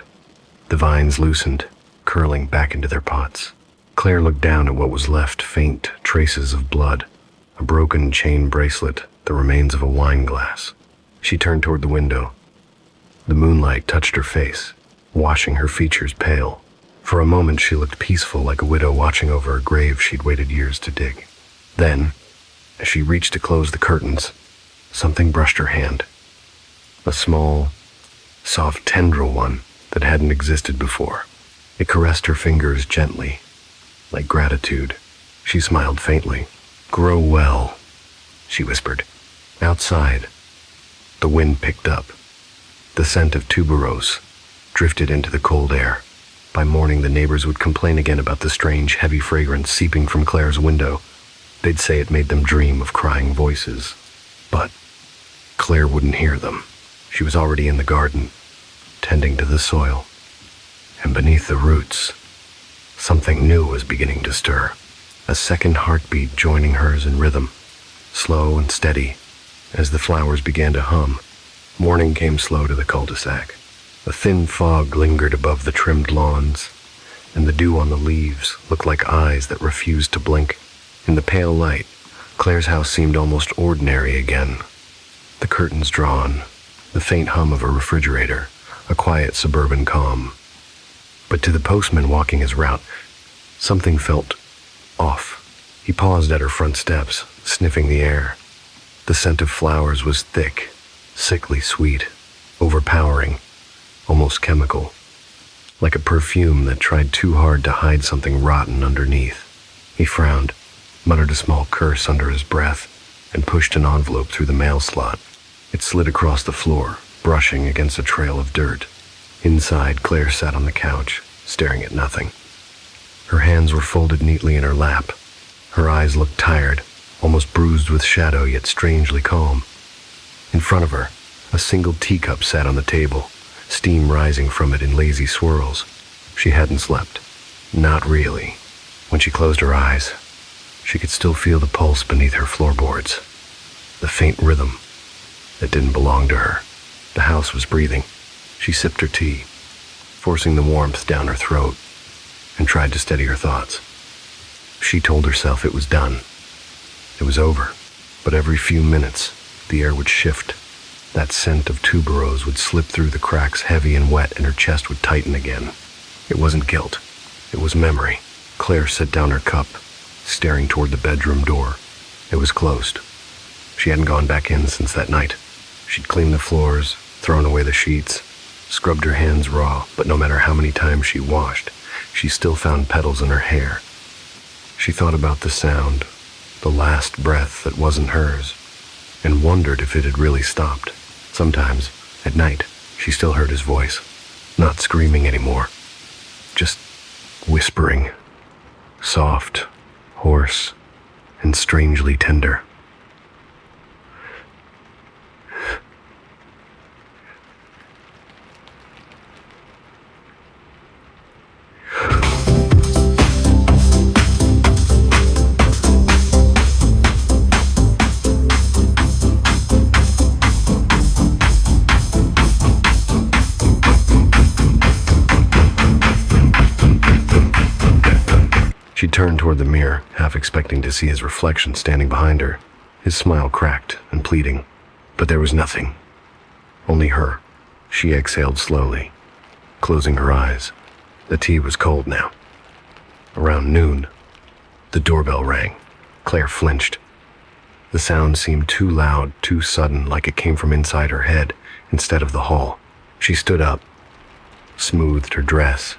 The vines loosened, curling back into their pots. Claire looked down at what was left, faint traces of blood, a broken chain bracelet, the remains of a wine glass. She turned toward the window. The moonlight touched her face, washing her features pale. For a moment she looked peaceful, like a widow watching over a grave she'd waited years to dig. Then, as she reached to close the curtains, something brushed her hand. A small, soft tendril one that hadn't existed before. It caressed her fingers gently, like gratitude. She smiled faintly. "Grow well," she whispered. Outside, the wind picked up. The scent of tuberose drifted into the cold air. By morning, the neighbors would complain again about the strange, heavy fragrance seeping from Claire's window. They'd say it made them dream of crying voices. But Claire wouldn't hear them. She was already in the garden, tending to the soil. And beneath the roots, something new was beginning to stir. A second heartbeat joining hers in rhythm, slow and steady, as the flowers began to hum. Morning came slow to the cul-de-sac. A thin fog lingered above the trimmed lawns, and the dew on the leaves looked like eyes that refused to blink. In the pale light, Claire's house seemed almost ordinary again. The curtains drawn, the faint hum of a refrigerator, a quiet suburban calm. But to the postman walking his route, something felt off. He paused at her front steps, sniffing the air. The scent of flowers was thick, sickly sweet, overpowering, almost chemical, like a perfume that tried too hard to hide something rotten underneath. He frowned, muttered a small curse under his breath, and pushed an envelope through the mail slot. It slid across the floor, brushing against a trail of dirt. Inside, Claire sat on the couch, staring at nothing. Her hands were folded neatly in her lap. Her eyes looked tired, almost bruised with shadow, yet strangely calm. In front of her, a single teacup sat on the table, steam rising from it in lazy swirls. She hadn't slept. Not really. When she closed her eyes, she could still feel the pulse beneath her floorboards, the faint rhythm that didn't belong to her. The house was breathing. She sipped her tea, forcing the warmth down her throat, and tried to steady her thoughts. She told herself it was done. It was over. But every few minutes, the air would shift. That scent of tuberose would slip through the cracks heavy and wet, and her chest would tighten again. It wasn't guilt. It was memory. Claire set down her cup, staring toward the bedroom door. It was closed. She hadn't gone back in since that night. She'd cleaned the floors, thrown away the sheets, scrubbed her hands raw, but no matter how many times she washed, she still found petals in her hair. She thought about the sound, the last breath that wasn't hers, and wondered if it had really stopped. Sometimes, at night, she still heard his voice, not screaming anymore, just whispering, soft, hoarse, and strangely tender. She turned toward the mirror, half expecting to see his reflection standing behind her, his smile cracked and pleading. But there was nothing. Only her. She exhaled slowly, closing her eyes. The tea was cold now. Around noon, the doorbell rang. Claire flinched. The sound seemed too loud, too sudden, like it came from inside her head instead of the hall. She stood up, smoothed her dress,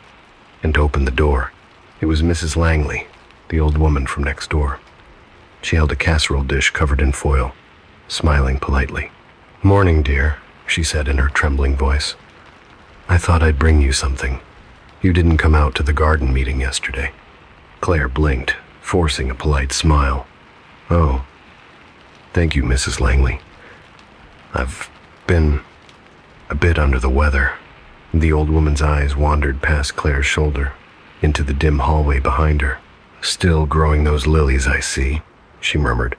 and opened the door. It was Mrs. Langley, the old woman from next door. She held a casserole dish covered in foil, smiling politely. "Morning, dear," she said in her trembling voice. "I thought I'd bring you something. You didn't come out to the garden meeting yesterday." Claire blinked, forcing a polite smile. "Oh, thank you, Mrs. Langley. I've been a bit under the weather." The old woman's eyes wandered past Claire's shoulder, into the dim hallway behind her. "Still growing those lilies, I see," she murmured.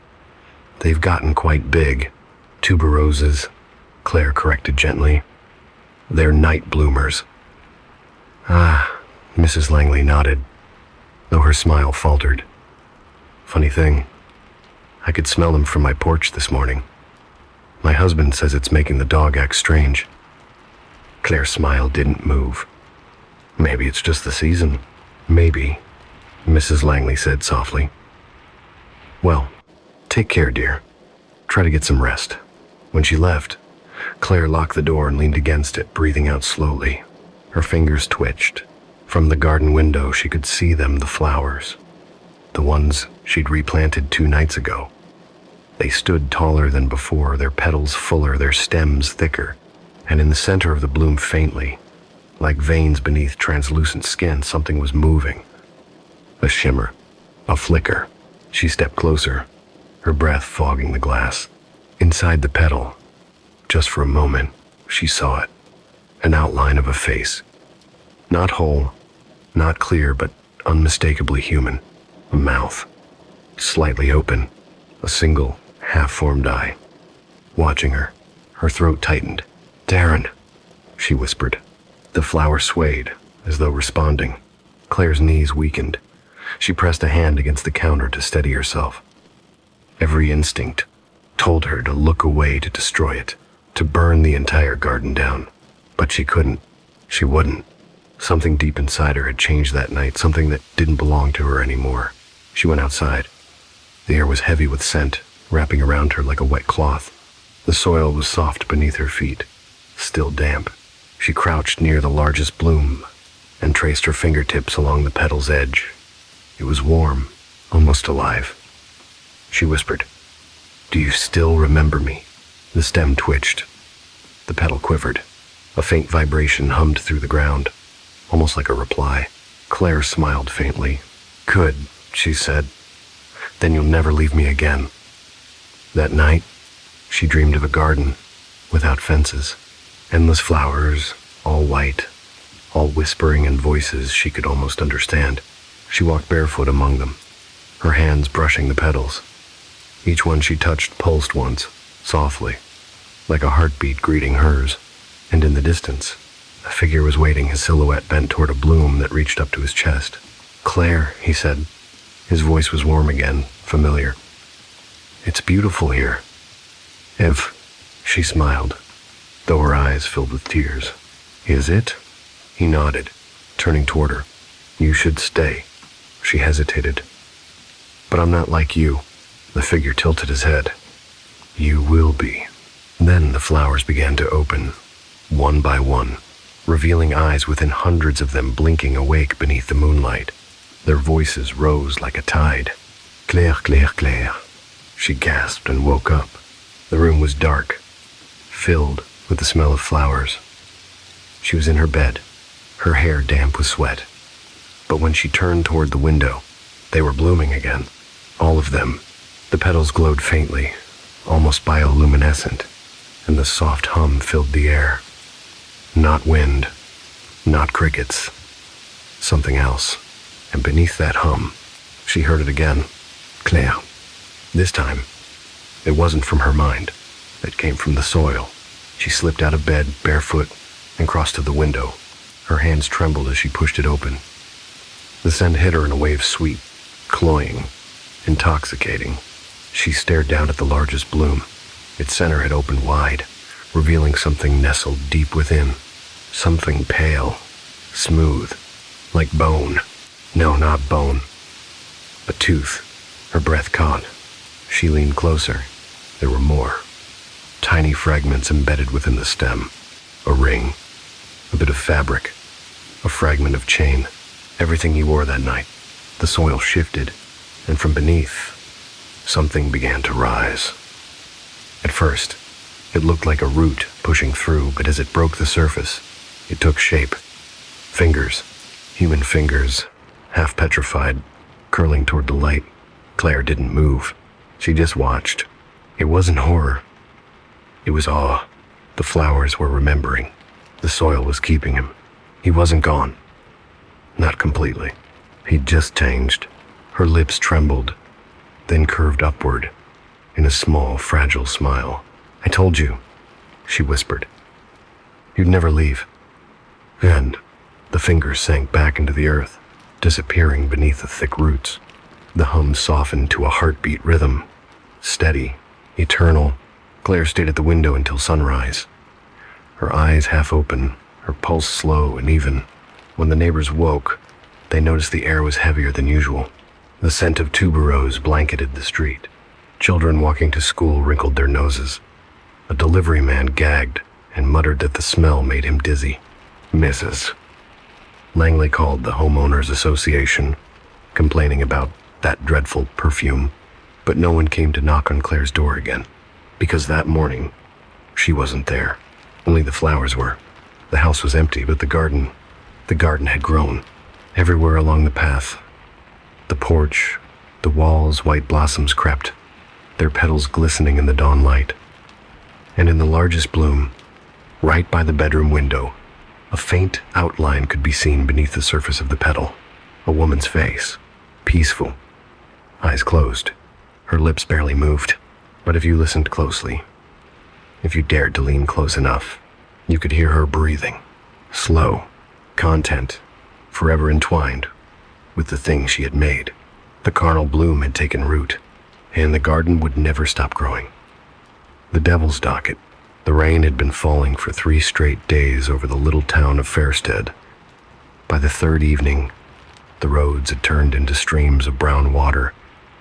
"They've gotten quite big. Tuberoses," Claire corrected gently. "They're night bloomers." "Ah," Mrs. Langley nodded, though her smile faltered. "Funny thing, I could smell them from my porch this morning. My husband says it's making the dog act strange." Claire's smile didn't move. "Maybe it's just the season." "Maybe," Mrs. Langley said softly. "Well, take care, dear. Try to get some rest." When she left, Claire locked the door and leaned against it, breathing out slowly. Her fingers twitched. From the garden window, she could see them, the flowers, the ones she'd replanted 2 nights ago. They stood taller than before, their petals fuller, their stems thicker, and in the center of the bloom faintly, like veins beneath translucent skin, something was moving. A shimmer, a flicker. She stepped closer, her breath fogging the glass. Inside the petal, just for a moment, she saw it. An outline of a face. Not whole, not clear, but unmistakably human. A mouth, slightly open, a single, half-formed eye. Watching her, her throat tightened. "Darren," she whispered. The flower swayed, as though responding. Claire's knees weakened. She pressed a hand against the counter to steady herself. Every instinct told her to look away, to destroy it, to burn the entire garden down. But she couldn't. She wouldn't. Something deep inside her had changed that night, something that didn't belong to her anymore. She went outside. The air was heavy with scent, wrapping around her like a wet cloth. The soil was soft beneath her feet, still damp. She crouched near the largest bloom and traced her fingertips along the petal's edge. It was warm, almost alive. She whispered, "Do you still remember me?" The stem twitched. The petal quivered. A faint vibration hummed through the ground, almost like a reply. Claire smiled faintly. "Good," she said. "Then you'll never leave me again." That night, she dreamed of a garden without fences. Endless flowers, all white, all whispering in voices she could almost understand. She walked barefoot among them, her hands brushing the petals. Each one she touched pulsed once, softly, like a heartbeat greeting hers. And in the distance, a figure was waiting, his silhouette bent toward a bloom that reached up to his chest. "Claire," he said. His voice was warm again, familiar. "It's beautiful here." "If," she smiled, though her eyes filled with tears. "Is it?" He nodded, turning toward her. "You should stay." She hesitated. "But I'm not like you." The figure tilted his head. "You will be." Then the flowers began to open, one by one, revealing eyes within hundreds of them blinking awake beneath the moonlight. Their voices rose like a tide. "Claire, Claire, Claire." She gasped and woke up. The room was dark, filled with the smell of flowers. She was in her bed, her hair damp with sweat. But when she turned toward the window, they were blooming again. All of them. The petals glowed faintly, almost bioluminescent, and the soft hum filled the air. Not wind, not crickets, something else. And beneath that hum, she heard it again. Claire. This time, it wasn't from her mind. It came from the soil. She slipped out of bed, barefoot, and crossed to the window. Her hands trembled as she pushed it open. The scent hit her in a wave sweet, cloying, intoxicating. She stared down at the largest bloom. Its center had opened wide, revealing something nestled deep within. Something pale, smooth, like bone. No, not bone, but tooth. Her breath caught. She leaned closer. There were more. Tiny fragments embedded within the stem. A ring, a bit of fabric, a fragment of chain. Everything he wore that night. The soil shifted, and from beneath, something began to rise. At first, it looked like a root pushing through, but as it broke the surface, it took shape. Fingers, human fingers, half petrified, curling toward the light. Claire didn't move. She just watched. It wasn't horror. It was awe. The flowers were remembering. The soil was keeping him. He wasn't gone. Not completely. He'd just changed. Her lips trembled, then curved upward in a small, fragile smile. "I told you," she whispered. "You'd never leave." And the fingers sank back into the earth, disappearing beneath the thick roots. The hum softened to a heartbeat rhythm, steady, eternal. Claire stayed at the window until sunrise, her eyes half open, her pulse slow and even. When the neighbors woke, they noticed the air was heavier than usual. The scent of tuberose blanketed the street. Children walking to school wrinkled their noses. A delivery man gagged and muttered that the smell made him dizzy. Mrs. Langley called the homeowners association, complaining about that dreadful perfume, but no one came to knock on Claire's door again, because that morning, she wasn't there. Only the flowers were. The house was empty, but the garden had grown. Everywhere along the path, the porch, the walls, white blossoms crept, their petals glistening in the dawn light. And in the largest bloom, right by the bedroom window, a faint outline could be seen beneath the surface of the petal. A woman's face, peaceful, eyes closed. Her lips barely moved. But if you listened closely, if you dared to lean close enough, you could hear her breathing. Slow, content, forever entwined with the thing she had made. The carnal bloom had taken root, and the garden would never stop growing. The devil's docket. The rain had been falling for 3 straight days over the little town of Fairstead. By the third evening, the roads had turned into streams of brown water,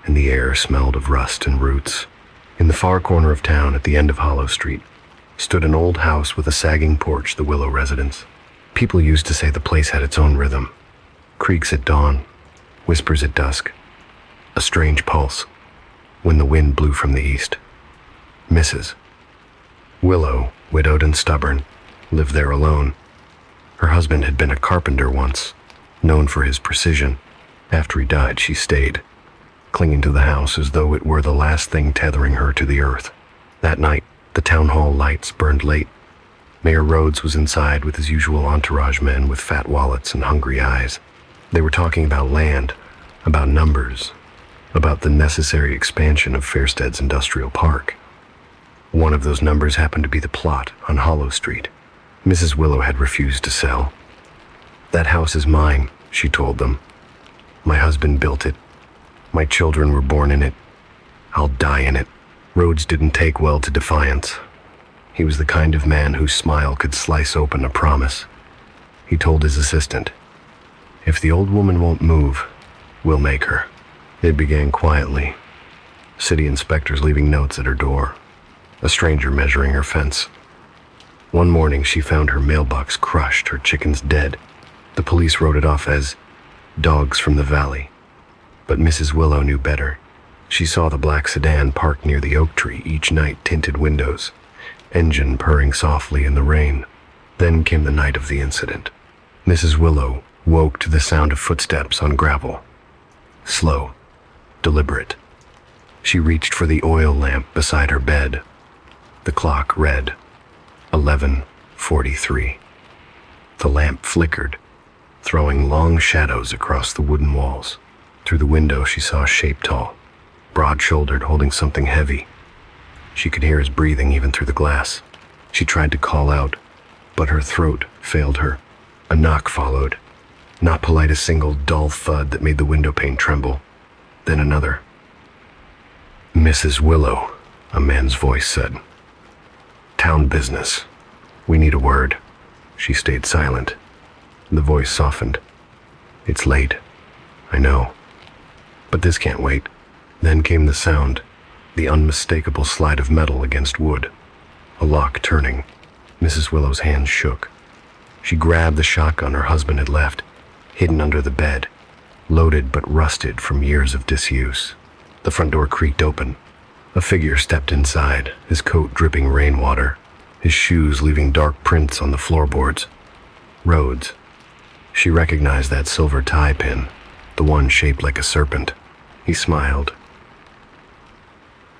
and the air smelled of rust and roots. In the far corner of town, at the end of Hollow Street, stood an old house with a sagging porch, the Willow residence. People used to say the place had its own rhythm. Creaks at dawn, whispers at dusk, a strange pulse when the wind blew from the east. Mrs. Willow, widowed and stubborn, lived there alone. Her husband had been a carpenter once, known for his precision. After he died, she stayed, clinging to the house as though it were the last thing tethering her to the earth. That night, the town hall lights burned late. Mayor Rhodes was inside with his usual entourage men with fat wallets and hungry eyes. They were talking about land, about numbers, about the necessary expansion of Fairstead's industrial park. One of those numbers happened to be the plot on Hollow Street. Mrs. Willow had refused to sell. "That house is mine," she told them. "My husband built it. My children were born in it. I'll die in it." Rhodes didn't take well to defiance. He was the kind of man whose smile could slice open a promise. He told his assistant, "If the old woman won't move, we'll make her." It began quietly. City inspectors leaving notes at her door. A stranger measuring her fence. One morning she found her mailbox crushed, her chickens dead. The police wrote it off as dogs from the valley. But Mrs. Willow knew better. She saw the black sedan parked near the oak tree, each night tinted windows, engine purring softly in the rain. Then came the night of the incident. Mrs. Willow woke to the sound of footsteps on gravel. Slow, deliberate. She reached for the oil lamp beside her bed. The clock read 11:43. The lamp flickered, throwing long shadows across the wooden walls. Through the window she saw a shape tall, broad-shouldered, holding something heavy. She could hear his breathing even through the glass. She tried to call out, but her throat failed her. A knock followed. Not polite, a single dull thud that made the window pane tremble. Then another. "Mrs. Willow," a man's voice said. "Town business. We need a word." She stayed silent. The voice softened. "It's late. I know. But this can't wait." Then came the sound, the unmistakable slide of metal against wood. A lock turning. Mrs. Willow's hands shook. She grabbed the shotgun her husband had left, hidden under the bed, loaded but rusted from years of disuse. The front door creaked open. A figure stepped inside, his coat dripping rainwater, his shoes leaving dark prints on the floorboards. Rhodes. She recognized that silver tie pin, the one shaped like a serpent. He smiled.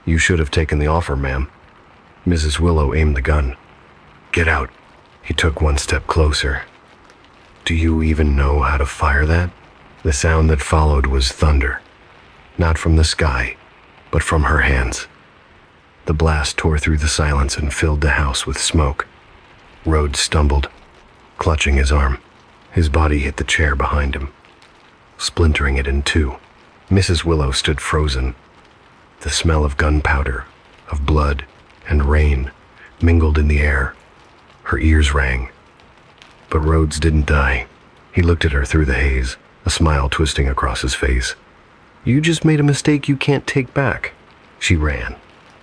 "You should have taken the offer, ma'am." Mrs. Willow aimed the gun. "Get out." He took one step closer. "Do you even know how to fire that?" The sound that followed was thunder. Not from the sky, but from her hands. The blast tore through the silence and filled the house with smoke. Rhodes stumbled, clutching his arm. His body hit the chair behind him, splintering it in two. Mrs. Willow stood frozen. The smell of gunpowder, of blood, and rain mingled in the air. Her ears rang. But Rhodes didn't die. He looked at her through the haze, a smile twisting across his face. "You just made a mistake you can't take back." She ran,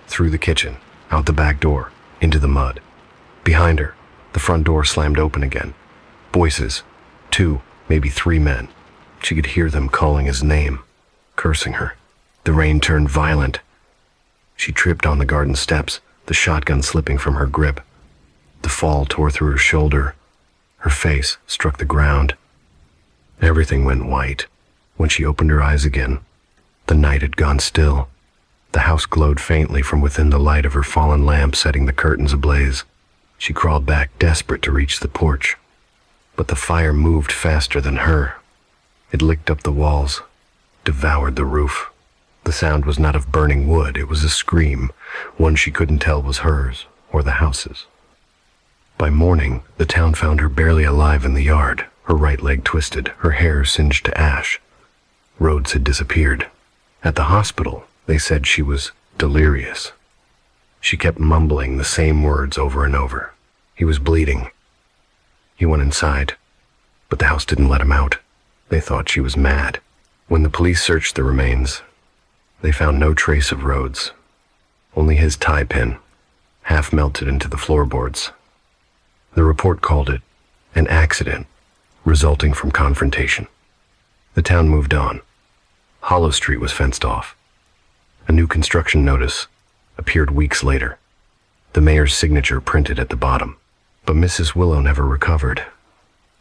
through the kitchen, out the back door, into the mud. Behind her, the front door slammed open again. Voices, 2, maybe 3 men. She could hear them calling his name, cursing her. The rain turned violent. She tripped on the garden steps, the shotgun slipping from her grip. The fall tore through her shoulder. Her face struck the ground. Everything went white. When she opened her eyes again, the night had gone still. The house glowed faintly from within the light of her fallen lamp, setting the curtains ablaze. She crawled back, desperate to reach the porch. But the fire moved faster than her. It licked up the walls, devoured the roof. The sound was not of burning wood, it was a scream, one she couldn't tell was hers or the house's. By morning, the town found her barely alive in the yard, her right leg twisted, her hair singed to ash. Rhodes had disappeared. At the hospital, they said she was delirious. She kept mumbling the same words over and over. He was bleeding. He went inside, but the house didn't let him out. They thought she was mad. When the police searched the remains, they found no trace of Rhodes, only his tie pin, half melted into the floorboards. The report called it an accident resulting from confrontation. The town moved on. Hollow Street was fenced off. A new construction notice appeared weeks later, the mayor's signature printed at the bottom. But Mrs. Willow never recovered.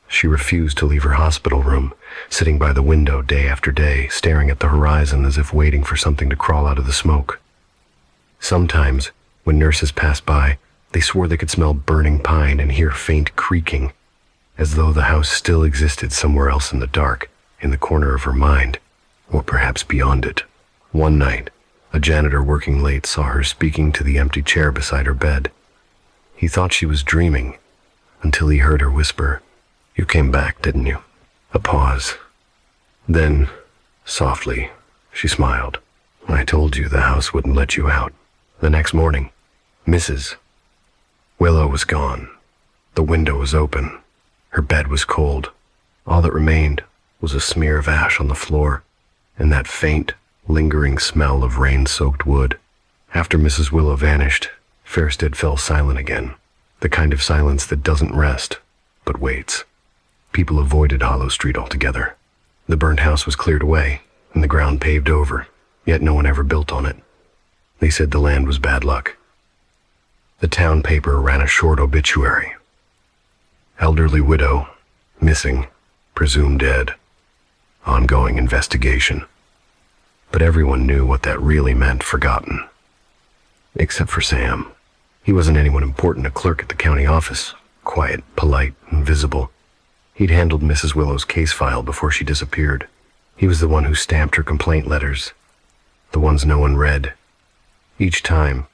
She refused to leave her hospital room, sitting by the window day after day, staring at the horizon as if waiting for something to crawl out of the smoke. Sometimes, when nurses passed by, They swore they could smell burning pine and hear faint creaking, as though the house still existed somewhere else in the dark, in the corner of her mind, or perhaps beyond it. One night, a janitor working late saw her speaking to the empty chair beside her bed. He thought she was dreaming, until he heard her whisper, "You came back, didn't you?" A pause. Then, softly, she smiled. "I told you the house wouldn't let you out." The next morning, Mrs. Willow was gone. The window was open. Her bed was cold. All that remained was a smear of ash on the floor, and that faint, lingering smell of rain-soaked wood. After Mrs. Willow vanished, Fairstead fell silent again, the kind of silence that doesn't rest, but waits. People avoided Hollow Street altogether. The burnt house was cleared away, and the ground paved over, yet no one ever built on it. They said the land was bad luck. The town paper ran a short obituary. Elderly widow, missing, presumed dead. Ongoing investigation. But everyone knew what that really meant, forgotten. Except for Sam. He wasn't anyone important, a clerk at the county office, quiet, polite, invisible. He'd handled Mrs. Willow's case file before she disappeared. He was the one who stamped her complaint letters, the ones no one read. Each time,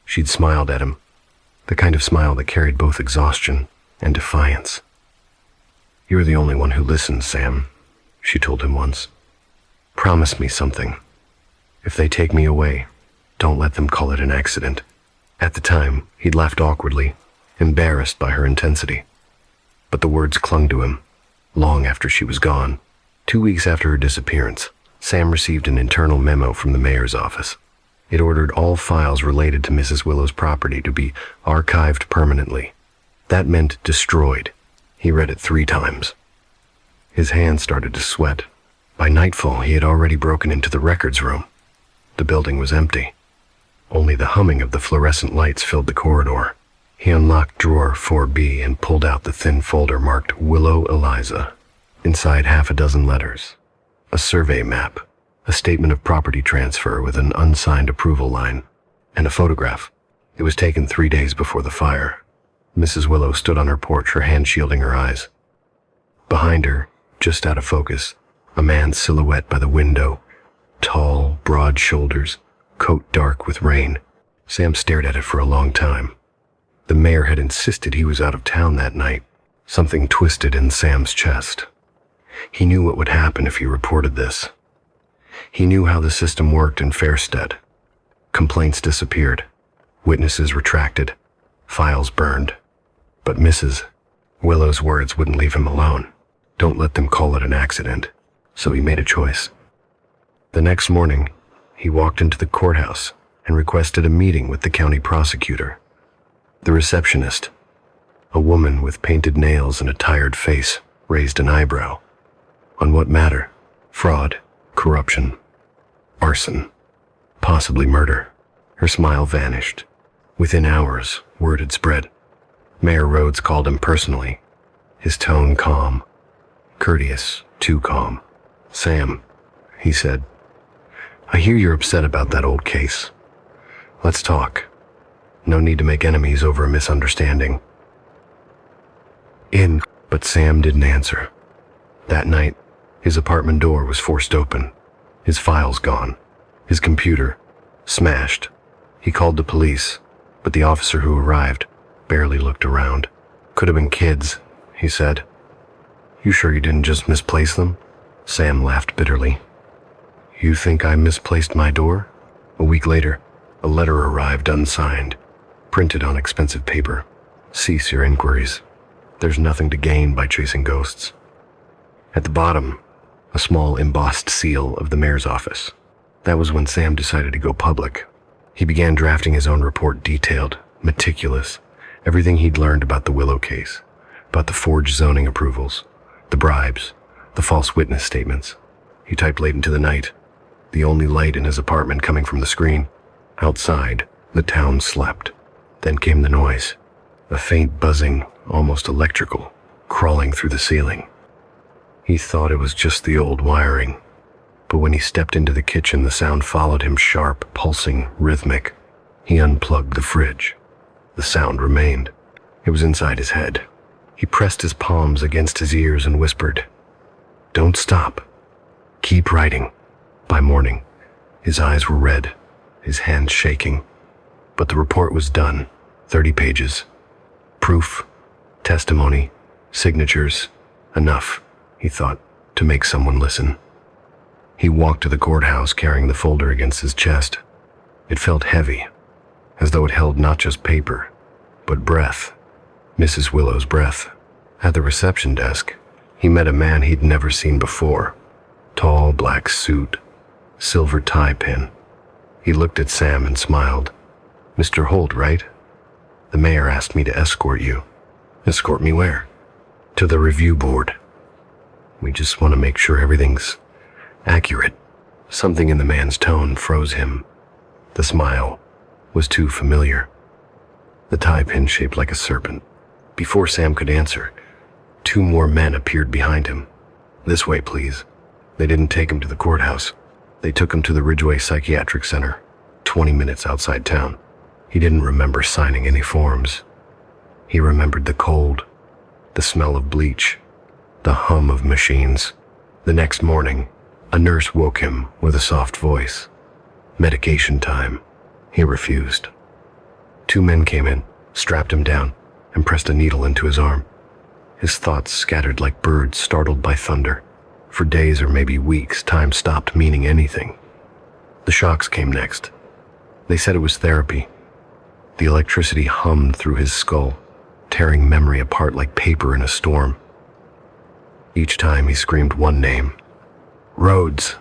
she'd smiled at him, the kind of smile that carried both exhaustion and defiance. "You're the only one who listens, Sam," she told him once. "Promise me something. If they take me away, don't let them call it an accident." At the time, he'd laughed awkwardly, embarrassed by her intensity. But the words clung to him, long after she was gone. 2 weeks after her disappearance, Sam received an internal memo from the mayor's office. It ordered all files related to Mrs. Willow's property to be archived permanently. That meant destroyed. He read it 3 times. His hands started to sweat. By nightfall, he had already broken into the records room. The building was empty. Only the humming of the fluorescent lights filled the corridor. He unlocked drawer 4B and pulled out the thin folder marked Willow Eliza. Inside 6 letters. A survey map. A statement of property transfer with an unsigned approval line. And a photograph. It was taken 3 days before the fire. Mrs. Willow stood on her porch, her hand shielding her eyes. Behind her, just out of focus, a man's silhouette by the window. Tall, broad shoulders, coat dark with rain. Sam stared at it for a long time. The mayor had insisted he was out of town that night. Something twisted in Sam's chest. He knew what would happen if he reported this. He knew how the system worked in Fairstead. Complaints disappeared. Witnesses retracted. Files burned. But Mrs. Willow's words wouldn't leave him alone. Don't let them call it an accident. So he made a choice. The next morning, he walked into the courthouse and requested a meeting with the county prosecutor. The receptionist, a woman with painted nails and a tired face, raised an eyebrow. On what matter? Fraud, corruption, arson, possibly murder. Her smile vanished. Within hours, word had spread. Mayor Rhodes called him personally, his tone calm, courteous, too calm. "Sam," he said, "I hear you're upset about that old case. Let's talk. No need to make enemies over a misunderstanding." But Sam didn't answer. That night, his apartment door was forced open. His files gone. His computer smashed. He called the police, but the officer who arrived barely looked around. "Could have been kids," he said. "You sure you didn't just misplace them?" Sam laughed bitterly. "You think I misplaced my door?" A week later, a letter arrived unsigned, printed on expensive paper. "Cease your inquiries. There's nothing to gain by chasing ghosts." At the bottom, a small embossed seal of the mayor's office. That was when Sam decided to go public. He began drafting his own report, detailed, meticulous, everything he'd learned about the Willow case, about the forged zoning approvals, the bribes, the false witness statements. He typed late into the night, the only light in his apartment coming from the screen. Outside, the town slept. Then came the noise, a faint buzzing, almost electrical, crawling through the ceiling. He thought it was just the old wiring, but when he stepped into the kitchen, the sound followed him, sharp, pulsing, rhythmic. He unplugged the fridge. The sound remained. It was inside his head. He pressed his palms against his ears and whispered, "Don't stop. Keep writing." By morning, his eyes were red, his hands shaking. But the report was done. 30 pages. Proof, testimony, signatures. Enough, he thought, to make someone listen. He walked to the courthouse carrying the folder against his chest. It felt heavy, as though it held not just paper, but breath. Mrs. Willow's breath. At the reception desk, he met a man he'd never seen before. Tall black suit, silver tie pin. He looked at Sam and smiled. "Mr. Holt, right? The mayor asked me to escort you." "Escort me where?" "To the review board. We just want to make sure everything's accurate." Something in the man's tone froze him. The smile was too familiar. The tie pin shaped like a serpent. Before Sam could answer, 2 more men appeared behind him. "This way, please." They didn't take him to the courthouse. They took him to the Ridgeway Psychiatric Center, 20 minutes outside town. He didn't remember signing any forms. He remembered the cold, the smell of bleach, the hum of machines. The next morning, a nurse woke him with a soft voice. Medication time. He refused. 2 men came in, strapped him down, and pressed a needle into his arm. His thoughts scattered like birds startled by thunder. For days or maybe weeks, time stopped meaning anything. The shocks came next. They said it was therapy. The electricity hummed through his skull, tearing memory apart like paper in a storm. Each time he screamed one name. Rhodes.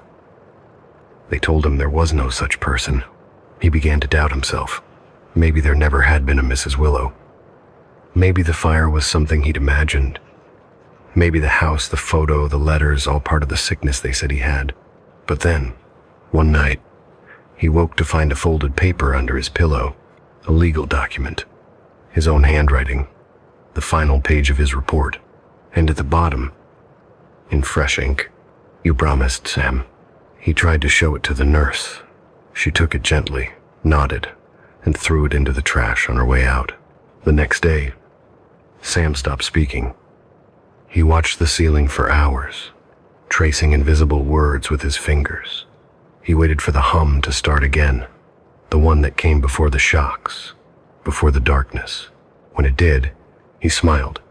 They told him there was no such person. He began to doubt himself. Maybe there never had been a Mrs. Willow. Maybe the fire was something he'd imagined. Maybe the house, the photo, the letters, all part of the sickness they said he had. But then, one night, he woke to find a folded paper under his pillow, a legal document, his own handwriting, the final page of his report, and at the bottom, in fresh ink, "You promised, Sam." He tried to show it to the nurse. She took it gently, nodded, and threw it into the trash on her way out. The next day, Sam stopped speaking. He watched the ceiling for hours, tracing invisible words with his fingers. He waited for the hum to start again, the one that came before the shocks, before the darkness. When it did, he smiled.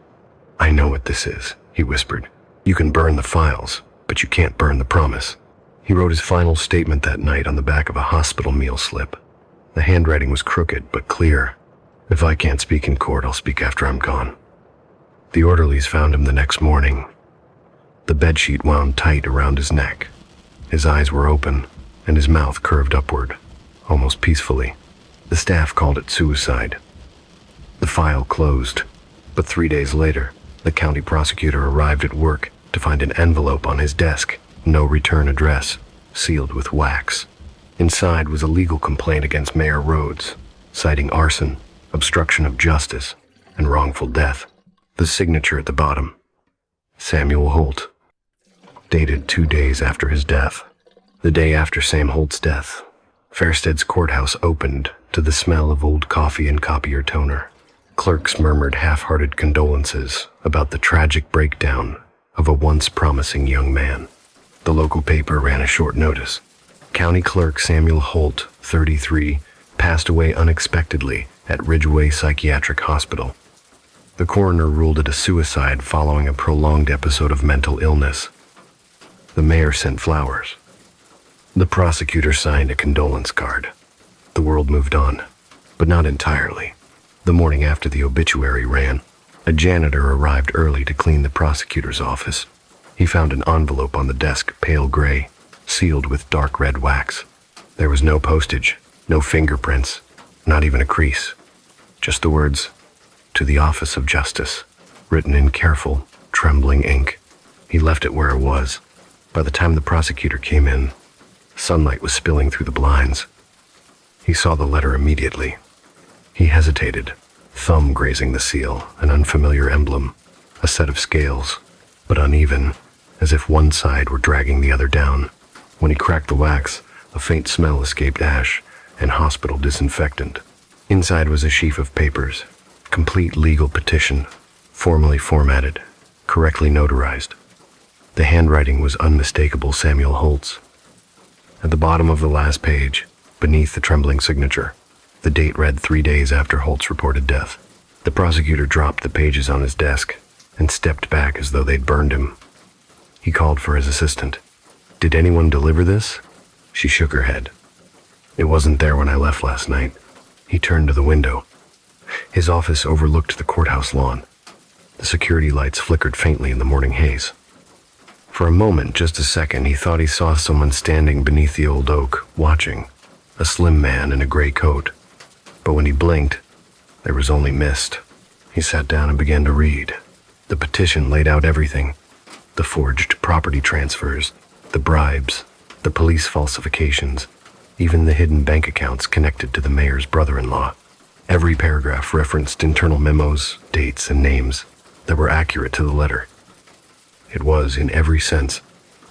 "I know what this is," he whispered. "You can burn the files, but you can't burn the promise." He wrote his final statement that night on the back of a hospital meal slip. The handwriting was crooked but clear. "If I can't speak in court, I'll speak after I'm gone." The orderlies found him the next morning. The bedsheet wound tight around his neck. His eyes were open, and his mouth curved upward, almost peacefully. The staff called it suicide. The file closed, but 3 days later, the county prosecutor arrived at work to find an envelope on his desk, no return address, sealed with wax. Inside was a legal complaint against Mayor Rhodes, citing arson, obstruction of justice, and wrongful death. The signature at the bottom, Samuel Holt, dated 2 days after his death. The day after Sam Holt's death, Fairstead's courthouse opened to the smell of old coffee and copier toner. Clerks murmured half-hearted condolences about the tragic breakdown of a once promising young man. The local paper ran a short notice. County Clerk Samuel Holt, 33, passed away unexpectedly at Ridgeway Psychiatric Hospital. The coroner ruled it a suicide following a prolonged episode of mental illness. The mayor sent flowers. The prosecutor signed a condolence card. The world moved on, but not entirely. The morning after the obituary ran, a janitor arrived early to clean the prosecutor's office. He found an envelope on the desk, pale gray, sealed with dark red wax. There was no postage, no fingerprints, not even a crease. Just the words, "To the Office of Justice," written in careful, trembling ink. He left it where it was. By the time the prosecutor came in, sunlight was spilling through the blinds. He saw the letter immediately. He hesitated, thumb grazing the seal, an unfamiliar emblem, a set of scales, but uneven, as if one side were dragging the other down. When he cracked the wax, a faint smell escaped ash and hospital disinfectant. Inside was a sheaf of papers, complete legal petition, formally formatted, correctly notarized. The handwriting was unmistakable Samuel Holt's. At the bottom of the last page, beneath the trembling signature, the date read 3 days after Holt's reported death. The prosecutor dropped the pages on his desk and stepped back as though they'd burned him. He called for his assistant. "Did anyone deliver this?" She shook her head. "It wasn't there when I left last night." He turned to the window. His office overlooked the courthouse lawn. The security lights flickered faintly in the morning haze. For a moment, just a second, he thought he saw someone standing beneath the old oak, watching, a slim man in a gray coat. But when he blinked, there was only mist. He sat down and began to read. The petition laid out everything: the forged property transfers, the bribes, the police falsifications, even the hidden bank accounts connected to the mayor's brother-in-law. Every paragraph referenced internal memos, dates, and names that were accurate to the letter. It was, in every sense,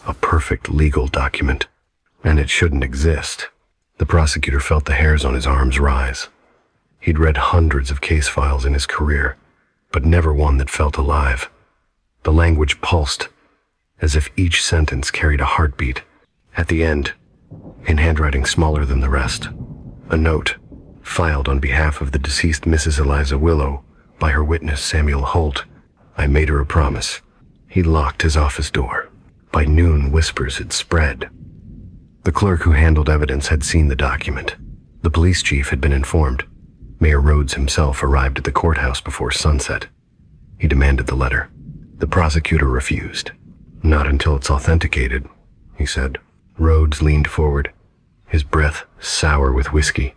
a perfect legal document, and it shouldn't exist. The prosecutor felt the hairs on his arms rise. He'd read hundreds of case files in his career, but never one that felt alive. The language pulsed, as if each sentence carried a heartbeat. At the end, in handwriting smaller than the rest, a note, filed on behalf of the deceased Mrs. Eliza Willow by her witness Samuel Holt. "I made her a promise." He locked his office door. By noon, whispers had spread. The clerk who handled evidence had seen the document. The police chief had been informed. Mayor Rhodes himself arrived at the courthouse before sunset. He demanded the letter. The prosecutor refused. "Not until it's authenticated," he said. Rhodes leaned forward, his breath sour with whiskey.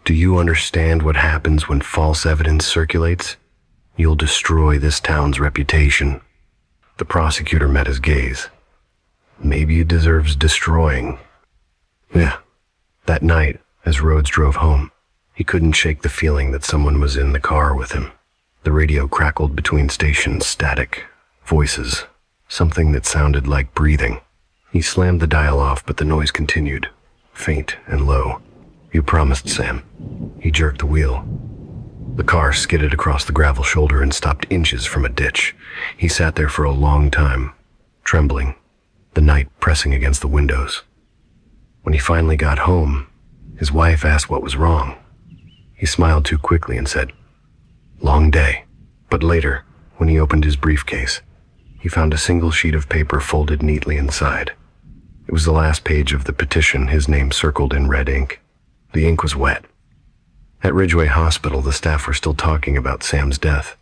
"Do you understand what happens when false evidence circulates? You'll destroy this town's reputation." The prosecutor met his gaze. "Maybe it deserves destroying." Yeah. That night, as Rhodes drove home, he couldn't shake the feeling that someone was in the car with him. The radio crackled between stations, static, voices, something that sounded like breathing. He slammed the dial off, but the noise continued, faint and low. "You promised, Sam." He jerked the wheel. The car skidded across the gravel shoulder and stopped inches from a ditch. He sat there for a long time, trembling, the night pressing against the windows. When he finally got home, his wife asked what was wrong. He smiled too quickly and said, "Long day." But later, when he opened his briefcase, he found a single sheet of paper folded neatly inside. It was the last page of the petition, his name circled in red ink. The ink was wet. At Ridgeway Hospital, the staff were still talking about Sam's death.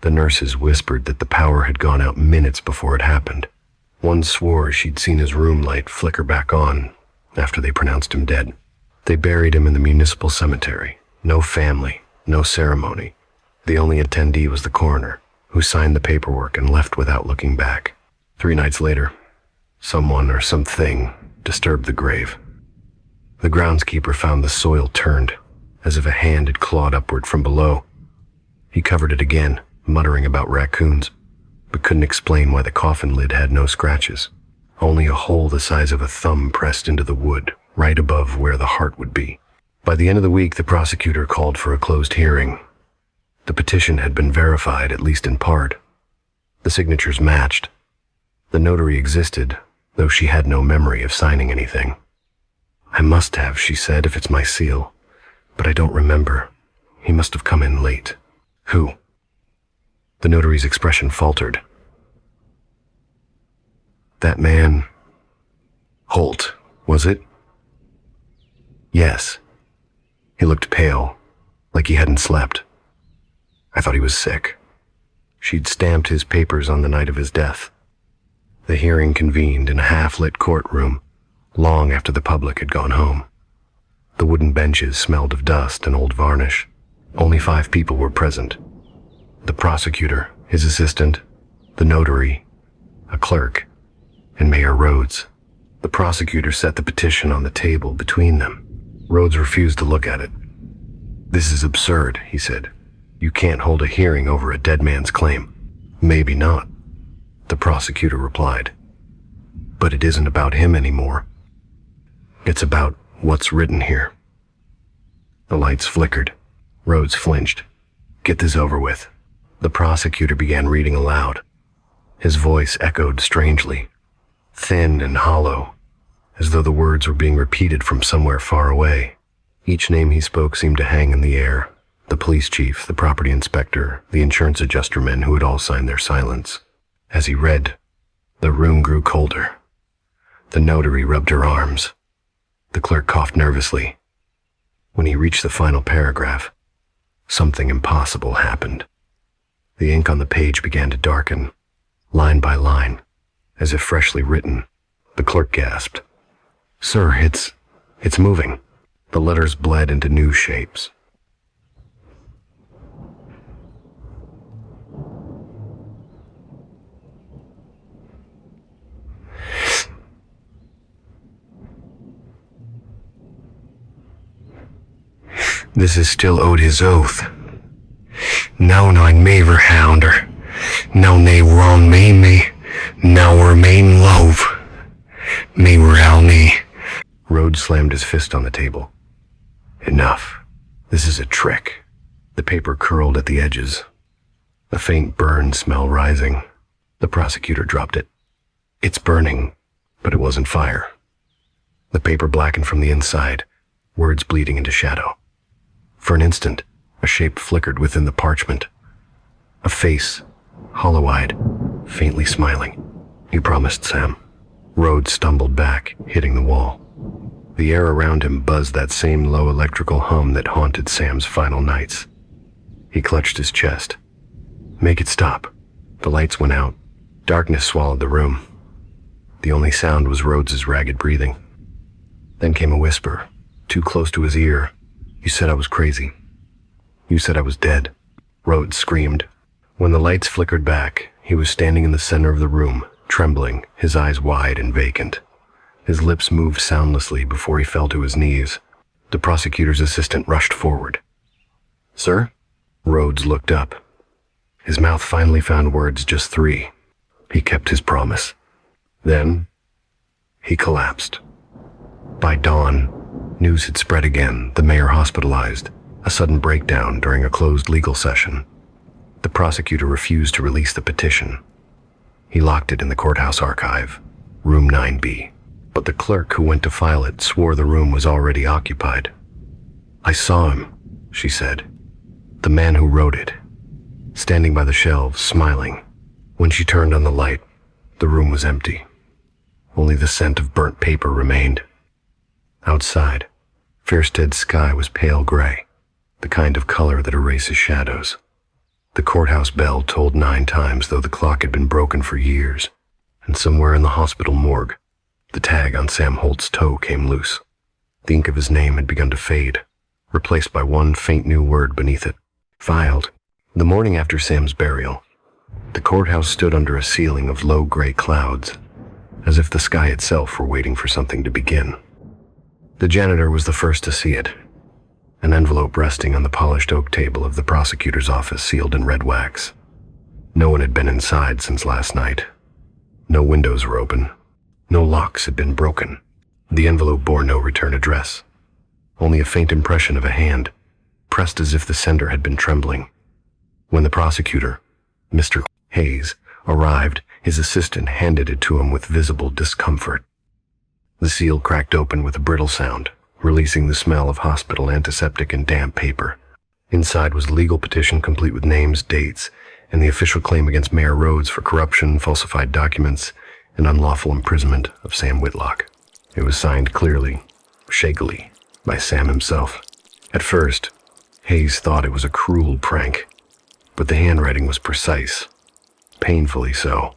The nurses whispered that the power had gone out minutes before it happened. One swore she'd seen his room light flicker back on after they pronounced him dead. They buried him in the municipal cemetery. No family, no ceremony. The only attendee was the coroner, who signed the paperwork and left without looking back. 3 nights later, someone or something disturbed the grave. The groundskeeper found the soil turned, as if a hand had clawed upward from below. He covered it again, muttering about raccoons, but couldn't explain why the coffin lid had no scratches, only a hole the size of a thumb pressed into the wood, right above where the heart would be. By the end of the week, the prosecutor called for a closed hearing. The petition had been verified, at least in part. The signatures matched. The notary existed, though she had no memory of signing anything. "I must have," she said, "if it's my seal. But I don't remember. He must have come in late." "Who?" The notary's expression faltered. "That man... Holt, was it?" "Yes." He looked pale, like he hadn't slept. "I thought he was sick." She'd stamped his papers on the night of his death. The hearing convened in a half-lit courtroom, long after the public had gone home. The wooden benches smelled of dust and old varnish. Only 5 people were present. The prosecutor, his assistant, the notary, a clerk, and Mayor Rhodes. The prosecutor set the petition on the table between them. Rhodes refused to look at it. "This is absurd," he said. "You can't hold a hearing over a dead man's claim." "Maybe not," the prosecutor replied. "But it isn't about him anymore. It's about what's written here." The lights flickered. Rhodes flinched. "Get this over with." The prosecutor began reading aloud. His voice echoed strangely, thin and hollow, as though the words were being repeated from somewhere far away. Each name he spoke seemed to hang in the air. The police chief, the property inspector, the insurance adjuster men who had all signed their silence. As he read, the room grew colder. The notary rubbed her arms. The clerk coughed nervously. When he reached the final paragraph, something impossible happened. The ink on the page began to darken, line by line, as if freshly written. The clerk gasped. "Sir, it's moving." The letters bled into new shapes. "This is still owed his oath. Now nine maver hounder. Now nay wrong me. Now remain love. Me realny." Rhodes slammed his fist on the table. "Enough. This is a trick." The paper curled at the edges, a faint burn smell rising. The prosecutor dropped it. "It's burning," but it wasn't fire. The paper blackened from the inside, words bleeding into shadow. For an instant, a shape flickered within the parchment. A face, hollow-eyed, faintly smiling. "You promised, Sam." Rhodes stumbled back, hitting the wall. The air around him buzzed that same low electrical hum that haunted Sam's final nights. He clutched his chest. "Make it stop." The lights went out. Darkness swallowed the room. The only sound was Rhodes's ragged breathing. Then came a whisper, too close to his ear. "You said I was crazy. You said I was dead." Rhodes screamed. When the lights flickered back, he was standing in the center of the room, trembling, his eyes wide and vacant. His lips moved soundlessly before he fell to his knees. The prosecutor's assistant rushed forward. "Sir?" Rhodes looked up. His mouth finally found words, just three. He kept his promise. Then, he collapsed. By dawn, news had spread again, the mayor hospitalized, a sudden breakdown during a closed legal session. The prosecutor refused to release the petition. He locked it in the courthouse archive, room 9B. But the clerk who went to file it swore the room was already occupied. "I saw him," she said. "The man who wrote it, standing by the shelves, smiling. When she turned on the light, the room was empty. Only the scent of burnt paper remained. Outside, Fairstead's sky was pale gray, the kind of color that erases shadows. The courthouse bell tolled 9 times, though the clock had been broken for years, and somewhere in the hospital morgue, the tag on Sam Holt's toe came loose. The ink of his name had begun to fade, replaced by one faint new word beneath it. Filed. The morning after Sam's burial, the courthouse stood under a ceiling of low gray clouds, as if the sky itself were waiting for something to begin. The janitor was the first to see it, an envelope resting on the polished oak table of the prosecutor's office sealed in red wax. No one had been inside since last night. No windows were open. No locks had been broken. The envelope bore no return address, only a faint impression of a hand, pressed as if the sender had been trembling. When the prosecutor, Mr. Hayes, arrived, his assistant handed it to him with visible discomfort. The seal cracked open with a brittle sound, releasing the smell of hospital antiseptic and damp paper. Inside was a legal petition complete with names, dates, and the official claim against Mayor Rhodes for corruption, falsified documents, and unlawful imprisonment of Sam Whitlock. It was signed clearly, shakily, by Sam himself. At first, Hayes thought it was a cruel prank, but the handwriting was precise, painfully so.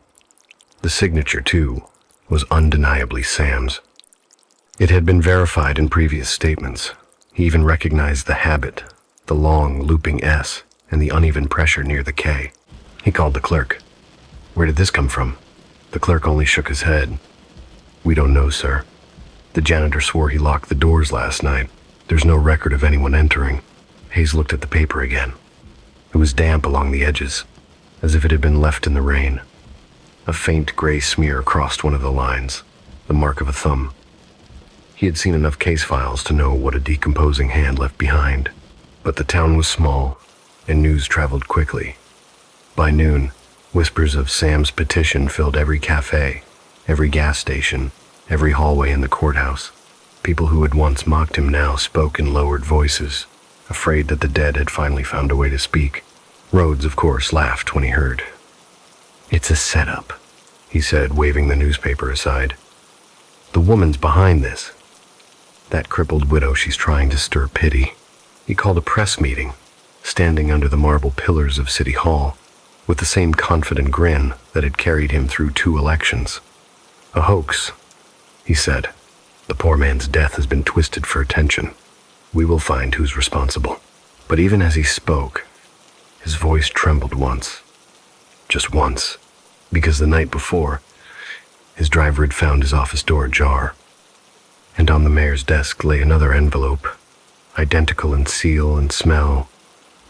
The signature, too, was undeniably Sam's. It had been verified in previous statements. He even recognized the habit, the long, looping S, and the uneven pressure near the K. He called the clerk. "Where did this come from?" The clerk only shook his head. "We don't know, sir. The janitor swore he locked the doors last night. There's no record of anyone entering." Hayes looked at the paper again. It was damp along the edges, as if it had been left in the rain. A faint gray smear crossed one of the lines, the mark of a thumb. He had seen enough case files to know what a decomposing hand left behind. But the town was small, and news traveled quickly. By noon, whispers of Sam's petition filled every cafe, every gas station, every hallway in the courthouse. People who had once mocked him now spoke in lowered voices, afraid that the dead had finally found a way to speak. Rhodes, of course, laughed when he heard. "It's a setup," he said, waving the newspaper aside. "The woman's behind this. That crippled widow, she's trying to stir pity." He called a press meeting, standing under the marble pillars of City Hall, with the same confident grin that had carried him through 2 elections. "A hoax," he said. "The poor man's death has been twisted for attention. We will find who's responsible." But even as he spoke, his voice trembled once. Just once, because the night before, his driver had found his office door ajar, and on the mayor's desk lay another envelope, identical in seal and smell.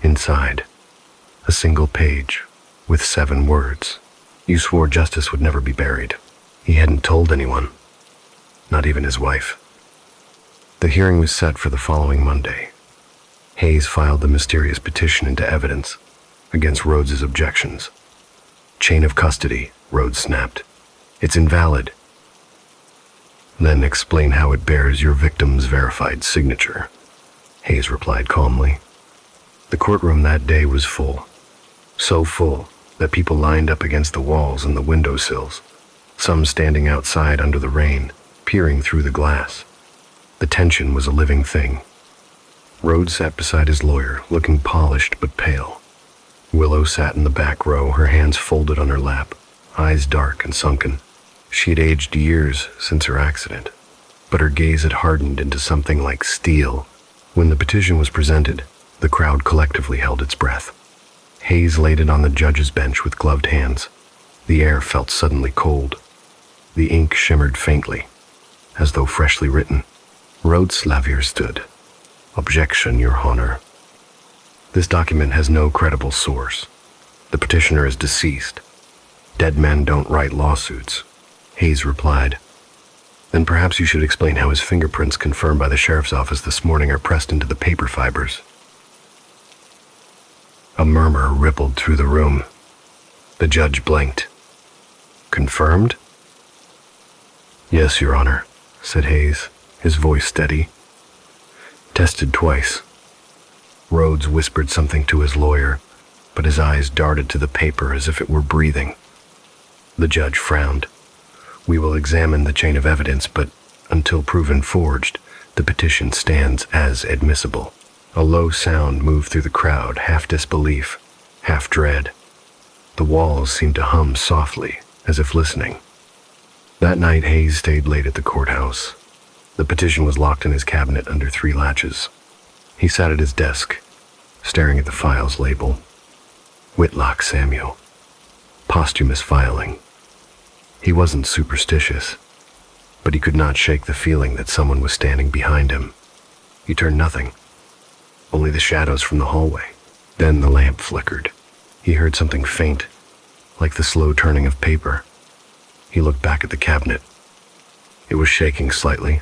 Inside, a single page with 7 words. "You swore justice would never be buried." He hadn't told anyone, not even his wife. The hearing was set for the following Monday. Hayes filed the mysterious petition into evidence against Rhodes's objections. "Chain of custody," Rhodes snapped. "It's invalid." "Then explain how it bears your victim's verified signature," Hayes replied calmly. The courtroom that day was full. So full that people lined up against the walls and the windowsills, some standing outside under the rain, peering through the glass. The tension was a living thing. Rhodes sat beside his lawyer, looking polished but pale. Willow sat in the back row, her hands folded on her lap, eyes dark and sunken. She had aged years since her accident, but her gaze had hardened into something like steel. When the petition was presented, the crowd collectively held its breath. Hayes laid it on the judge's bench with gloved hands. The air felt suddenly cold. The ink shimmered faintly, as though freshly written. Rhodes Slavier stood. "Objection, Your Honor. This document has no credible source. The petitioner is deceased. Dead men don't write lawsuits." Hayes replied. "Then perhaps you should explain how his fingerprints confirmed by the sheriff's office this morning are pressed into the paper fibers." A murmur rippled through the room. The judge blinked. "Confirmed?" "Yes, Your Honor," said Hayes, his voice steady. "Tested twice." Rhodes whispered something to his lawyer, but his eyes darted to the paper as if it were breathing. The judge frowned. "We will examine the chain of evidence, but until proven forged, the petition stands as admissible." A low sound moved through the crowd, half disbelief, half dread. The walls seemed to hum softly, as if listening. That night, Hayes stayed late at the courthouse. The petition was locked in his cabinet under 3 latches. He sat at his desk, staring at the file's label. Whitlock Samuel. Posthumous filing. He wasn't superstitious, but he could not shake the feeling that someone was standing behind him. He turned nothing, only the shadows from the hallway. Then the lamp flickered. He heard something faint, like the slow turning of paper. He looked back at the cabinet. It was shaking slightly,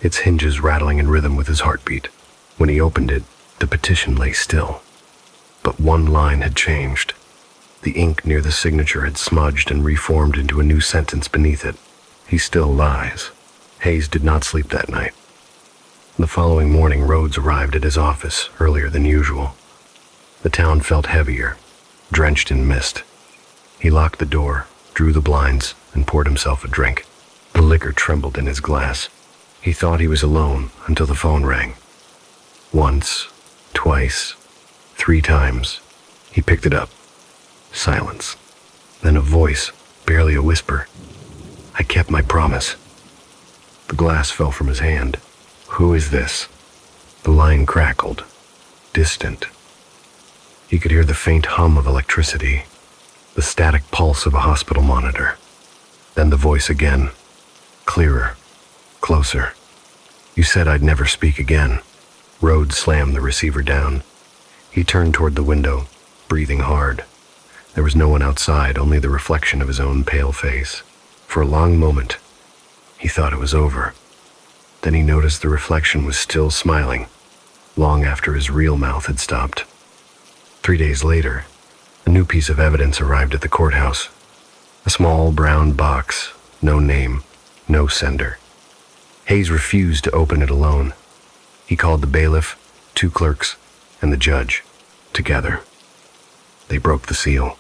its hinges rattling in rhythm with his heartbeat. When he opened it, the petition lay still. But one line had changed. The ink near the signature had smudged and reformed into a new sentence beneath it. "He still lies." Hayes did not sleep that night. The following morning, Rhodes arrived at his office earlier than usual. The town felt heavier, drenched in mist. He locked the door, drew the blinds, and poured himself a drink. The liquor trembled in his glass. He thought he was alone until the phone rang. Once, twice, 3 times. He picked it up. Silence. Then a voice, barely a whisper. "I kept my promise." The glass fell from his hand. "Who is this?" The line crackled, distant. He could hear the faint hum of electricity, the static pulse of a hospital monitor. Then the voice again, clearer, closer. "You said I'd never speak again." Rhodes slammed the receiver down. He turned toward the window, breathing hard. There was no one outside, only the reflection of his own pale face. For a long moment, he thought it was over. Then he noticed the reflection was still smiling, long after his real mouth had stopped. 3 days later, a new piece of evidence arrived at the courthouse. A small brown box, no name, no sender. Hayes refused to open it alone. He called the bailiff, 2 clerks, and the judge, together. They broke the seal.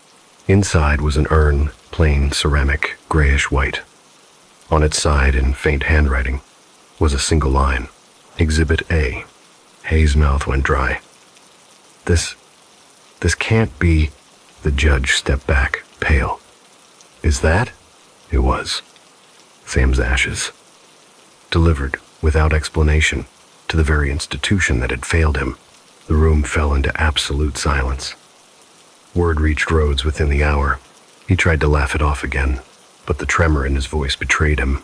Inside was an urn, plain ceramic, grayish-white. On its side, in faint handwriting, was a single line, Exhibit A. Hayes' mouth went dry. This can't be. The judge stepped back, pale. Is that? It was. Sam's ashes. Delivered, without explanation, to the very institution that had failed him. The room fell into absolute silence. Word reached Rhodes within the hour. He tried to laugh it off again, but the tremor in his voice betrayed him.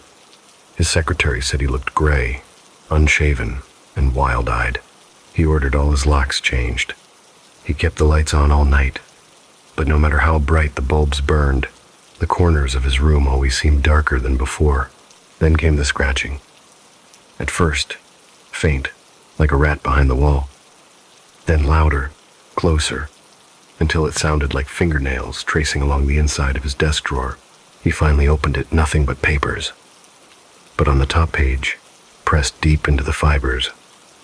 His secretary said he looked gray, unshaven, and wild-eyed. He ordered all his locks changed. He kept the lights on all night, but no matter how bright the bulbs burned, the corners of his room always seemed darker than before. Then came the scratching. At first, faint, like a rat behind the wall. Then louder, closer, until it sounded like fingernails tracing along the inside of his desk drawer. He finally opened it, nothing but papers. But on the top page, pressed deep into the fibers,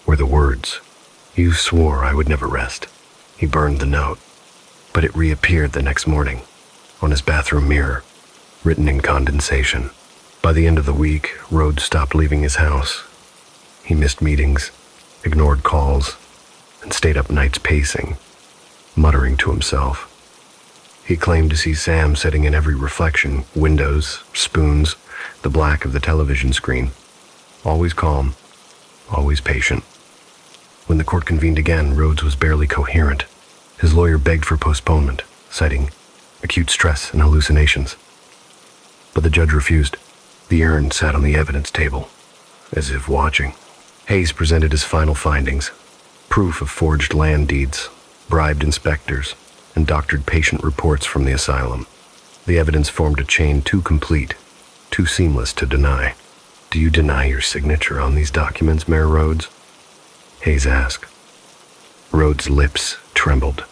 were the words, "You swore I would never rest." He burned the note, but it reappeared the next morning, on his bathroom mirror, written in condensation. By the end of the week, Rhodes stopped leaving his house. He missed meetings, ignored calls, and stayed up nights pacing, muttering to himself. He claimed to see Sam sitting in every reflection, windows, spoons, the black of the television screen. Always calm, always patient. When the court convened again, Rhodes was barely coherent. His lawyer begged for postponement, citing acute stress and hallucinations. But the judge refused. The urn sat on the evidence table, as if watching. Hayes presented his final findings: proof of forged land deeds, bribed inspectors, and doctored patient reports from the asylum. The evidence formed a chain too complete, too seamless to deny. "Do you deny your signature on these documents, Mayor Rhodes?" Hayes asked. Rhodes' lips trembled.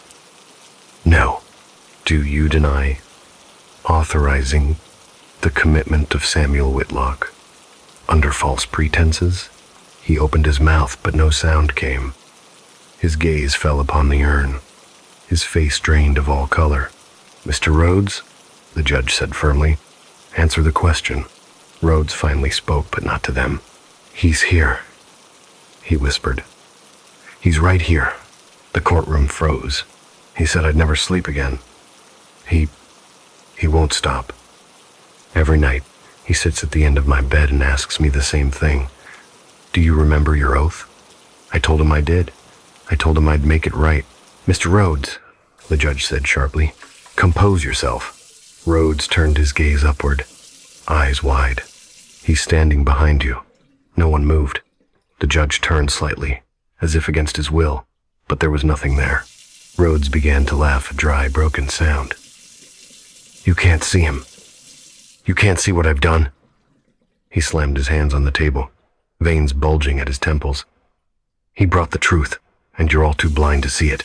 "No. Do you deny authorizing the commitment of Samuel Whitlock under false pretenses?" He opened his mouth, but no sound came. His gaze fell upon the urn. His face drained of all color. "Mr. Rhodes," the judge said firmly, "answer the question." Rhodes finally spoke, but not to them. "He's here," he whispered. "He's right here." The courtroom froze. He said I'd never sleep again. He won't stop. Every night, he sits at the end of my bed and asks me the same thing. "Do you remember your oath?" I told him I did. I told him I'd make it right. "Mr. Rhodes," the judge said sharply, "compose yourself." Rhodes turned his gaze upward, eyes wide. "He's standing behind you." No one moved. The judge turned slightly, as if against his will, but there was nothing there. Rhodes began to laugh, a dry, broken sound. "You can't see him. You can't see what I've done." He slammed his hands on the table, veins bulging at his temples. "He brought the truth, and you're all too blind to see it.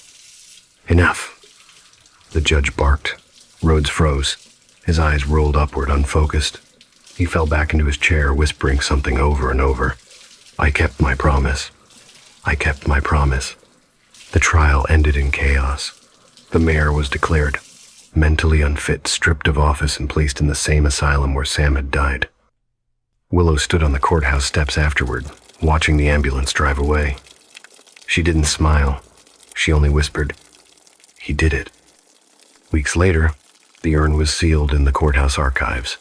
Enough." The judge barked. Rhodes froze. His eyes rolled upward, unfocused. He fell back into his chair, whispering something over and over. "I kept my promise. I kept my promise." The trial ended in chaos. The mayor was declared mentally unfit, stripped of office, and placed in the same asylum where Sam had died. Willow stood on the courthouse steps afterward, watching the ambulance drive away. She didn't smile. She only whispered, "He did it." Weeks later, the urn was sealed in the courthouse archives.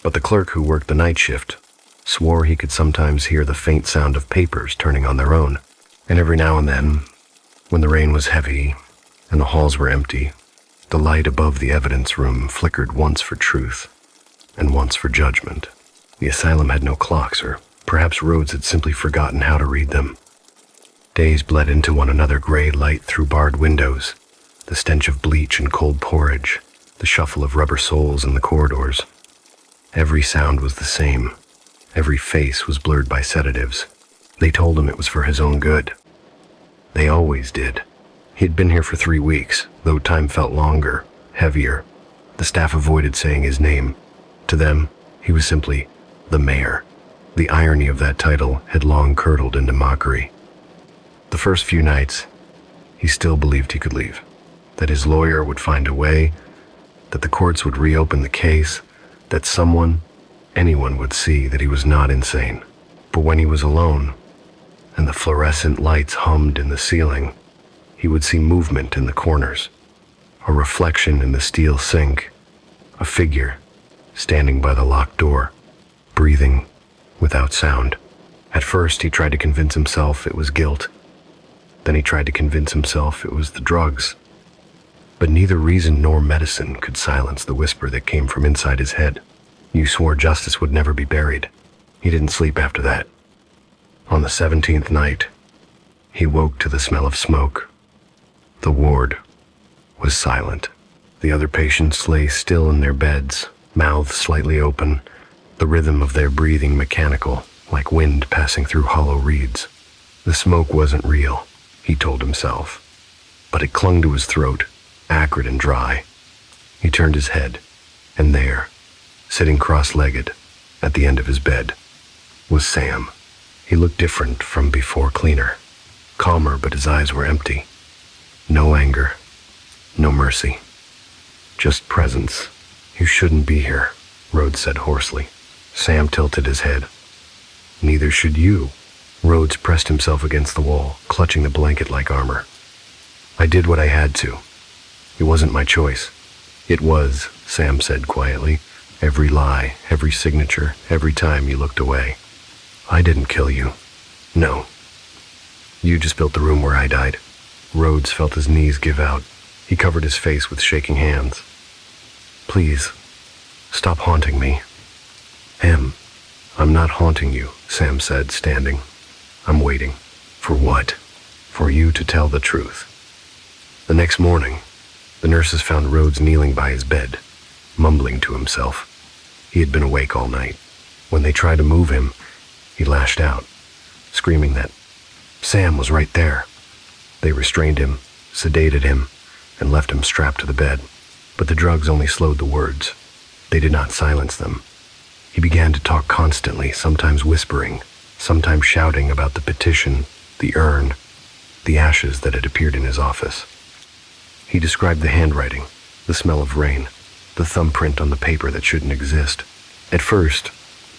But the clerk who worked the night shift swore he could sometimes hear the faint sound of papers turning on their own. And every now and then, when the rain was heavy and the halls were empty, the light above the evidence room flickered once for truth and once for judgment. The asylum had no clocks, or perhaps Rhodes had simply forgotten how to read them. Days bled into one another, gray light through barred windows, the stench of bleach and cold porridge, the shuffle of rubber soles in the corridors. Every sound was the same, Every face was blurred by sedatives. They told him it was for his own good. They always did. He'd been here for 3 weeks, though time felt longer, heavier. The staff avoided saying his name. To them, he was simply the mayor. The irony of that title had long curdled into mockery. The first few nights, he still believed he could leave, that his lawyer would find a way, that the courts would reopen the case, that someone, anyone would see that he was not insane. But when he was alone, and the fluorescent lights hummed in the ceiling, he would see movement in the corners, a reflection in the steel sink, a figure standing by the locked door, breathing without sound. At first, he tried to convince himself it was guilt. Then he tried to convince himself it was the drugs. But neither reason nor medicine could silence the whisper that came from inside his head. You swore justice would never be buried. He didn't sleep after that. On the 17th night, he woke to the smell of smoke. The ward was silent. The other patients lay still in their beds, mouths slightly open, the rhythm of their breathing mechanical, like wind passing through hollow reeds. The smoke wasn't real, he told himself, but it clung to his throat, acrid and dry. He turned his head, and there, sitting cross-legged at the end of his bed, was Sam. He looked different from before, cleaner, calmer, but his eyes were empty. No anger, no mercy, just presence. "You shouldn't be here," Rhodes said hoarsely. Sam tilted his head. "Neither should you." Rhodes pressed himself against the wall, clutching the blanket like armor. "I did what I had to. It wasn't my choice." "It was," Sam said quietly. "Every lie, every signature, every time you looked away. I didn't kill you. No. You just built the room where I died." Rhodes felt his knees give out. He covered his face with shaking hands. "Please, stop haunting me." "I'm not haunting you," Sam said, standing. "I'm waiting." "For what?" "For you to tell the truth." The next morning, the nurses found Rhodes kneeling by his bed, mumbling to himself. He had been awake all night. When they tried to move him, he lashed out, screaming that Sam was right there. They restrained him, sedated him, and left him strapped to the bed. But the drugs only slowed the words. They did not silence them. He began to talk constantly, sometimes whispering, sometimes shouting about the petition, the urn, the ashes that had appeared in his office. He described the handwriting, the smell of rain, the thumbprint on the paper that shouldn't exist. At first,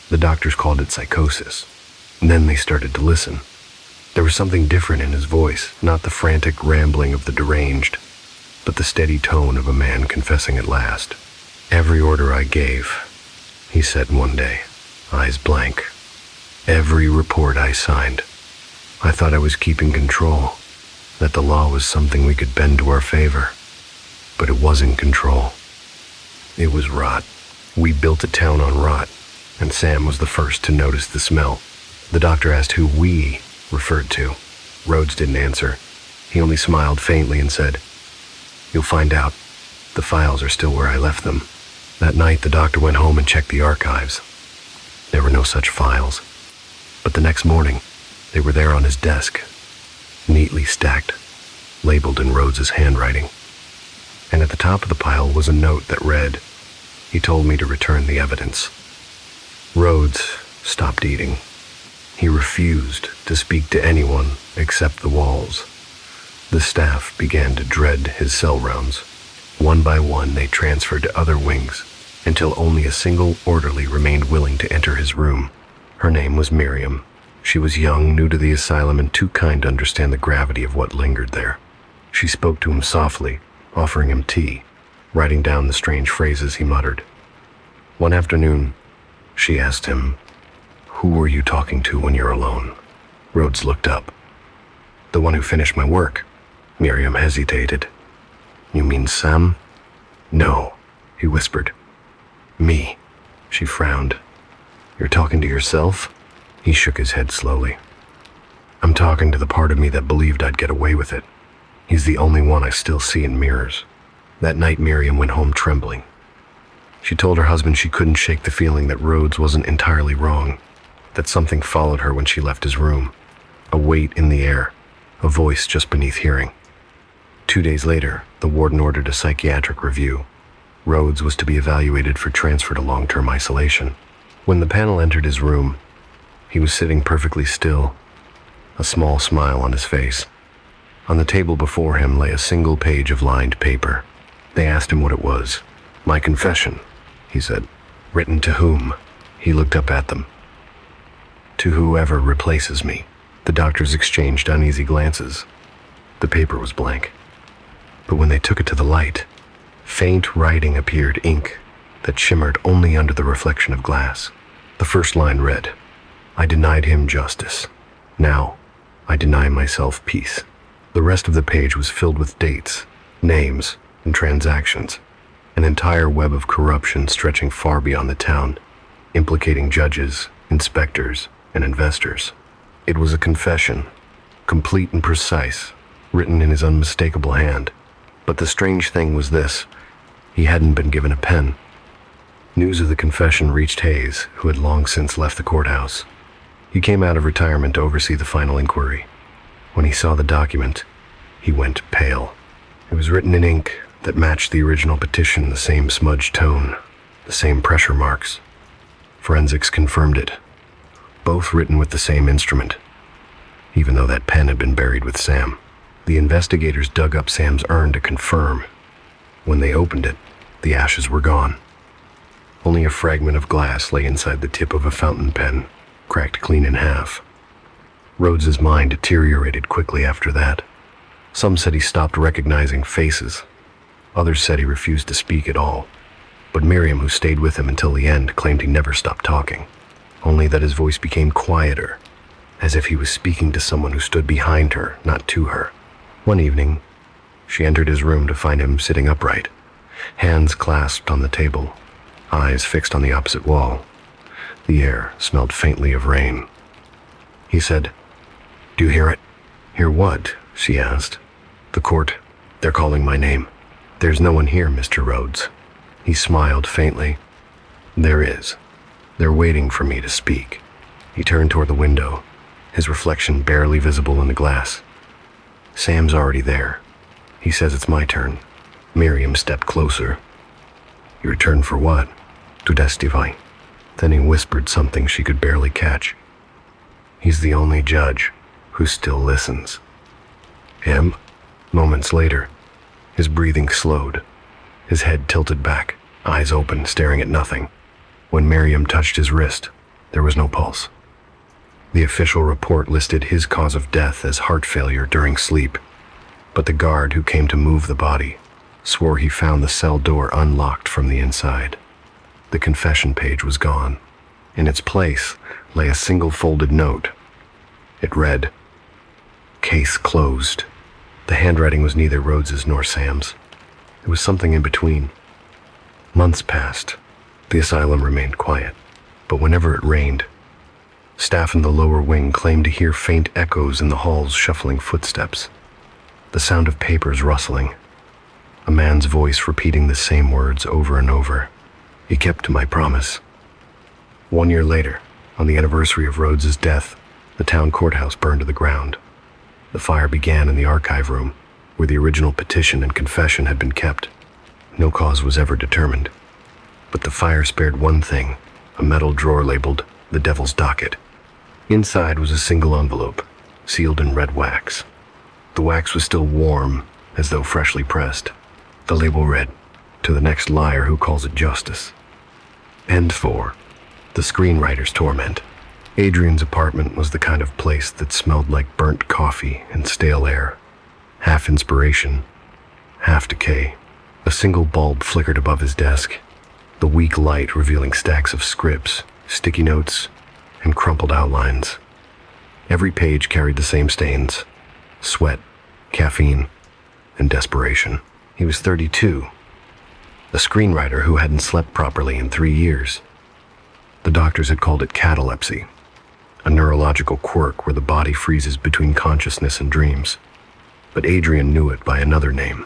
the doctors called it psychosis. And then they started to listen. There was something different in his voice, not the frantic rambling of the deranged, but the steady tone of a man confessing at last. "Every order I gave," he said one day, eyes blank. "Every report I signed. I thought I was keeping control, that the law was something we could bend to our favor. But it wasn't control. It was rot. We built a town on rot, and Sam was the first to notice the smell." The doctor asked who "we" referred to. Rhodes didn't answer. He only smiled faintly and said, "You'll find out. The files are still where I left them." That night, the doctor went home and checked the archives. There were no such files. But the next morning, they were there on his desk, neatly stacked, labeled in Rhodes's handwriting. And at the top of the pile was a note that read, "He told me to return the evidence." Rhodes stopped eating. He refused to speak to anyone except the walls. The staff began to dread his cell rounds. One by one, they transferred to other wings, until only a single orderly remained willing to enter his room. Her name was Miriam. She was young, new to the asylum, and too kind to understand the gravity of what lingered there. She spoke to him softly, offering him tea, writing down the strange phrases he muttered. One afternoon, she asked him, "Who were you talking to when you're alone?" Rhodes looked up. "The one who finished my work." Miriam hesitated. "You mean Sam?" "No," he whispered. "Me." She frowned. "You're talking to yourself?" He shook his head slowly. "I'm talking to the part of me that believed I'd get away with it. He's the only one I still see in mirrors." That night, Miriam went home trembling. She told her husband she couldn't shake the feeling that Rhodes wasn't entirely wrong. that something followed her when she left his room. A weight in the air, a voice just beneath hearing. 2 days later, the warden ordered a psychiatric review. Rhodes was to be evaluated for transfer to long-term isolation. When the panel entered his room, he was sitting perfectly still, a small smile on his face. On the table before him lay a single page of lined paper. They asked him what it was. "My confession," he said. "Written to whom?" He looked up at them. "To whoever replaces me." The doctors exchanged uneasy glances. The paper was blank. But when they took it to the light, faint writing appeared, ink that shimmered only under the reflection of glass. The first line read, "I denied him justice. Now, I deny myself peace." The rest of the page was filled with dates, names, and transactions, an entire web of corruption stretching far beyond the town, implicating judges, inspectors, and investors. It was a confession, complete and precise, written in his unmistakable hand. But the strange thing was this: he hadn't been given a pen. News of the confession reached Hayes, who had long since left the courthouse. He came out of retirement to oversee the final inquiry. When he saw the document, he went pale. It was written in ink that matched the original petition, the same smudged tone, the same pressure marks. Forensics confirmed it. Both written with the same instrument, even though that pen had been buried with Sam. The investigators dug up Sam's urn to confirm. When they opened it, the ashes were gone. Only a fragment of glass lay inside the tip of a fountain pen, cracked clean in half. Rhodes's mind deteriorated quickly after that. Some said he stopped recognizing faces. Others said he refused to speak at all. But Miriam, who stayed with him until the end, claimed he never stopped talking, only that his voice became quieter, as if he was speaking to someone who stood behind her, not to her. One evening, she entered his room to find him sitting upright, hands clasped on the table, eyes fixed on the opposite wall. The air smelled faintly of rain. He said, "Do you hear it?" "Hear what?" she asked. "The court. They're calling my name." "There's no one here, Mr. Rhodes." He smiled faintly. "There is. They're waiting for me to speak." He turned toward the window, his reflection barely visible in the glass. "Sam's already there. He says it's my turn." Miriam stepped closer. "Your turn for what?" "To testify." Then he whispered something she could barely catch. "He's the only judge who still listens." Him? Moments later, his breathing slowed, his head tilted back, eyes open, staring at nothing. When Miriam touched his wrist, there was no pulse. The official report listed his cause of death as heart failure during sleep, but the guard who came to move the body swore he found the cell door unlocked from the inside. The confession page was gone. In its place lay a single folded note. It read, "Case closed." The handwriting was neither Rhodes's nor Sam's. It was something in between. Months passed. The asylum remained quiet, but whenever it rained, staff in the lower wing claimed to hear faint echoes in the hall's shuffling footsteps, the sound of papers rustling, a man's voice repeating the same words over and over. He kept to my promise. 1 year later, on the anniversary of Rhodes's death, the town courthouse burned to the ground. The fire began in the archive room, where the original petition and confession had been kept. No cause was ever determined. But the fire spared one thing, a metal drawer labeled "The Devil's Docket." Inside was a single envelope, sealed in red wax. The wax was still warm, as though freshly pressed. The label read, "To the next liar who calls it justice." End 4. The screenwriter's torment. Adrian's apartment was the kind of place that smelled like burnt coffee and stale air. Half inspiration, half decay. A single bulb flickered above his desk, the weak light revealing stacks of scripts, sticky notes, and crumpled outlines. Every page carried the same stains: sweat, caffeine, and desperation. He was 32, a screenwriter who hadn't slept properly in 3 years. The doctors had called it catalepsy, a neurological quirk where the body freezes between consciousness and dreams. But Adrian knew it by another name: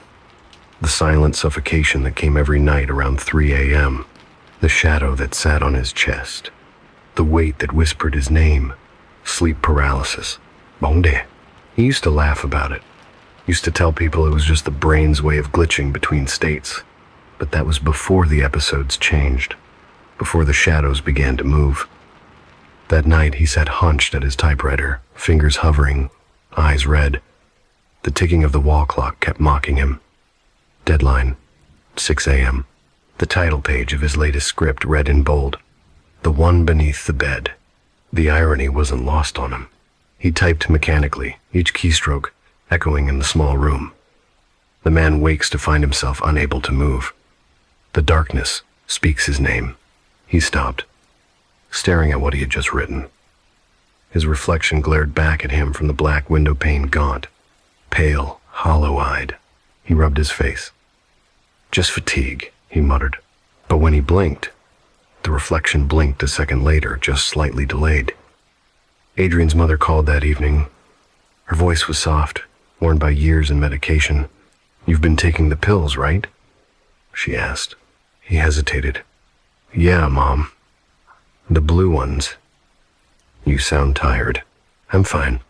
the silent suffocation that came every night around 3 a.m., the shadow that sat on his chest, the weight that whispered his name. Sleep paralysis. Bonde. He used to laugh about it. Used to tell people it was just the brain's way of glitching between states. But that was before the episodes changed. Before the shadows began to move. That night he sat hunched at his typewriter, fingers hovering, eyes red. The ticking of the wall clock kept mocking him. Deadline, 6 a.m. The title page of his latest script read in bold, "The one beneath the bed." The irony wasn't lost on him. He typed mechanically, each keystroke echoing in the small room. The man wakes to find himself unable to move. The darkness speaks his name. He stopped, staring at what he had just written. His reflection glared back at him from the black window pane, gaunt, pale, hollow-eyed. He rubbed his face. "Just fatigue," he muttered. But when he blinked, the reflection blinked a second later, just slightly delayed. Adrian's mother called that evening. Her voice was soft, worn by years and medication. "You've been taking the pills, right?" she asked. He hesitated. "Yeah, Mom. The blue ones." "You sound tired." "I'm fine.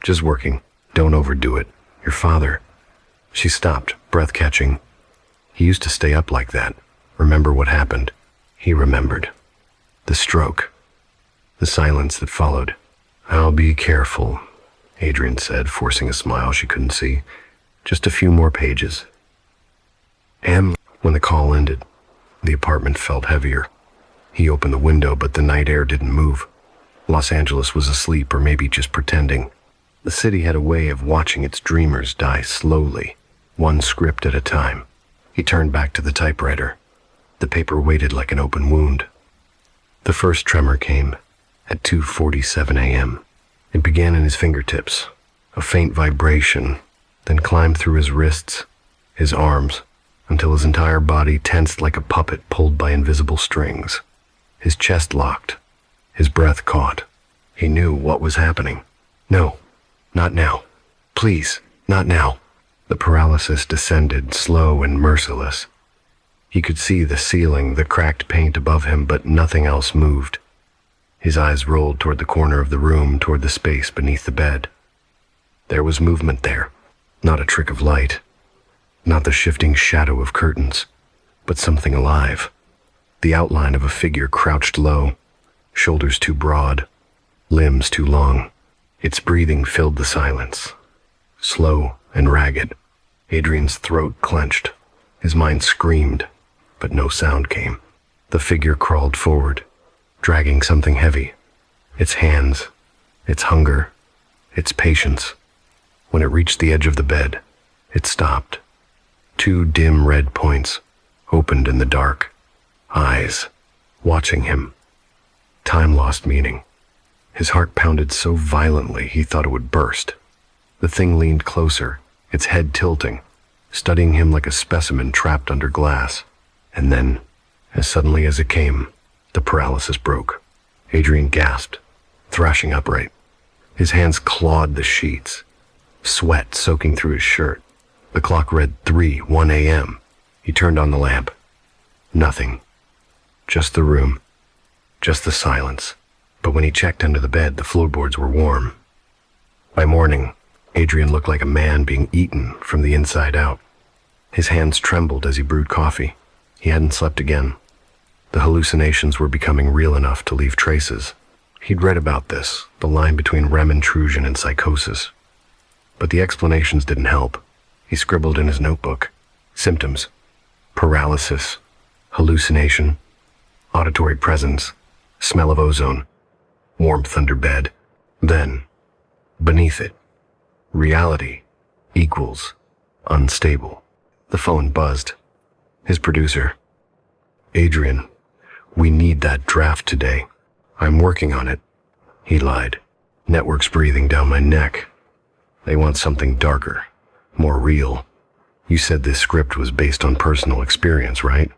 Just working. Don't overdo it. Your father." She stopped, breath catching. He used to stay up like that. Remember what happened. He remembered. The stroke. The silence that followed. "I'll be careful," Adrian said, forcing a smile she couldn't see. "Just a few more pages." When the call ended, the apartment felt heavier. He opened the window, but the night air didn't move. Los Angeles was asleep, or maybe just pretending. The city had a way of watching its dreamers die slowly, one script at a time. He turned back to the typewriter. The paper waited like an open wound. The first tremor came at 2:47 a.m. It began in his fingertips, a faint vibration, then climbed through his wrists, his arms, until his entire body tensed like a puppet pulled by invisible strings. His chest locked, his breath caught. He knew what was happening. No, not now. Please, not now. The paralysis descended, slow and merciless. He could see the ceiling, the cracked paint above him, but nothing else moved. His eyes rolled toward the corner of the room, toward the space beneath the bed. There was movement there, not a trick of light, not the shifting shadow of curtains, but something alive. The outline of a figure crouched low, shoulders too broad, limbs too long. Its breathing filled the silence, slow and ragged. Adrian's throat clenched. His mind screamed, but no sound came. The figure crawled forward, dragging something heavy. Its hands, its hunger, its patience. When it reached the edge of the bed, it stopped. Two dim red points opened in the dark. Eyes, watching him. Time lost meaning. His heart pounded so violently he thought it would burst. The thing leaned closer, its head tilting, studying him like a specimen trapped under glass. And then, as suddenly as it came, the paralysis broke. Adrian gasped, thrashing upright. His hands clawed the sheets, sweat soaking through his shirt. The clock read 1 a.m. He turned on the lamp. Nothing. Just the room. Just the silence. But when he checked under the bed, the floorboards were warm. By morning, Adrian looked like a man being eaten from the inside out. His hands trembled as he brewed coffee. He hadn't slept again. The hallucinations were becoming real enough to leave traces. He'd read about this, the line between REM intrusion and psychosis. But the explanations didn't help. He scribbled in his notebook. Symptoms: paralysis, hallucination, auditory presence, smell of ozone, warmth under bed. Then, beneath it, reality equals unstable. The phone buzzed. His producer. "Adrian, we need that draft today. I'm working on it." He lied. "Network's breathing down my neck. They want something darker, more real. You said this script was based on personal experience, right?"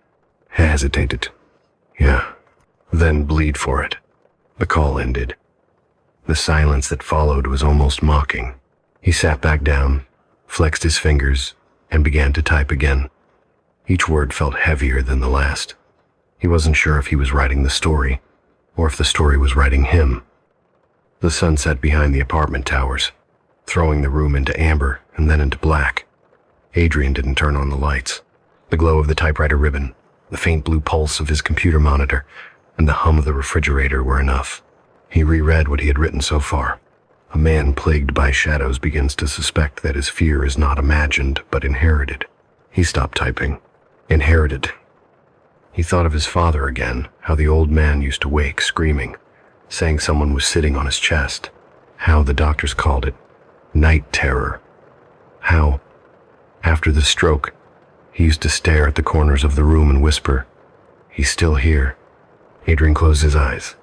He hesitated. "Yeah." "Then bleed for it." The call ended. The silence that followed was almost mocking. He sat back down, flexed his fingers, and began to type again. Each word felt heavier than the last. He wasn't sure if he was writing the story, or if the story was writing him. The sun set behind the apartment towers, throwing the room into amber and then into black. Adrian didn't turn on the lights. The glow of the typewriter ribbon, the faint blue pulse of his computer monitor, and the hum of the refrigerator were enough. He reread what he had written so far. A man plagued by shadows begins to suspect that his fear is not imagined, but inherited. He stopped typing. Inherited. He thought of his father again, how the old man used to wake screaming, saying someone was sitting on his chest. How the doctors called it night terror. How, after the stroke, he used to stare at the corners of the room and whisper, "He's still here." Adrian closed his eyes.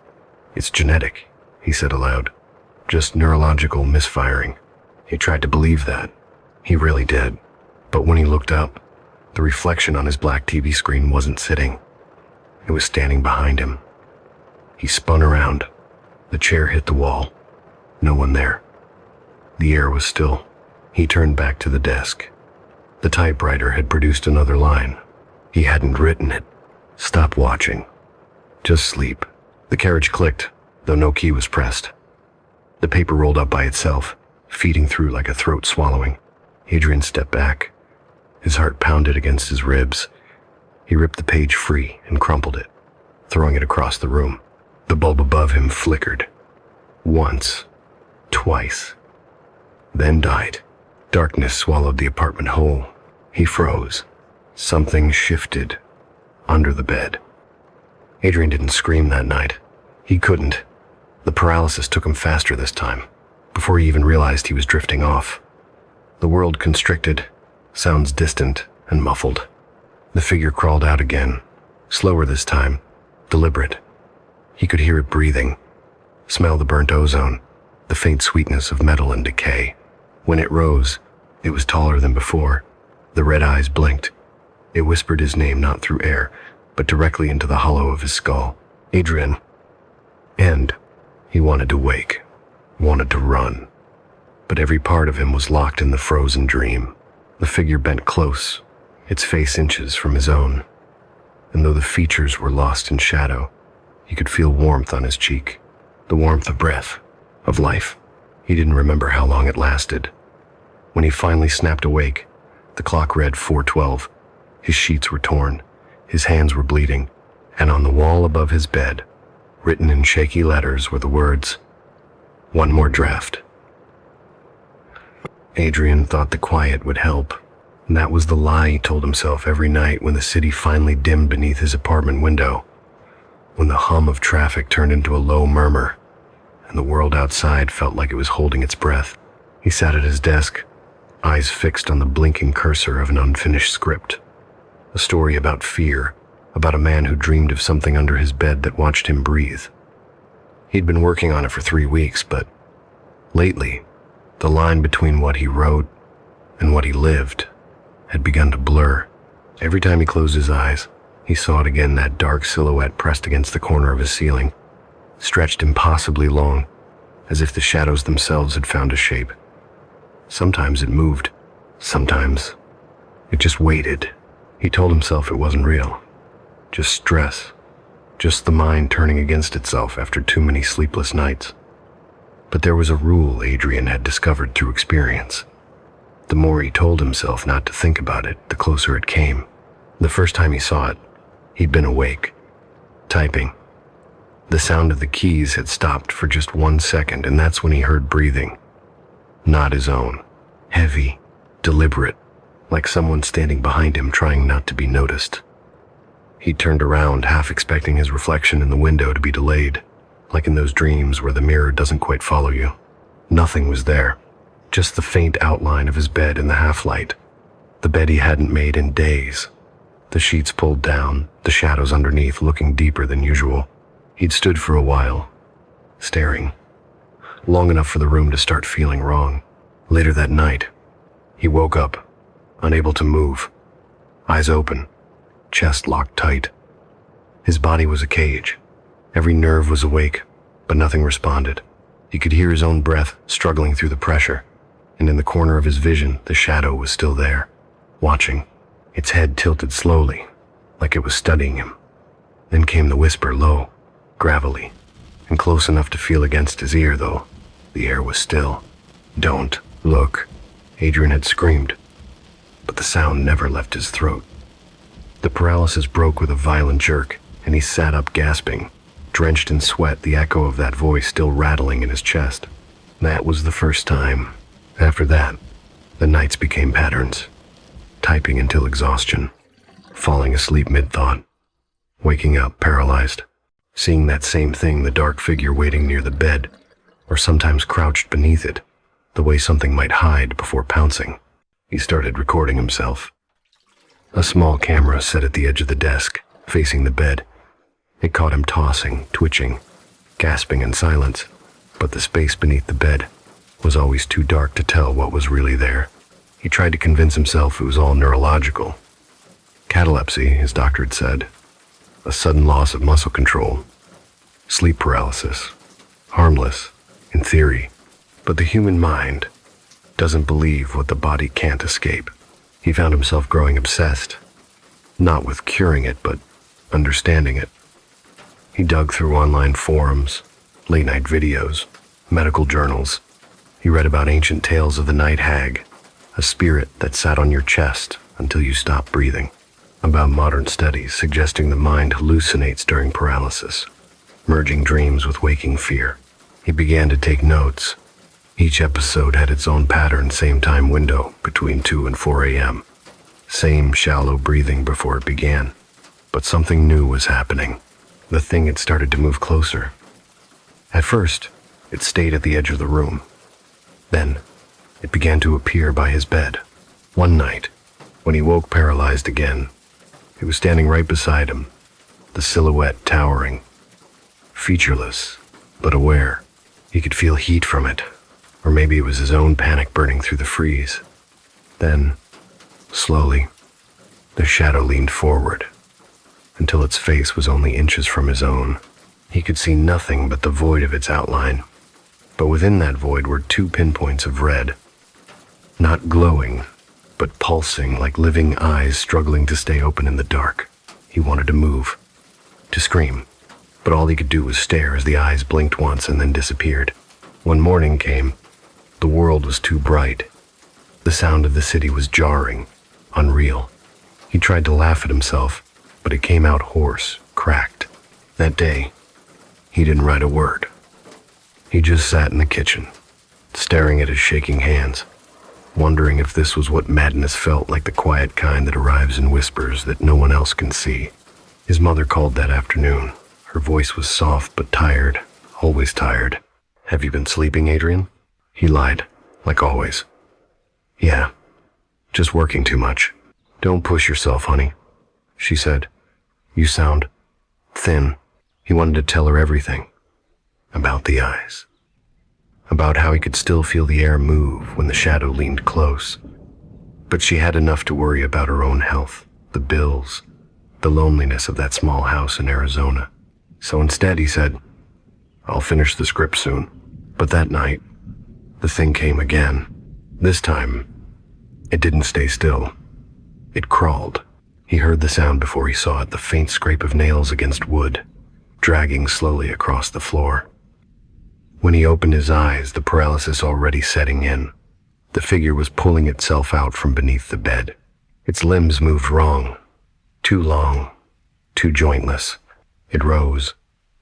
"It's genetic," he said aloud. "Just neurological misfiring." He tried to believe that. He really did. But when he looked up, the reflection on his black TV screen wasn't sitting. It was standing behind him. He spun around. The chair hit the wall. No one there. The air was still. He turned back to the desk. The typewriter had produced another line. He hadn't written it. "Stop watching. Just sleep." The carriage clicked, though no key was pressed. The paper rolled up by itself, feeding through like a throat swallowing. Adrian stepped back. His heart pounded against his ribs. He ripped the page free and crumpled it, throwing it across the room. The bulb above him flickered. Once. Twice. Then died. Darkness swallowed the apartment whole. He froze. Something shifted under the bed. Adrian didn't scream that night. He couldn't. The paralysis took him faster this time, before he even realized he was drifting off. The world constricted, sounds distant and muffled. The figure crawled out again, slower this time, deliberate. He could hear it breathing, smell the burnt ozone, the faint sweetness of metal and decay. When it rose, it was taller than before. The red eyes blinked. It whispered his name not through air, but directly into the hollow of his skull. Adrian. And he wanted to wake, wanted to run. But every part of him was locked in the frozen dream. The figure bent close, its face inches from his own. And though the features were lost in shadow, he could feel warmth on his cheek, the warmth of breath, of life. He didn't remember how long it lasted. When he finally snapped awake, the clock read 4:12. His sheets were torn, his hands were bleeding, and on the wall above his bed, written in shaky letters, were the words, "One more draft." Adrian thought the quiet would help, and that was the lie he told himself every night when the city finally dimmed beneath his apartment window, when the hum of traffic turned into a low murmur, and the world outside felt like it was holding its breath. He sat at his desk, eyes fixed on the blinking cursor of an unfinished script. A story about fear, about a man who dreamed of something under his bed that watched him breathe. He'd been working on it for 3 weeks, but lately, the line between what he wrote and what he lived had begun to blur. Every time he closed his eyes, he saw it again, that dark silhouette pressed against the corner of his ceiling, stretched impossibly long, as if the shadows themselves had found a shape. Sometimes it moved. Sometimes it just waited. He told himself it wasn't real. Just stress. Just the mind turning against itself after too many sleepless nights. But there was a rule Adrian had discovered through experience. The more he told himself not to think about it, the closer it came. The first time he saw it, he'd been awake, typing. The sound of the keys had stopped for just 1 second, and that's when he heard breathing. Not his own. Heavy, deliberate, like someone standing behind him trying not to be noticed. He turned around, half expecting his reflection in the window to be delayed, like in those dreams where the mirror doesn't quite follow you. Nothing was there, just the faint outline of his bed in the half-light, the bed he hadn't made in days. The sheets pulled down, the shadows underneath looking deeper than usual. He'd stood for a while, staring, long enough for the room to start feeling wrong. Later that night, he woke up, unable to move, eyes open, chest locked tight. His body was a cage. Every nerve was awake, but nothing responded. He could hear his own breath struggling through the pressure, and in the corner of his vision, the shadow was still there, watching, its head tilted slowly, like it was studying him. Then came the whisper, low, gravelly. and close enough to feel against his ear, though. The air was still. "Don't look," Adrian had screamed, but the sound never left his throat. The paralysis broke with a violent jerk, and he sat up gasping, drenched in sweat, the echo of that voice still rattling in his chest. That was the first time. After that, the nights became patterns, typing until exhaustion, falling asleep mid-thought, waking up paralyzed, seeing that same thing, the dark figure waiting near the bed, or sometimes crouched beneath it, the way something might hide before pouncing. He started recording himself. A small camera set at the edge of the desk, facing the bed. It caught him tossing, twitching, gasping in silence, but the space beneath the bed was always too dark to tell what was really there. He tried to convince himself it was all neurological. Catalepsy, his doctor had said. A sudden loss of muscle control. Sleep paralysis. Harmless, in theory. But the human mind doesn't believe what the body can't escape. He found himself growing obsessed. Not with curing it, but understanding it. He dug through online forums, late-night videos, medical journals. He read about ancient tales of the night hag, a spirit that sat on your chest until you stopped breathing. About modern studies suggesting the mind hallucinates during paralysis, merging dreams with waking fear. He began to take notes. Each episode had its own pattern, same time window, between 2 and 4 a.m. Same shallow breathing before it began. But something new was happening. The thing had started to move closer. At first, it stayed at the edge of the room. Then, it began to appear by his bed. One night, when he woke paralyzed again, it was standing right beside him, the silhouette towering. Featureless, but aware. He could feel heat from it, or maybe it was his own panic burning through the freeze. Then, slowly, the shadow leaned forward, until its face was only inches from his own. He could see nothing but the void of its outline, but within that void were 2 pinpoints of red, not glowing, but pulsing like living eyes struggling to stay open in the dark. He wanted to move, to scream, but all he could do was stare as the eyes blinked once and then disappeared. When morning came, the world was too bright. The sound of the city was jarring, unreal. He tried to laugh at himself, but it came out hoarse, cracked. That day, he didn't write a word. He just sat in the kitchen, staring at his shaking hands, wondering if this was what madness felt like, the quiet kind that arrives in whispers that no one else can see. His mother called that afternoon. Her voice was soft but tired, always tired. "Have you been sleeping, Adrian?" He lied, like always. "Yeah, just working too much." "Don't push yourself, honey," she said. "You sound thin." He wanted to tell her everything. About the eyes. About how he could still feel the air move when the shadow leaned close. But she had enough to worry about her own health, the bills, the loneliness of that small house in Arizona. So instead he said, "I'll finish the script soon." But that night, the thing came again. This time, it didn't stay still. It crawled. He heard the sound before he saw it, the faint scrape of nails against wood, dragging slowly across the floor. When he opened his eyes, the paralysis already setting in. The figure was pulling itself out from beneath the bed. Its limbs moved wrong, too long, too jointless. It rose,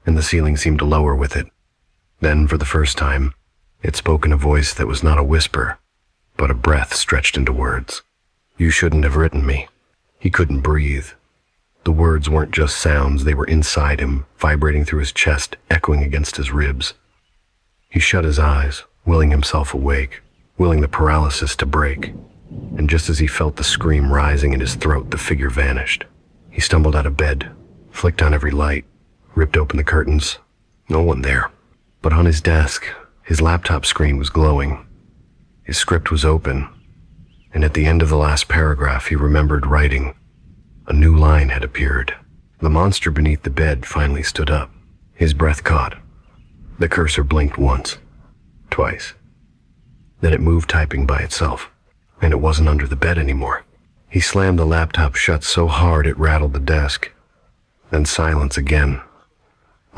and the ceiling seemed to lower with it. Then, for the first time, it spoke in a voice that was not a whisper, but a breath stretched into words. "You shouldn't have written me." He couldn't breathe. The words weren't just sounds, they were inside him, vibrating through his chest, echoing against his ribs. He shut his eyes, willing himself awake, willing the paralysis to break. And just as he felt the scream rising in his throat, the figure vanished. He stumbled out of bed, flicked on every light, ripped open the curtains. No one there. But on his desk, his laptop screen was glowing. His script was open, and at the end of the last paragraph he remembered writing. A new line had appeared. The monster beneath the bed finally stood up. His breath caught. The cursor blinked once, twice. Then it moved, typing by itself, and it wasn't under the bed anymore. He slammed the laptop shut so hard it rattled the desk. Then silence again.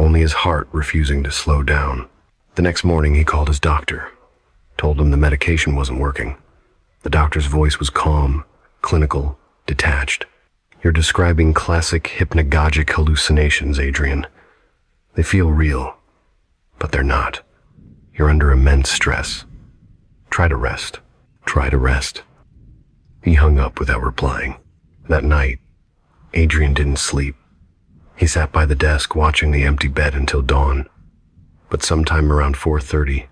only his heart refusing to slow down. The next morning he called his doctor, told him the medication wasn't working. The doctor's voice was calm, clinical, detached. "You're describing classic hypnagogic hallucinations, Adrian. They feel real, but they're not. You're under immense stress. Try to rest. Try to rest." He hung up without replying. That night, Adrian didn't sleep. He sat by the desk watching the empty bed until dawn. But sometime around 4:30,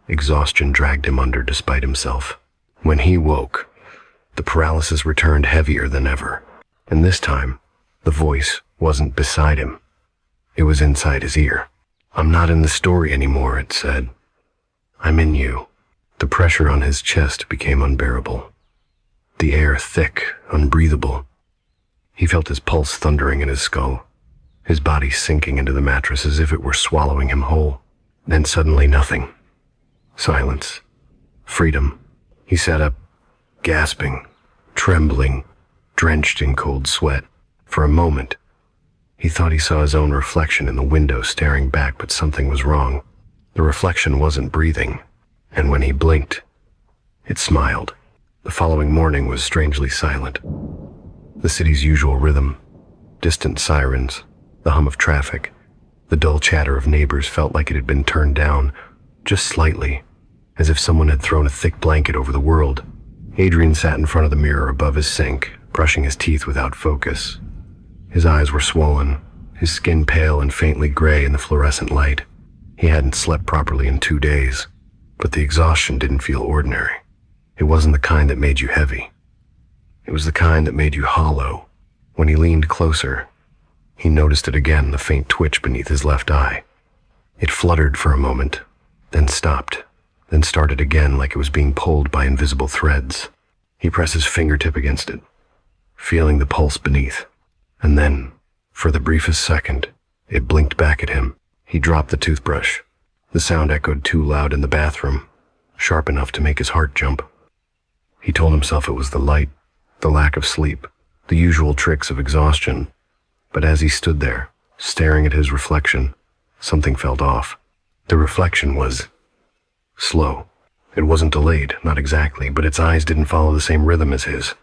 exhaustion dragged him under despite himself. When he woke, the paralysis returned heavier than ever. And this time, the voice wasn't beside him. It was inside his ear. "I'm not in the story anymore," it said. "I'm in you." The pressure on his chest became unbearable. The air thick, unbreathable. He felt his pulse thundering in his skull, his body sinking into the mattress as if it were swallowing him whole. Then suddenly nothing. Silence. Freedom. He sat up, gasping, trembling, drenched in cold sweat. For a moment, he thought he saw his own reflection in the window staring back, but something was wrong. The reflection wasn't breathing, and when he blinked, it smiled. The following morning was strangely silent. The city's usual rhythm, distant sirens, the hum of traffic, the dull chatter of neighbors felt like it had been turned down, just slightly, as if someone had thrown a thick blanket over the world. Adrian sat in front of the mirror above his sink, brushing his teeth without focus. His eyes were swollen, his skin pale and faintly gray in the fluorescent light. He hadn't slept properly in 2 days, but the exhaustion didn't feel ordinary. It wasn't the kind that made you heavy. It was the kind that made you hollow. When he leaned closer, he noticed it again, the faint twitch beneath his left eye. It fluttered for a moment, then stopped, then started again like it was being pulled by invisible threads. He pressed his fingertip against it, feeling the pulse beneath. And then, for the briefest second, it blinked back at him. He dropped the toothbrush. The sound echoed too loud in the bathroom, sharp enough to make his heart jump. He told himself it was the light, the lack of sleep, the usual tricks of exhaustion. But as he stood there, staring at his reflection, something felt off. The reflection was slow. It wasn't delayed, not exactly, but its eyes didn't follow the same rhythm as his.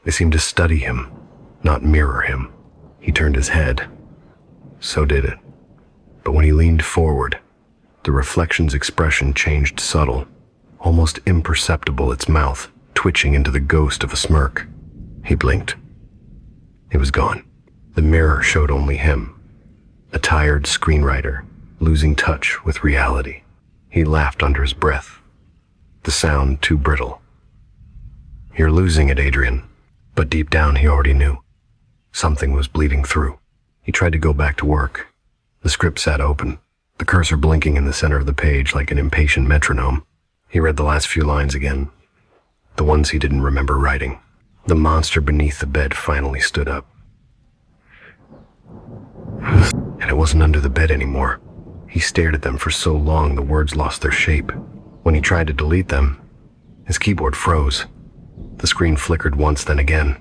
They seemed to study him, not mirror him. He turned his head. So did it. But when he leaned forward, the reflection's expression changed subtle, almost imperceptible, its mouth twitching into the ghost of a smirk. He blinked. It was gone. The mirror showed only him, a tired screenwriter, losing touch with reality. He laughed under his breath, the sound too brittle. "You're losing it, Adrian." But deep down he already knew. Something was bleeding through. He tried to go back to work. The script sat open, the cursor blinking in the center of the page like an impatient metronome. He read the last few lines again, the ones he didn't remember writing. The monster beneath the bed finally stood up. And it wasn't under the bed anymore. He stared at them for so long the words lost their shape. When he tried to delete them, his keyboard froze. The screen flickered once, then again.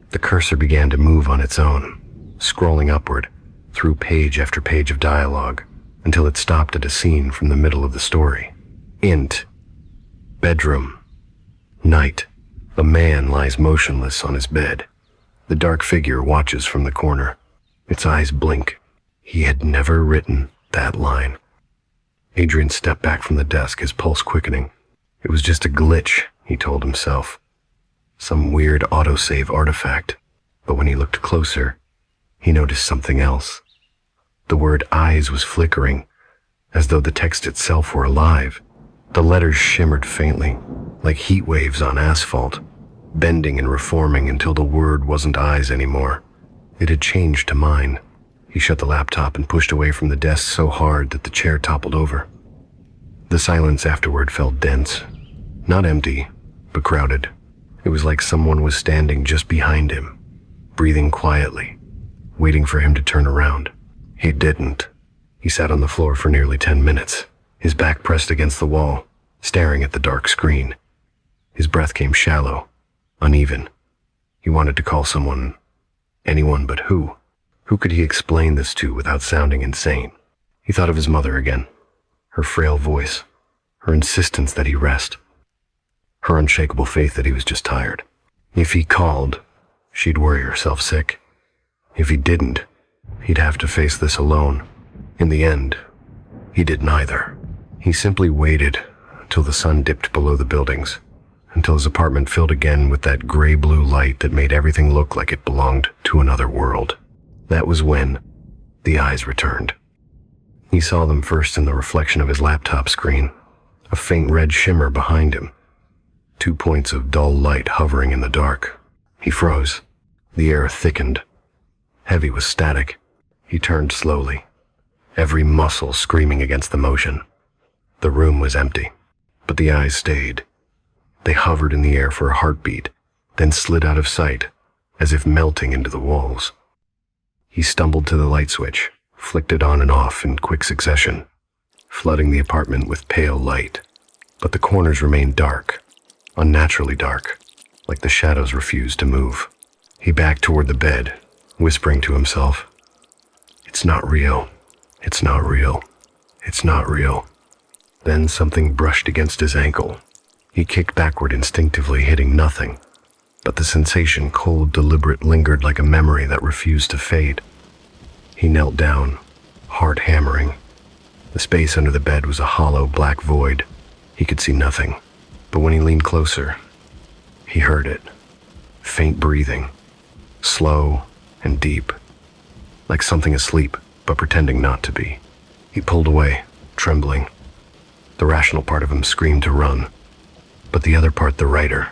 The cursor began to move on its own, scrolling upward, through page after page of dialogue, until it stopped at a scene from the middle of the story. Int. Bedroom. Night. A man lies motionless on his bed. The dark figure watches from the corner. Its eyes blink. He had never written that line. Adrian stepped back from the desk, his pulse quickening. It was just a glitch, he told himself. Some weird autosave artifact. But when he looked closer, he noticed something else. The word eyes was flickering, as though the text itself were alive. The letters shimmered faintly, like heat waves on asphalt, bending and reforming until the word wasn't eyes anymore. It had changed to mine. He shut the laptop and pushed away from the desk so hard that the chair toppled over. The silence afterward felt dense, not empty, but crowded. It was like someone was standing just behind him, breathing quietly, waiting for him to turn around. He didn't. He sat on the floor for nearly 10 minutes, his back pressed against the wall, staring at the dark screen. His breath came shallow, uneven. He wanted to call someone, anyone but who? Who could he explain this to without sounding insane? He thought of his mother again, her frail voice, her insistence that he rest, her unshakable faith that he was just tired. If he called, she'd worry herself sick. If he didn't, he'd have to face this alone. In the end, he did neither. He simply waited till the sun dipped below the buildings, until his apartment filled again with that gray-blue light that made everything look like it belonged to another world. That was when the eyes returned. He saw them first in the reflection of his laptop screen, a faint red shimmer behind him, 2 points of dull light hovering in the dark. He froze. The air thickened, heavy with static. He turned slowly, every muscle screaming against the motion. The room was empty, but the eyes stayed. They hovered in the air for a heartbeat, then slid out of sight, as if melting into the walls. He stumbled to the light switch, flicked it on and off in quick succession, flooding the apartment with pale light. But the corners remained dark, unnaturally dark, like the shadows refused to move. He backed toward the bed, whispering to himself, "It's not real. It's not real. It's not real." Then something brushed against his ankle. He kicked backward instinctively, hitting nothing. But the sensation, cold, deliberate, lingered like a memory that refused to fade. He knelt down, heart hammering. The space under the bed was a hollow, black void. He could see nothing. But when he leaned closer, he heard it. Faint breathing, slow and deep, like something asleep, but pretending not to be. He pulled away, trembling. The rational part of him screamed to run, but the other part, the writer,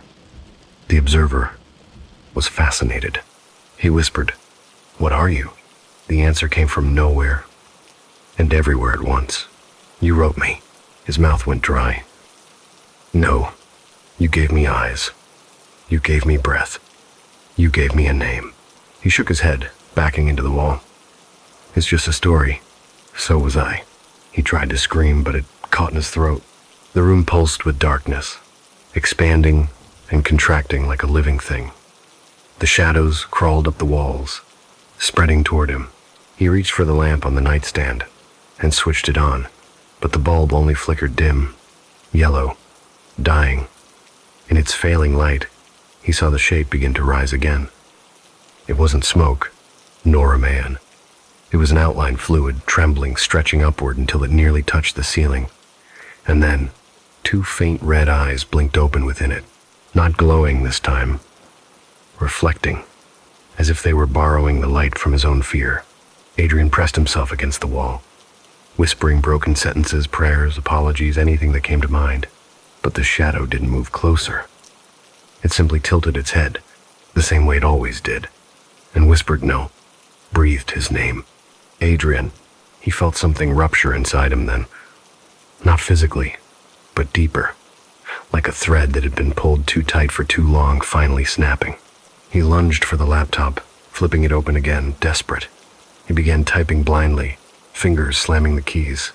the observer, was fascinated. He whispered, "What are you?" The answer came from nowhere and everywhere at once. "You wrote me." His mouth went dry. "No, you gave me eyes. You gave me breath. You gave me a name." He shook his head, backing into the wall. "It's just a story. So was I." He tried to scream, but it caught in his throat. The room pulsed with darkness, expanding and contracting like a living thing. The shadows crawled up the walls, spreading toward him. He reached for the lamp on the nightstand and switched it on, but the bulb only flickered dim, yellow, dying. In its failing light, he saw the shape begin to rise again. It wasn't smoke, nor a man. It was an outline fluid, trembling, stretching upward until it nearly touched the ceiling. And then, 2 faint red eyes blinked open within it, not glowing this time, reflecting, as if they were borrowing the light from his own fear. Adrian pressed himself against the wall, whispering broken sentences, prayers, apologies, anything that came to mind. But the shadow didn't move closer. It simply tilted its head, the same way it always did, and whispered no, breathed his name. Adrian. He felt something rupture inside him then. Not physically, but deeper, like a thread that had been pulled too tight for too long, finally snapping. He lunged for the laptop, flipping it open again, desperate. He began typing blindly, fingers slamming the keys.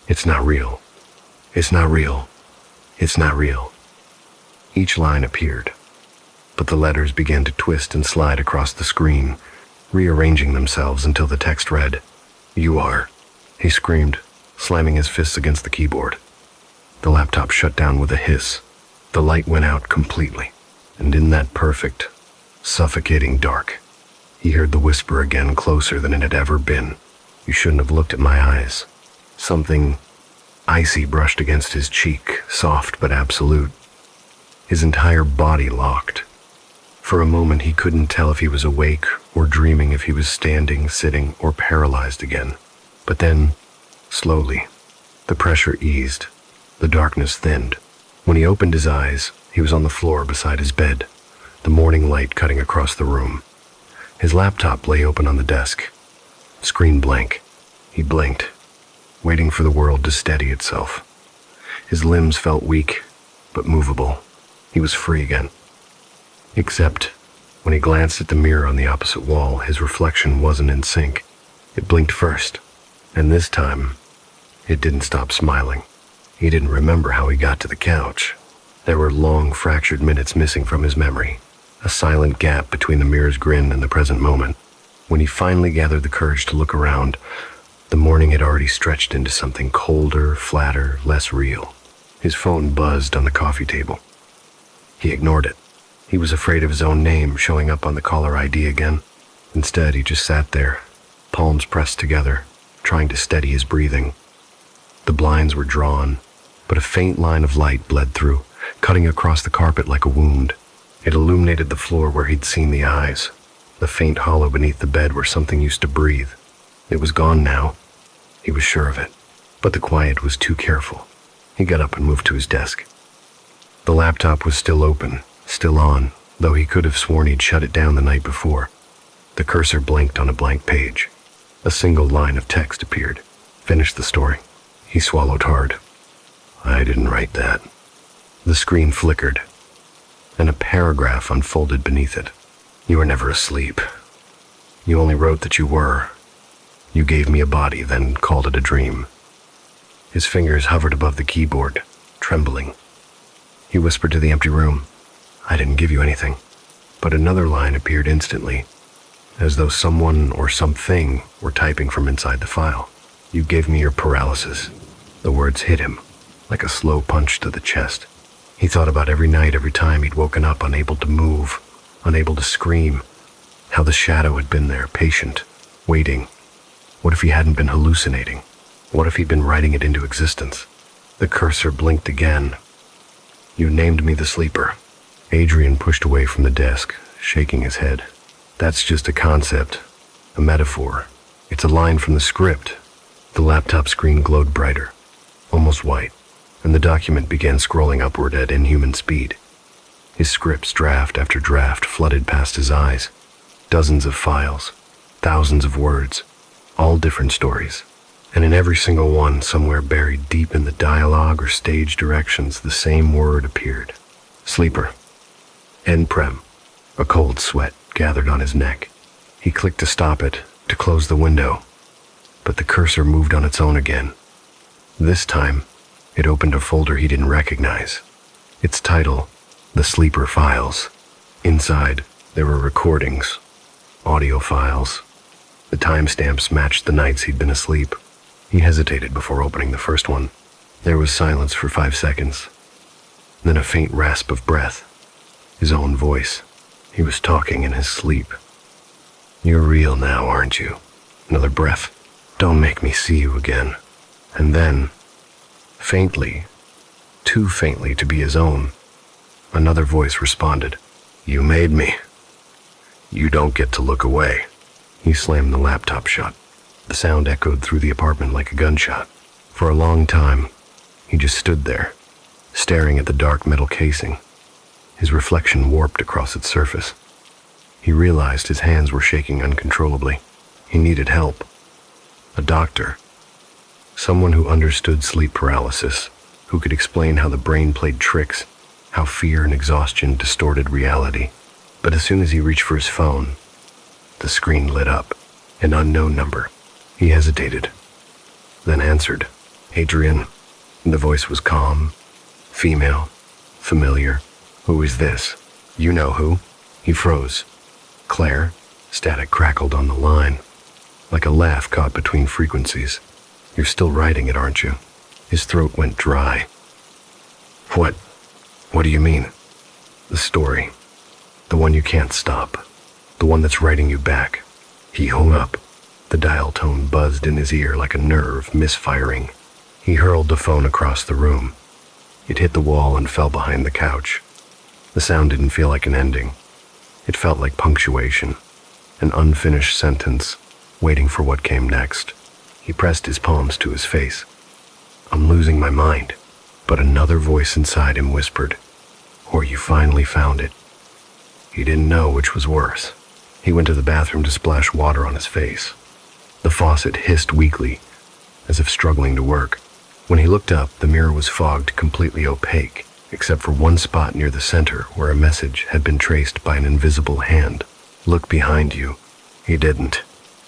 "It's not real. It's not real. It's not real." Each line appeared, but the letters began to twist and slide across the screen, rearranging themselves until the text read, "You are," he screamed, slamming his fists against the keyboard. The laptop shut down with a hiss. The light went out completely, and in that perfect, suffocating dark, he heard the whisper again, closer than it had ever been. "You shouldn't have looked at my eyes." Something icy brushed against his cheek, soft but absolute. His entire body locked. For a moment he couldn't tell if he was awake or dreaming, if he was standing, sitting, or paralyzed again. But then, slowly, the pressure eased, the darkness thinned. When he opened his eyes, he was on the floor beside his bed, the morning light cutting across the room. His laptop lay open on the desk, screen blank. He blinked, waiting for the world to steady itself. His limbs felt weak, but movable. He was free again. Except, when he glanced at the mirror on the opposite wall, his reflection wasn't in sync. It blinked first, and this time, it didn't stop smiling. He didn't remember how he got to the couch. There were long, fractured minutes missing from his memory, a silent gap between the mirror's grin and the present moment. When he finally gathered the courage to look around, The morning had already stretched into something colder, flatter, less real. His phone buzzed on the coffee table. He ignored it. He was afraid of his own name showing up on the caller ID again. Instead, he just sat there, palms pressed together, trying to steady his breathing. The blinds were drawn, but a faint line of light bled through, cutting across the carpet like a wound. It illuminated the floor where he'd seen the eyes, the faint hollow beneath the bed where something used to breathe. It was gone now. He was sure of it, but the quiet was too careful. He got up and moved to his desk. The laptop was still open, still on, though he could have sworn he'd shut it down the night before. The cursor blinked on a blank page. A single line of text appeared. Finish the story. He swallowed hard. I didn't write that. The screen flickered, and a paragraph unfolded beneath it. You were never asleep. You only wrote that you were. You gave me a body, then called it a dream. His fingers hovered above the keyboard, trembling. He whispered to the empty room, I didn't give you anything. But another line appeared instantly, as though someone or something were typing from inside the file. You gave me your paralysis. The words hit him, like a slow punch to the chest. He thought about every night, every time he'd woken up unable to move, unable to scream, how the shadow had been there, patient, waiting. What if he hadn't been hallucinating? What if he'd been writing it into existence? The cursor blinked again. You named me the sleeper. Adrian pushed away from the desk, shaking his head. That's just a concept, a metaphor. It's a line from the script. The laptop screen glowed brighter, almost white, and the document began scrolling upward at inhuman speed. His scripts, draft after draft, flooded past his eyes. Dozens of files, thousands of words, all different stories. And in every single one, somewhere buried deep in the dialogue or stage directions, the same word appeared. Sleeper. N-prem. A cold sweat gathered on his neck. He clicked to stop it, to close the window. But the cursor moved on its own again. This time, it opened a folder he didn't recognize. Its title, The Sleeper Files. Inside, there were recordings, audio files. The timestamps matched the nights he'd been asleep. He hesitated before opening the first one. There was silence for 5 seconds. Then a faint rasp of breath. His own voice. He was talking in his sleep. You're real now, aren't you? Another breath. Don't make me see you again. And then, faintly, too faintly to be his own, another voice responded. You made me. You don't get to look away. He slammed the laptop shut. The sound echoed through the apartment like a gunshot. For a long time, he just stood there, staring at the dark metal casing. His reflection warped across its surface. He realized his hands were shaking uncontrollably. He needed help. A doctor. Someone who understood sleep paralysis, who could explain how the brain played tricks, how fear and exhaustion distorted reality. But as soon as he reached for his phone, the screen lit up. An unknown number. He hesitated, then answered. Adrian. The voice was calm, female, familiar. Who is this? You know who? He froze. Claire. Static crackled on the line, like a laugh caught between frequencies. You're still writing it, aren't you? His throat went dry. What do you mean? The story. The one you can't stop. The one that's writing you back. He hung up. The dial tone buzzed in his ear like a nerve misfiring. He hurled the phone across the room. It hit the wall and fell behind the couch. The sound didn't feel like an ending. It felt like punctuation, an unfinished sentence, waiting for what came next. He pressed his palms to his face. I'm losing my mind. But another voice inside him whispered, or you finally found it. He didn't know which was worse. He went to the bathroom to splash water on his face. The faucet hissed weakly, as if struggling to work. When he looked up, the mirror was fogged, completely opaque, except for one spot near the center where a message had been traced by an invisible hand. Look behind you. He didn't.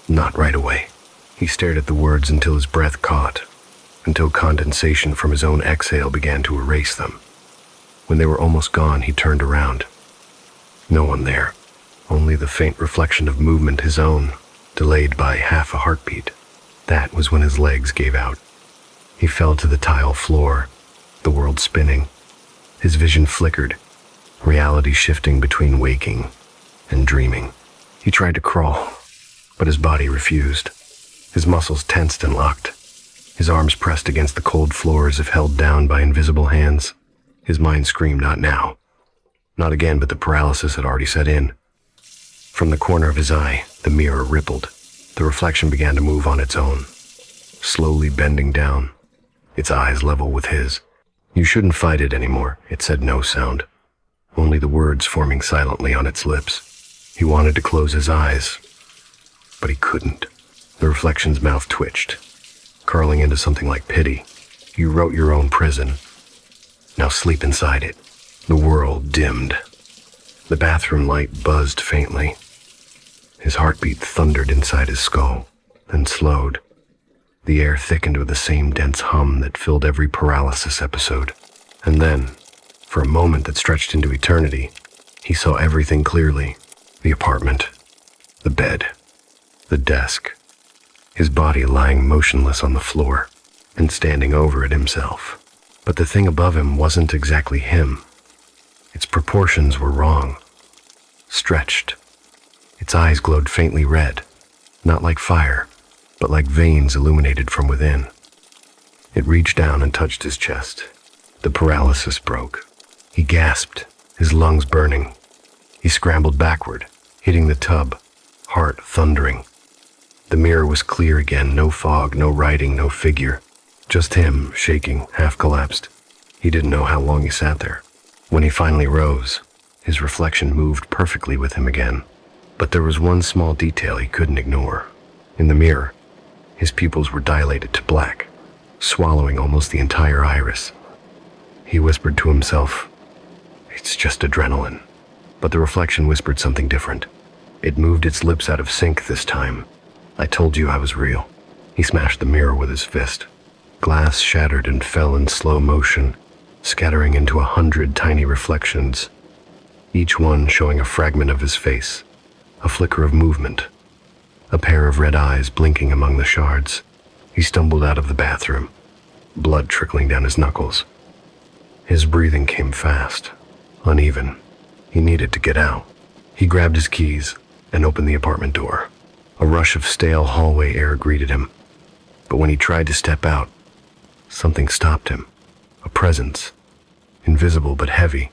Not right away. He stared at the words until his breath caught, until condensation from his own exhale began to erase them. When they were almost gone, he turned around. No one there. Only the faint reflection of movement, his own, delayed by half a heartbeat. That was when his legs gave out. He fell to the tile floor, the world spinning. His vision flickered, reality shifting between waking and dreaming. He tried to crawl, but his body refused. His muscles tensed and locked. His arms pressed against the cold floor as if held down by invisible hands. His mind screamed, not now. Not again, but the paralysis had already set in. From the corner of his eye, the mirror rippled. The reflection began to move on its own, slowly bending down, its eyes level with his. You shouldn't fight it anymore, it said, no sound. Only the words forming silently on its lips. He wanted to close his eyes, but he couldn't. The reflection's mouth twitched, curling into something like pity. You wrote your own prison. Now sleep inside it. The world dimmed. The bathroom light buzzed faintly. His heartbeat thundered inside his skull, then slowed. The air thickened with the same dense hum that filled every paralysis episode. And then, for a moment that stretched into eternity, he saw everything clearly. The apartment, the bed, the desk, his body lying motionless on the floor, and standing over it himself. But the thing above him wasn't exactly him. Its proportions were wrong, stretched. Its eyes glowed faintly red, not like fire, but like veins illuminated from within. It reached down and touched his chest. The paralysis broke. He gasped, his lungs burning. He scrambled backward, hitting the tub, heart thundering. The mirror was clear again, no fog, no writing, no figure. Just him, shaking, half collapsed. He didn't know how long he sat there. When he finally rose, his reflection moved perfectly with him again. But there was one small detail he couldn't ignore. In the mirror, his pupils were dilated to black, swallowing almost the entire iris. He whispered to himself, "It's just adrenaline." But the reflection whispered something different. It moved its lips out of sync this time. "I told you I was real." He smashed the mirror with his fist. Glass shattered and fell in slow motion, scattering into 100 tiny reflections, each one showing a fragment of his face, a flicker of movement, a pair of red eyes blinking among the shards. He stumbled out of the bathroom, blood trickling down his knuckles. His breathing came fast, uneven. He needed to get out. He grabbed his keys and opened the apartment door. A rush of stale hallway air greeted him. But when he tried to step out, something stopped him. A presence, invisible but heavy,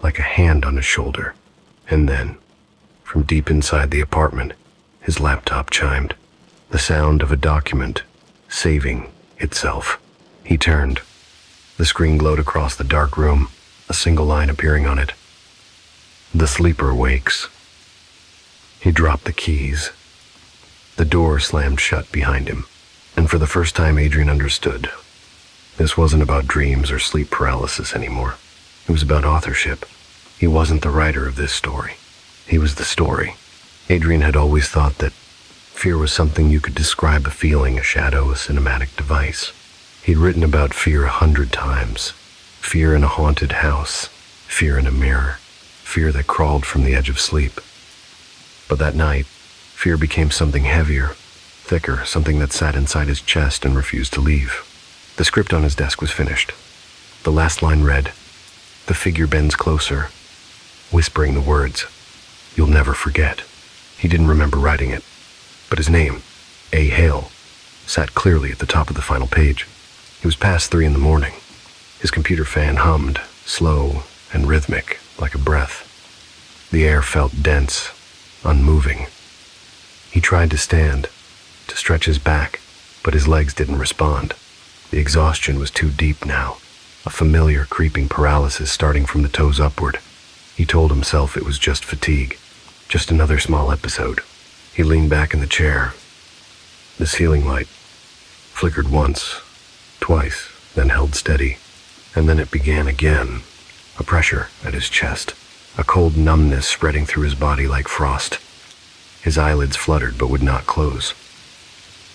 like a hand on his shoulder. And then, from deep inside the apartment, his laptop chimed. The sound of a document saving itself. He turned. The screen glowed across the dark room, a single line appearing on it. "The sleeper wakes." He dropped the keys. The door slammed shut behind him, and for the first time Adrian understood. This wasn't about dreams or sleep paralysis anymore. It was about authorship. He wasn't the writer of this story. He was the story. Adrian had always thought that fear was something you could describe, a feeling, a shadow, a cinematic device. He'd written about fear 100 times. Fear in a haunted house, fear in a mirror, fear that crawled from the edge of sleep. But that night, fear became something heavier, thicker, something that sat inside his chest and refused to leave. The script on his desk was finished. The last line read, "The figure bends closer, whispering the words, 'You'll never forget.'" He didn't remember writing it, but his name, A. Hale, sat clearly at the top of the final page. It was past 3 in the morning. His computer fan hummed, slow and rhythmic, like a breath. The air felt dense, unmoving. He tried to stand, to stretch his back, but his legs didn't respond. The exhaustion was too deep now, a familiar creeping paralysis starting from the toes upward. He told himself it was just fatigue, just another small episode. He leaned back in the chair. The ceiling light flickered once, twice, then held steady. And then it began again, a pressure at his chest, a cold numbness spreading through his body like frost. His eyelids fluttered but would not close.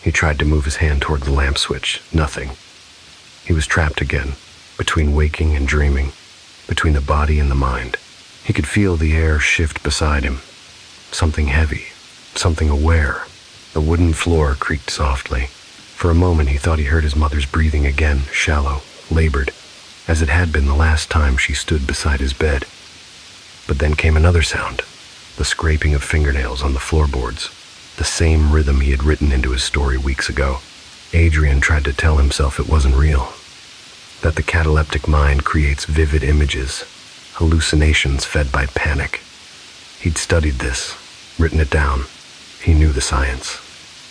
He tried to move his hand toward the lamp switch. Nothing. He was trapped again, between waking and dreaming, between the body and the mind. He could feel the air shift beside him. Something heavy, something aware. The wooden floor creaked softly. For a moment he thought he heard his mother's breathing again, shallow, labored, as it had been the last time she stood beside his bed. But then came another sound, the scraping of fingernails on the floorboards, the same rhythm he had written into his story weeks ago. Adrian tried to tell himself it wasn't real, that the cataleptic mind creates vivid images, hallucinations fed by panic. He'd studied this, written it down. He knew the science.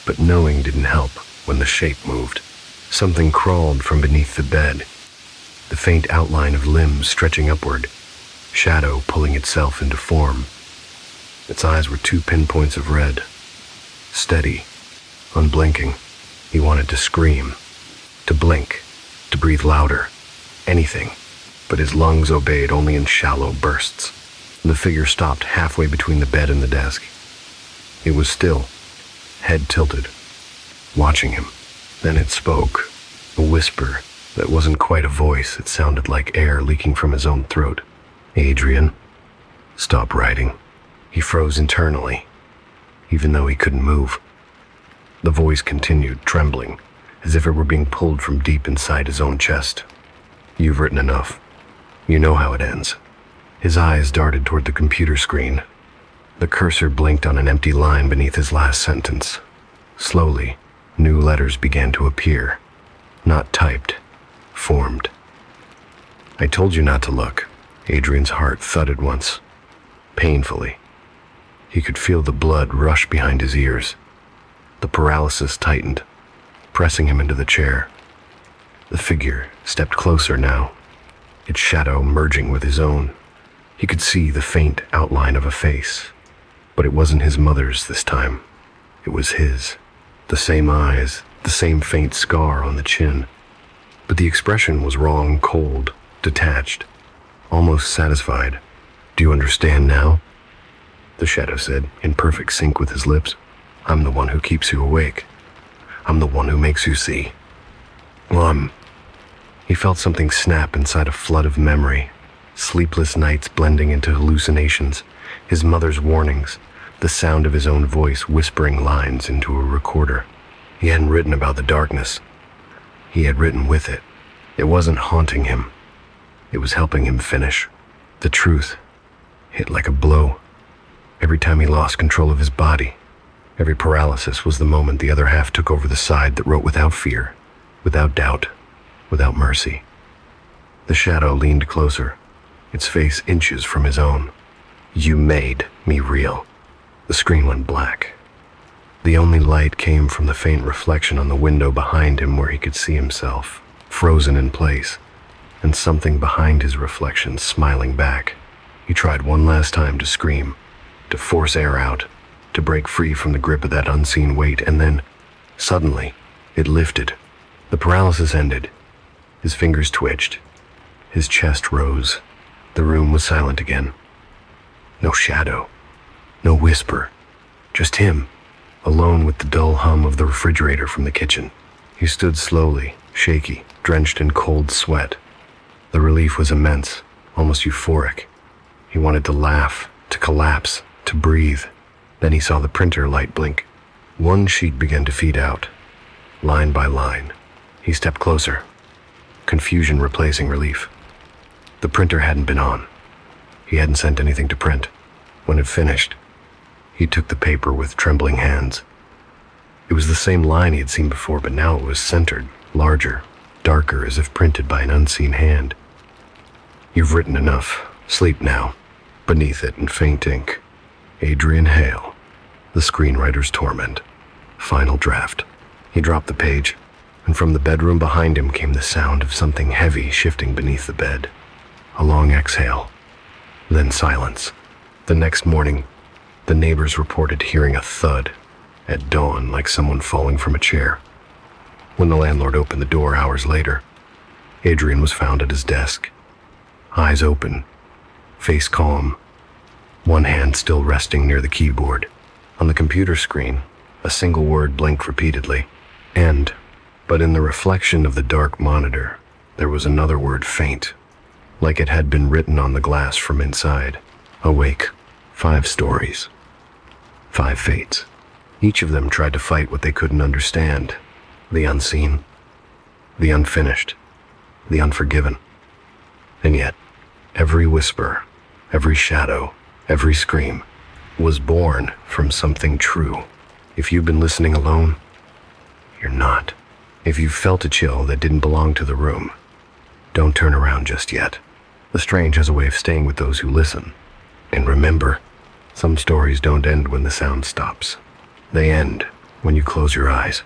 But knowing didn't help when the shape moved. Something crawled from beneath the bed, the faint outline of limbs stretching upward, shadow pulling itself into form. Its eyes were 2 pinpoints of red, steady, unblinking. He wanted to scream, to blink, to breathe louder, anything, but his lungs obeyed only in shallow bursts. The figure stopped halfway between the bed and the desk. It was still, head tilted, watching him. Then it spoke, a whisper that wasn't quite a voice. It sounded like air leaking from his own throat. Adrian, stop writing. He froze internally, even though he couldn't move. The voice continued, trembling, as if it were being pulled from deep inside his own chest. You've written enough. You know how it ends. His eyes darted toward the computer screen. The cursor blinked on an empty line beneath his last sentence. Slowly, new letters began to appear. Not typed, formed. I told you not to look. Adrian's heart thudded once, painfully. He could feel the blood rush behind his ears. The paralysis tightened, pressing him into the chair. The figure stepped closer now, its shadow merging with his own. He could see the faint outline of a face, but it wasn't his mother's this time. It was his. The same eyes, the same faint scar on the chin. But the expression was wrong, cold, detached, almost satisfied. Do you understand now? The shadow said, in perfect sync with his lips. I'm the one who keeps you awake. I'm the one who makes you see. Well, He felt something snap inside a flood of memory. Sleepless nights blending into hallucinations, his mother's warnings, the sound of his own voice whispering lines into a recorder. He hadn't written about the darkness. He had written with it. It wasn't haunting him. It was helping him finish. The truth hit like a blow. Every time he lost control of his body, every paralysis was the moment the other half took over the side that wrote without fear, without doubt, without mercy. The shadow leaned closer, its face inches from his own. You made me real. The screen went black. The only light came from the faint reflection on the window behind him where he could see himself, frozen in place, and something behind his reflection smiling back. He tried one last time to scream, to force air out, to break free from the grip of that unseen weight, and then, suddenly, it lifted. The paralysis ended. His fingers twitched. His chest rose. The room was silent again. No shadow. No whisper. Just him, alone with the dull hum of the refrigerator from the kitchen. He stood slowly, shaky, drenched in cold sweat. The relief was immense, almost euphoric. He wanted to laugh, to collapse, to breathe. Then he saw the printer light blink. One sheet began to feed out, line by line. He stepped closer, confusion replacing relief. The printer hadn't been on. He hadn't sent anything to print. When it finished, he took the paper with trembling hands. It was the same line he had seen before, but now it was centered, larger, darker, as if printed by an unseen hand. You've written enough. Sleep now. Beneath it in faint ink, Adrian Hale, the screenwriter's torment. Final draft. He dropped the page, and from the bedroom behind him came the sound of something heavy shifting beneath the bed. A long exhale, then silence. The next morning, the neighbors reported hearing a thud at dawn, like someone falling from a chair. When the landlord opened the door hours later, Adrian was found at his desk, eyes open, face calm, one hand still resting near the keyboard. On the computer screen, a single word blinked repeatedly, end. But in the reflection of the dark monitor, there was another word faint, like it had been written on the glass from inside. Awake. 5 stories. 5 fates. Each of them tried to fight what they couldn't understand. the unseen, the unfinished, the unforgiven. And yet, every whisper, every shadow, every scream was born from something true. If you've been listening alone, you're not. If you've felt a chill that didn't belong to the room, don't turn around just yet. The strange has a way of staying with those who listen. And remember, some stories don't end when the sound stops. They end when you close your eyes.